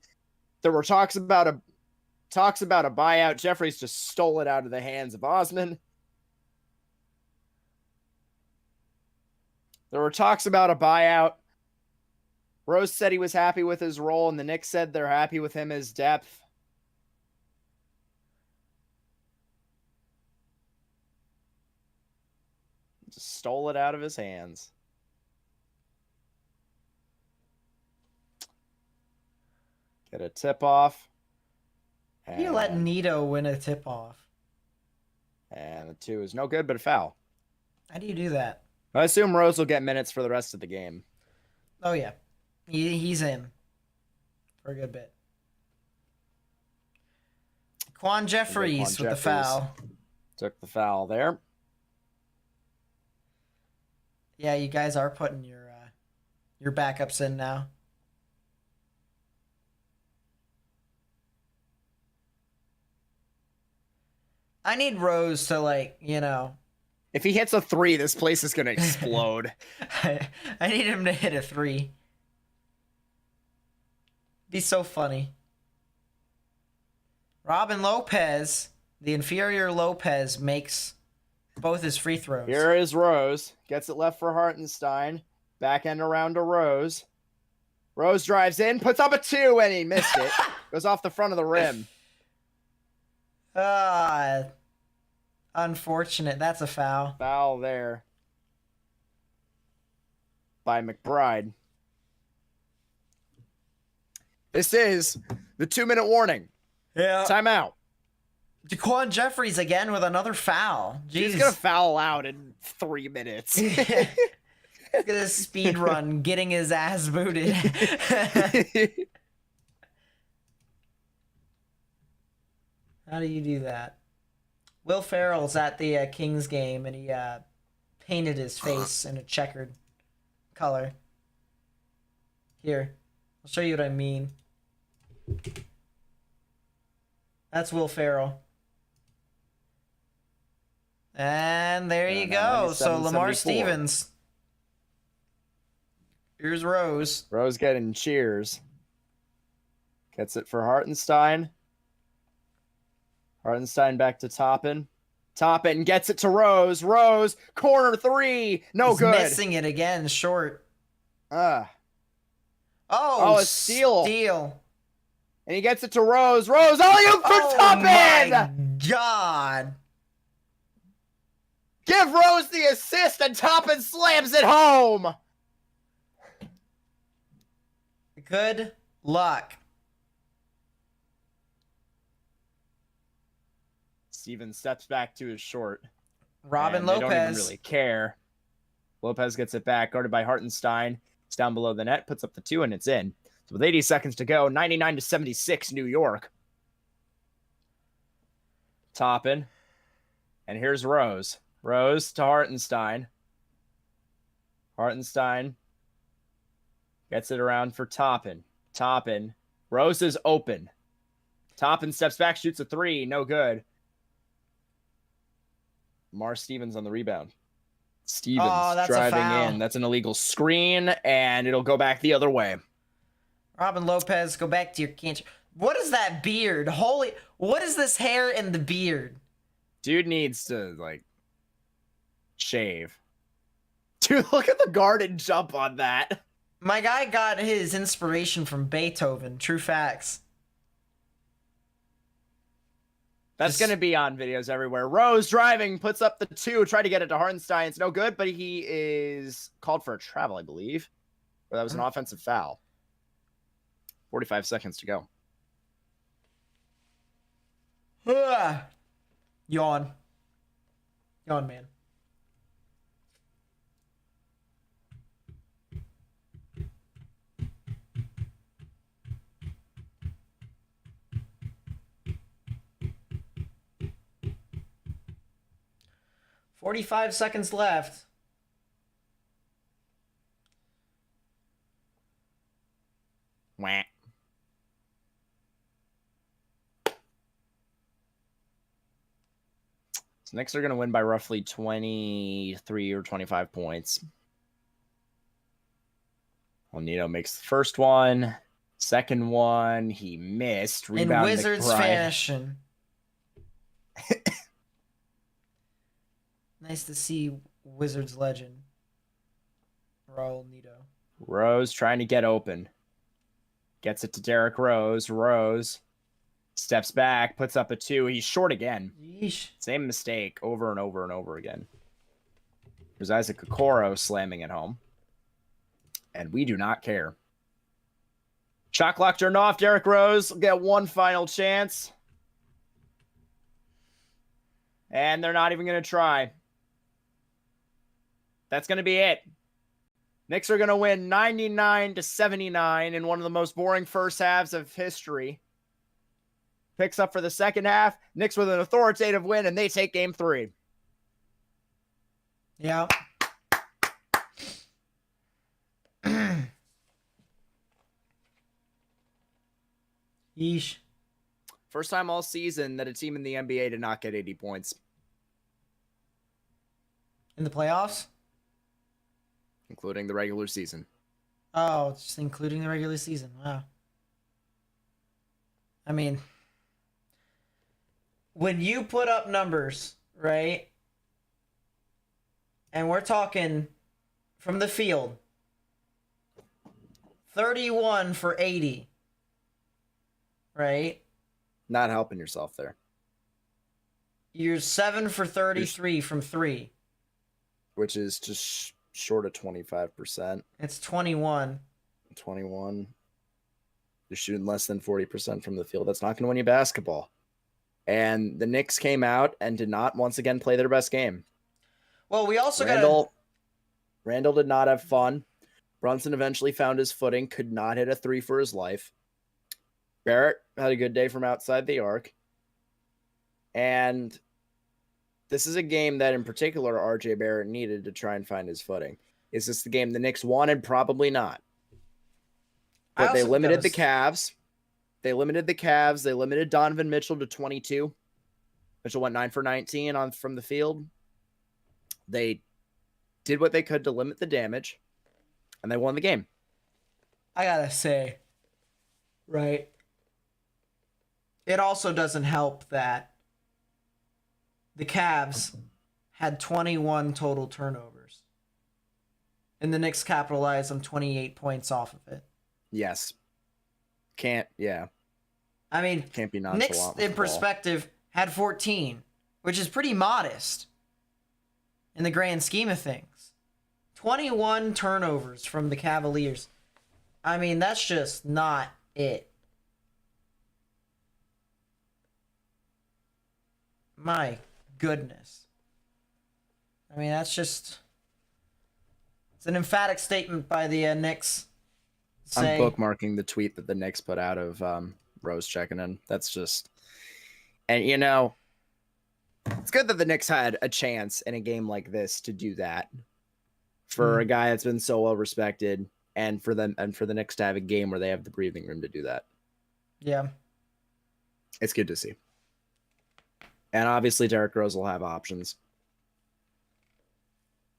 There were talks about a buyout. Jeffries just stole it out of the hands of Osman. There were talks about a buyout. Rose said he was happy with his role, and the Knicks said they're happy with him as depth. Just stole it out of his hands. Get a tip off. You let Nito win a tip off. And the two is no good, but a foul. How do you do that? I assume Rose will get minutes for the rest of the game. Oh, yeah. He's in for a good bit. Quan Jeffries with the foul. Took the foul there. Yeah, you guys are putting your backups in now. I need Rose to, like, you know. If he hits a three, this place is going to explode. I need him to hit a three. Be so funny. Robin Lopez, the inferior Lopez, makes both his free throws. Here is Rose. Gets it left for Hartenstein. Back end around to Rose. Rose drives in, puts up a two, and he missed it. Goes off the front of the rim. Unfortunate. That's a foul. Foul there by McBride. This is the 2-minute warning. Yeah. Timeout. Quan Jeffries again with another foul. Jeez. He's going to foul out in 3 minutes. He's gonna speed run, getting his ass booted. How do you do that? Will Ferrell's at the Kings game, and he painted his face in a checkered color. Here, I'll show you what I mean. That's Will Ferrell. And there you go. So Lamar 77-74. Stevens. Here's Rose. Rose getting cheers. Gets it for Hartenstein. Hartenstein back to Toppin. Toppin gets it to Rose. Rose, corner three. No He's good. Missing it again, short. Oh, Oh, a steal. Steal. And he gets it to Rose. Rose, alley-oop for Oh Toppin! my God. Give Rose the assist, and Toppin slams it home. Good luck. Stevens steps back to his short. Robin and they Lopez. don't even really care. Lopez gets it back, guarded by Hartenstein. It's down below the net, puts up the two, and it's in. So with 80 seconds to go, 99-76, New York. Toppin. And here's Rose. Rose to Hartenstein. Hartenstein gets it around for Toppin. Toppin. Rose is open. Toppin steps back, shoots a three. No good. Mar Stevens on the rebound. Stevens That's a driving foul. in. That's an illegal screen, and it'll go back the other way. Robin Lopez, go back to your cancer. What is that beard? Holy, what is this hair and the beard? Dude needs to, like, shave. Dude, look at the garden jump on that. My guy got his inspiration from Beethoven. True facts. That's Just- going to be on videos everywhere. Rose driving, puts up the 2, tried to get it to Hartenstein. It's no good, but he is called for a travel, I believe. Or that was an offensive foul. 45 seconds to go. Yawn. Yawn, man. "45 seconds left." Wah. So Knicks are going to win by roughly 23 or 25 points. Well, Nito makes the first one. Second one, he missed. In Rebound Wizards McBride. fashion. Nice to see Wizards legend Raul Neto. Rose trying to get open. Gets it to Derrick Rose. Rose steps back, puts up a 2. He's short again. Yeesh. Same mistake over and over and over again. There's Isaac Okoro slamming it home. And we do not care. Shot clock turned off. Derrick Rose will get one final chance. And they're not even going to try. That's going to be it. Knicks are going to win 99-79 in one of the most boring first halves of history. Picks up for the second half. Knicks with an authoritative win, and they take game 3. Yeah. Yeesh. First time all season that a team in the NBA did not get 80 points. In the playoffs? Including the regular season. Oh, just including the regular season. Wow. I mean, when you put up numbers, right? And we're talking from the field 31 for 80, right? Not helping yourself there. You're 7 for 33 from 3. Which is just short of 25%. It's 21. 21. You're shooting less than 40% from the field. That's not going to win you basketball. And the Knicks came out and did not once again play their best game. Well, we also got Randall did not have fun. Brunson eventually found his footing, could not hit a 3 for his life. Barrett had a good day from outside the arc. And this is a game that in particular RJ Barrett needed to try and find his footing. Is this the game the Knicks wanted? Probably not. But they limited the Cavs. They limited the Cavs. They limited Donovan Mitchell to 22. Mitchell went 9 for 19 from the field. They did what they could to limit the damage, and they won the game. I gotta say, right? It also doesn't help that the Cavs had 21 total turnovers, and the Knicks capitalized on 28 points off of it. Yes. Can't be nonchalant. Knicks, in perspective, had 14, which is pretty modest in the grand scheme of things. 21 turnovers from the Cavaliers. I mean, that's just not it. My goodness. I mean, that's just... It's an emphatic statement by the Knicks. I'm bookmarking the tweet that the Knicks put out of Rose checking in. That's just... And, it's good that the Knicks had a chance in a game like this to do that. For a guy that's been so well respected, and for the Knicks to have a game where they have the breathing room to do that. Yeah. It's good to see. And obviously Derrick Rose will have options.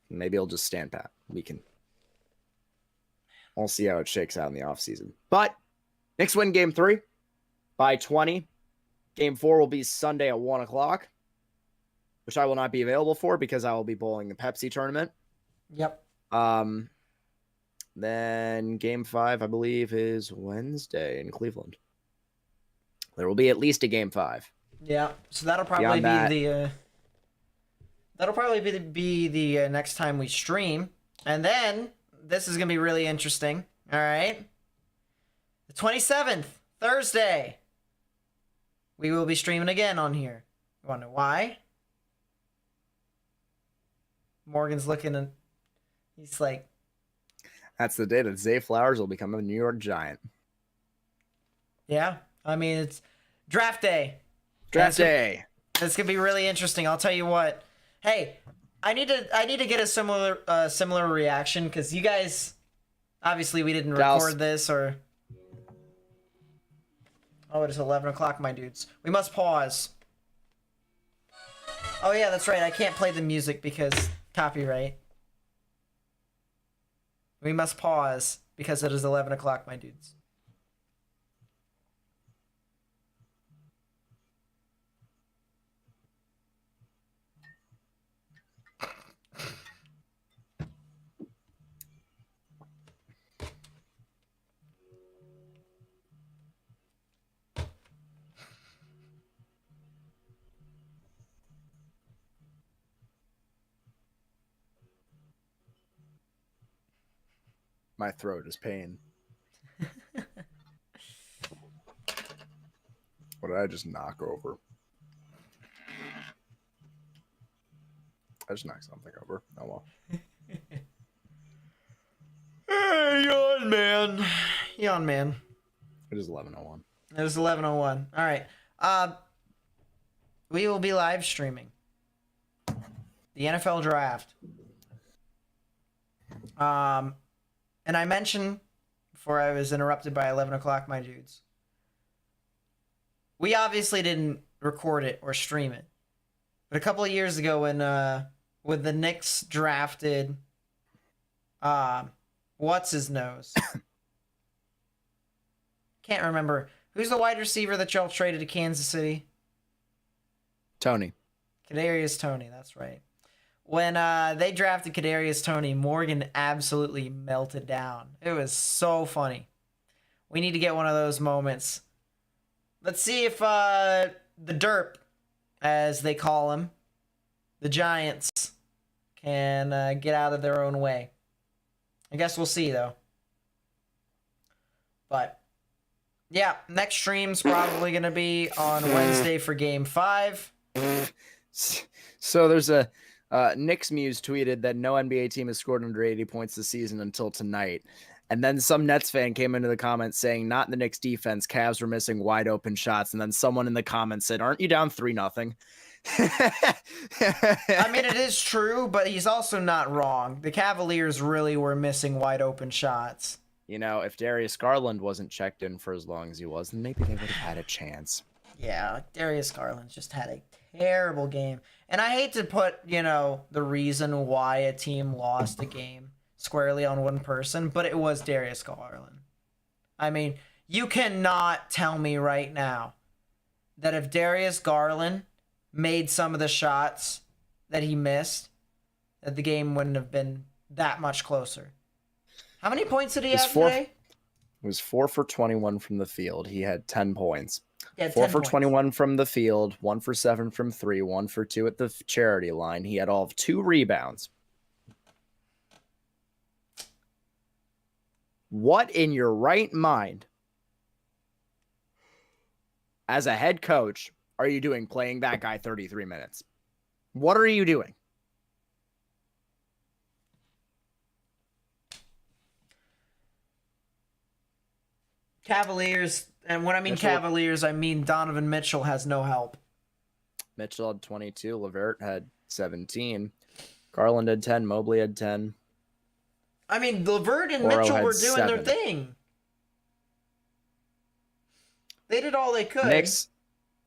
Maybe he'll just stand pat. We'll see how it shakes out in the offseason. But Knicks win game 3 by 20. Game 4 will be Sunday at 1 o'clock. which I will not be available for because I will be bowling the Pepsi tournament. Yep. Then game 5, I believe, is Wednesday in Cleveland. There will be at least a game 5. Yeah. So that'll probably Beyond be that- the next time we stream, and then this is gonna be really interesting. All right. The 27th, Thursday. We will be streaming again on here. You want to know why? Morgan's looking and he's like, That's the day that Zay Flowers will become a New York Giant. yeah. I mean, it's draft day. Draft day. It's gonna be really interesting. I'll tell you what. Hey, I need to get a similar reaction because you guys, obviously, we didn't record this or. Oh, it is 11 o'clock, my dudes. We must pause. Oh yeah, that's right. I can't play the music because copyright. We must pause because it is 11 o'clock, my dudes. My throat is pain. What did I just knock over? I just knocked something over. Oh well. Hey, yawn man. Yawn man. It is 11:01. It was 11:01. All right. We will be live streaming the NFL draft. And I mentioned before I was interrupted by 11 o'clock, my dudes. We obviously didn't record it or stream it, but a couple of years ago when the Knicks drafted, what's his nose? Can't remember. Who's the wide receiver that y'all traded to Kansas City? Tony. Kadarius Toney, that's right. When they drafted Kadarius Toney, Morgan absolutely melted down. It was so funny. We need to get one of those moments. Let's see if the Derp, as they call him, the Giants, can get out of their own way. I guess we'll see, though. But, yeah, next stream's probably going to be on Wednesday for Game 5. So there's a Knicks Muse tweeted that no NBA team has scored under 80 points this season until tonight. And then some Nets fan came into the comments saying, not in the Knicks defense, Cavs were missing wide open shots. And then someone in the comments said, aren't you down 3-0? I mean, it is true, but he's also not wrong. The Cavaliers really were missing wide open shots. You know, if Darius Garland wasn't checked in for as long as he was, then maybe they would have had a chance. Yeah, Darius Garland just had a terrible game. And I hate to put, the reason why a team lost a game squarely on one person, but it was Darius Garland. I mean, you cannot tell me right now that if Darius Garland made some of the shots that he missed, that the game wouldn't have been that much closer. How many points did he have today? It was 4 for 21 from the field. He had 10 points. Yeah, 4 10 for points. 21 from the field, 1 for 7 from 3, 1 for 2 at the charity line. He had all of 2 rebounds. What in your right mind, as a head coach, are you doing playing that guy 33 minutes? What are you doing? Cavaliers, and when I mean Cavaliers, I mean Donovan Mitchell has no help. Mitchell had 22. LeVert had 17. Garland had 10. Mobley had 10. I mean, LeVert and Oro Mitchell had were doing their 7. thing. They did all they could.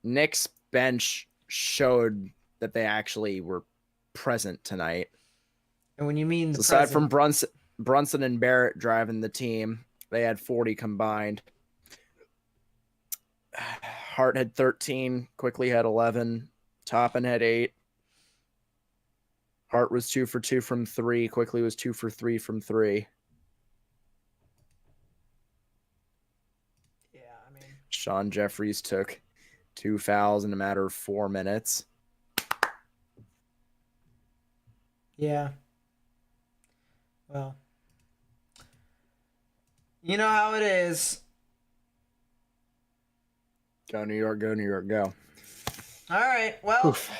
Knicks bench showed that they actually were present tonight. And when you mean So aside from Brunson and Barrett driving the team, they had 40 combined. Hart had 13. Quickly had 11. Toppin had 8. Hart was 2 for 2 from 3. Quickly was 2 for 3 from 3. Yeah, I mean, Sean Jeffries took 2 fouls in a matter of 4 minutes. yeah. Well, you know how it is. Go New York, go New York, go. All right. Well, Oof.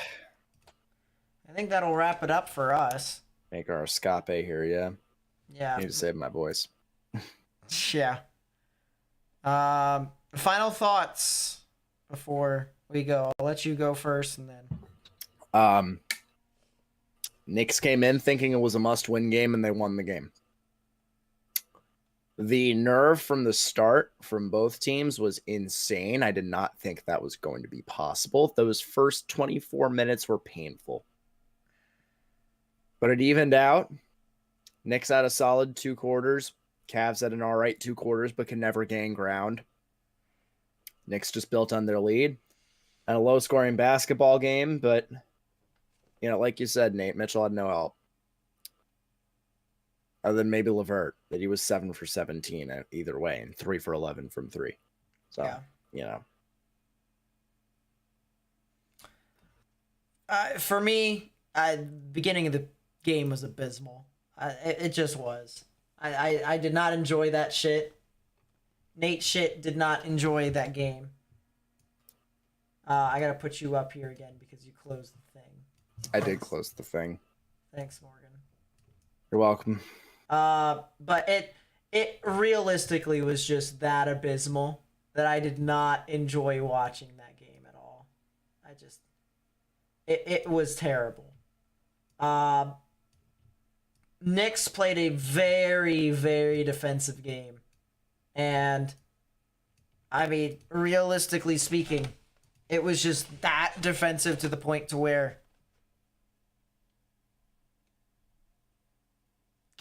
I think that'll wrap it up for us. Make our escape here, yeah. Yeah. Need to save my voice. Yeah. Final thoughts before we go. I'll let you go first, and then. Knicks came in thinking it was a must-win game, and they won the game. The nerve from the start from both teams was insane. I did not think that was going to be possible. Those first 24 minutes were painful. But it evened out. Knicks had a solid 2 quarters. Cavs had an all right 2 quarters, but can never gain ground. Knicks just built on their lead. And a low-scoring basketball game, but, you know, like you said, Nate, Mitchell had no help. Other than maybe LeVert, that he was 7 for 17 either way, and 3 for 11 from 3. So, Yeah. you know. For me, beginning of the game was abysmal. It just was. I did not enjoy that shit. Nate shit did not enjoy that game. I gotta put you up here again because you closed the thing. I did close the thing. Thanks, Morgan. You're welcome. But it realistically was just that abysmal that I did not enjoy watching that game at all. It was terrible. Knicks played a very, very defensive game. And, I mean, realistically speaking, it was just that defensive to the point to where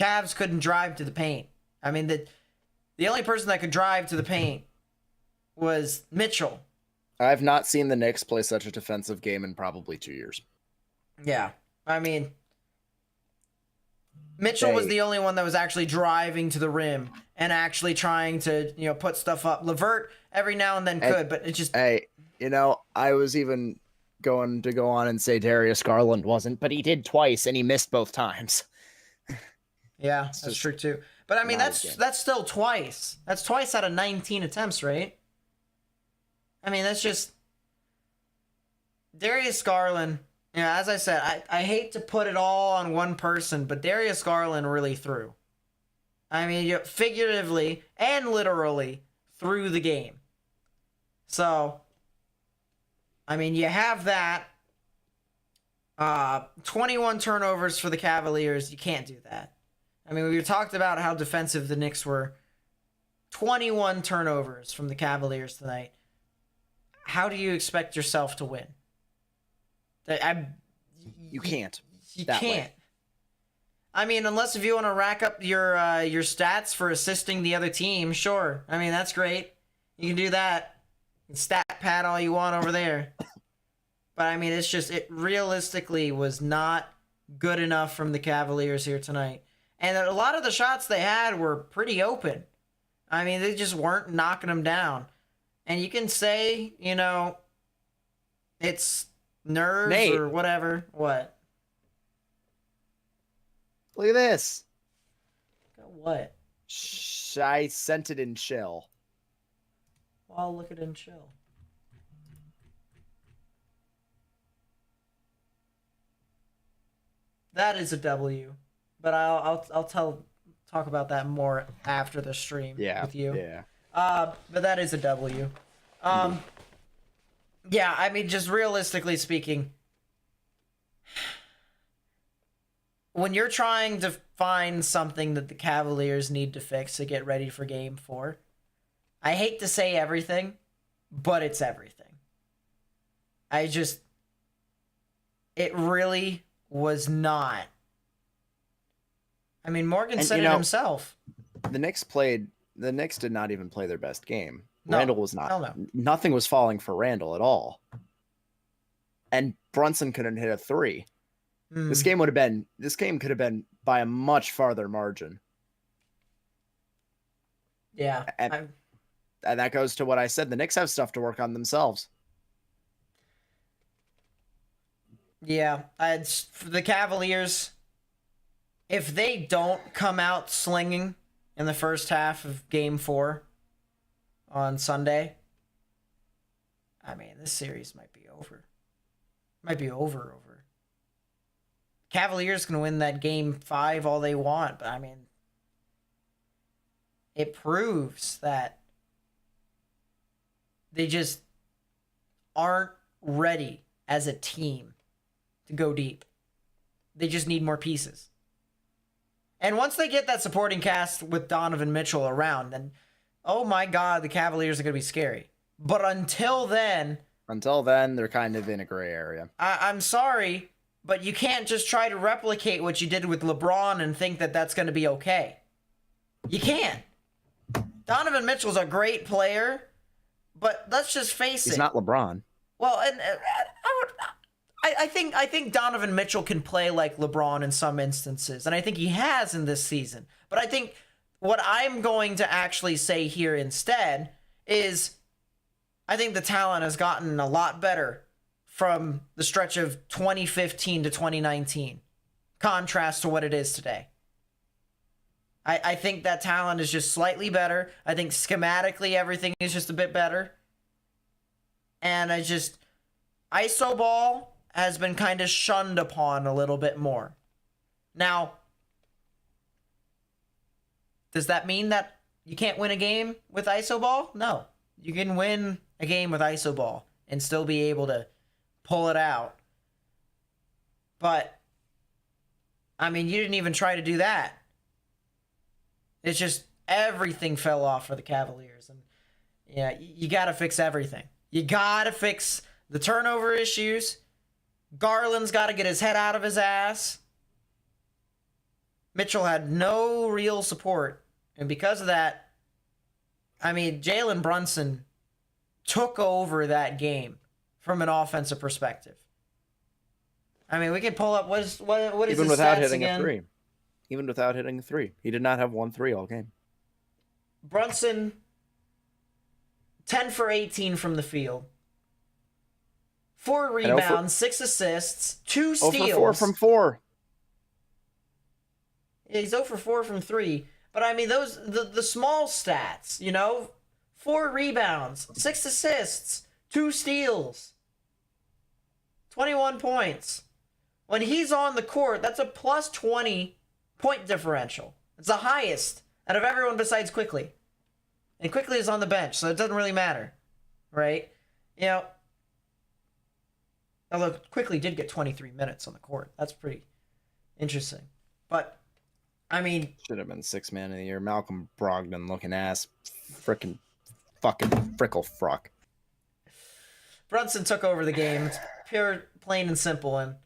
Cavs couldn't drive to the paint. I mean, the only person that could drive to the paint was Mitchell. I've not seen the Knicks play such a defensive game in probably 2 years. Yeah. I mean, Mitchell was the only one that was actually driving to the rim and actually trying to, put stuff up. LeVert every now and then could, but it just... Hey, I was even going to go on and say Darius Garland wasn't, but he did twice, and he missed both times. Yeah, that's true too. But I mean, that's still twice. That's twice out of 19 attempts, right? I mean, that's just Darius Garland. As I said, I hate to put it all on one person, but Darius Garland really threw. I mean, figuratively and literally threw the game. So, I mean, you have that. 21 turnovers for the Cavaliers. You can't do that. I mean, we talked about how defensive the Knicks were. 21 turnovers from the Cavaliers tonight. How do you expect yourself to win? You can't. You can't. I mean, unless if you want to rack up your stats for assisting the other team, sure. I mean, that's great. You can do that. You can stat pad all you want over there. But I mean, it realistically was not good enough from the Cavaliers here tonight. And a lot of the shots they had were pretty open. I mean, they just weren't knocking them down. And you can say, it's nerves Nate. or whatever. What? Look at this. What? I sent it in chill. Well, I'll look at it and chill. That is a W. But I'll talk about that more after the stream with you. Yeah. But that is a W. Yeah, I mean, just realistically speaking, when you're trying to find something that the Cavaliers need to fix to get ready for Game 4, I hate to say everything, but it's everything. It really was not. I mean, Morgan said it himself. The Knicks did not even play their best game. No, Randall was not. hell no. Nothing was falling for Randall at all. And Brunson couldn't hit a 3. This game could have been by a much farther margin. Yeah. And that goes to what I said. The Knicks have stuff to work on themselves. Yeah. For the Cavaliers, if they don't come out slinging in the first half of Game 4 on Sunday, I mean, this series might be over. Might be over. Cavaliers can win that Game 5 all they want, but I mean, it proves that they just aren't ready as a team to go deep. They just need more pieces. And once they get that supporting cast with Donovan Mitchell around, then, oh my God, the Cavaliers are going to be scary. But until then, they're kind of in a gray area. I'm sorry, but you can't just try to replicate what you did with LeBron and think that that's going to be okay. You can't. Donovan Mitchell's a great player, but let's just face it. He's not LeBron. Well, and I think Donovan Mitchell can play like LeBron in some instances, and I think he has in this season. But I think what I'm going to actually say here instead is I think the talent has gotten a lot better from the stretch of 2015 to 2019, contrast to what it is today. I think that talent is just slightly better. I think schematically everything is just a bit better. And ISO ball has been kind of shunned upon a little bit more. Now, does that mean that you can't win a game with ISO ball? No. You can win a game with ISO ball and still be able to pull it out. But, I mean, you didn't even try to do that. It's just everything fell off for the Cavaliers. And yeah, you got to fix everything. You got to fix the turnover issues. Garland's got to get his head out of his ass. Mitchell had no real support. And because of that, I mean, Jalen Brunson took over that game from an offensive perspective. I mean, we can pull up what is even his without stats hitting again? a three. Even without hitting a three, he did not have 1 3 all game. Brunson, 10 for 18 from the field, 4 rebounds, 6 assists, 2 steals. 0 for 4 from 4. Yeah, he's 0 for 4 from 3. But I mean, the small stats, 4 rebounds, 6 assists, 2 steals, 21 points. When he's on the court, that's a plus 20 point differential. It's the highest out of everyone besides Quickly. And Quickly is on the bench, so it doesn't really matter, right? Although Quickly did get 23 minutes on the court. That's pretty interesting. But, I mean... Should have been 6th man of the year. Malcolm Brogdon looking ass. Fucking frickle frock. Brunson took over the game. It's pure, plain and simple. And,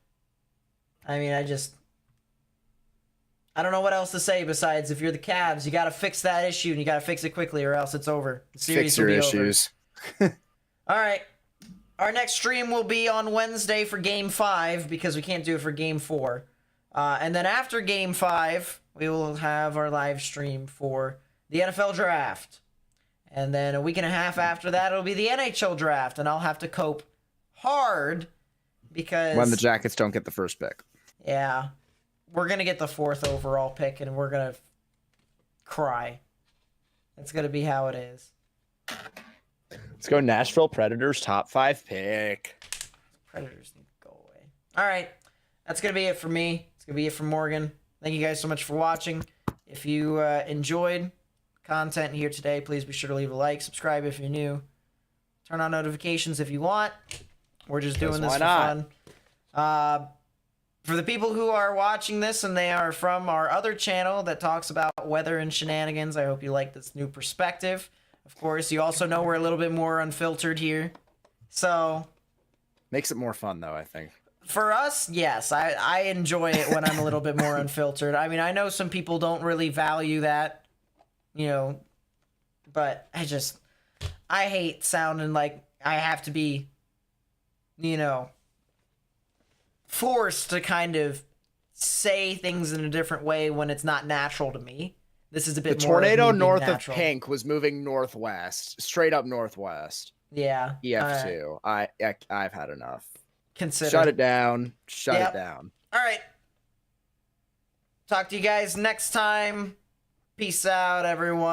I mean, I don't know what else to say besides if you're the Cavs, you got to fix that issue and you got to fix it quickly or else it's over. The series Fix your will be issues. over. All right. Our next stream will be on Wednesday for Game 5 because we can't do it for Game 4. And then after Game 5, we will have our live stream for the NFL Draft. And then a week and a half after that, it'll be the NHL Draft. And I'll have to cope hard because... When the Jackets don't get the first pick. Yeah. We're going to get the 4th overall pick, and we're going to cry. That's going to be how it is. Let's go Nashville Predators top 5 pick. Predators need to go away. All right. That's going to be it for me. It's going to be it for Morgan. Thank you guys so much for watching. If you enjoyed content here today, please be sure to leave a like, subscribe if you're new. Turn on notifications if you want. We're just doing this for fun. For the people who are watching this and they are from our other channel that talks about weather and shenanigans, I hope you like this new perspective. Of course, you also know we're a little bit more unfiltered here. So... Makes it more fun, though, I think. For us, yes. I enjoy it when I'm a little bit more unfiltered. I mean, I know some people don't really value that, but I hate sounding like I have to be, forced to kind of say things in a different way when it's not natural to me. This is a The bit more of tornado me being north natural. of Pink was moving northwest, straight up northwest. Yeah. EF2. I've had enough. Consider. Shut it down. Shut Yep. it down. All right. Talk to you guys next time. Peace out, everyone.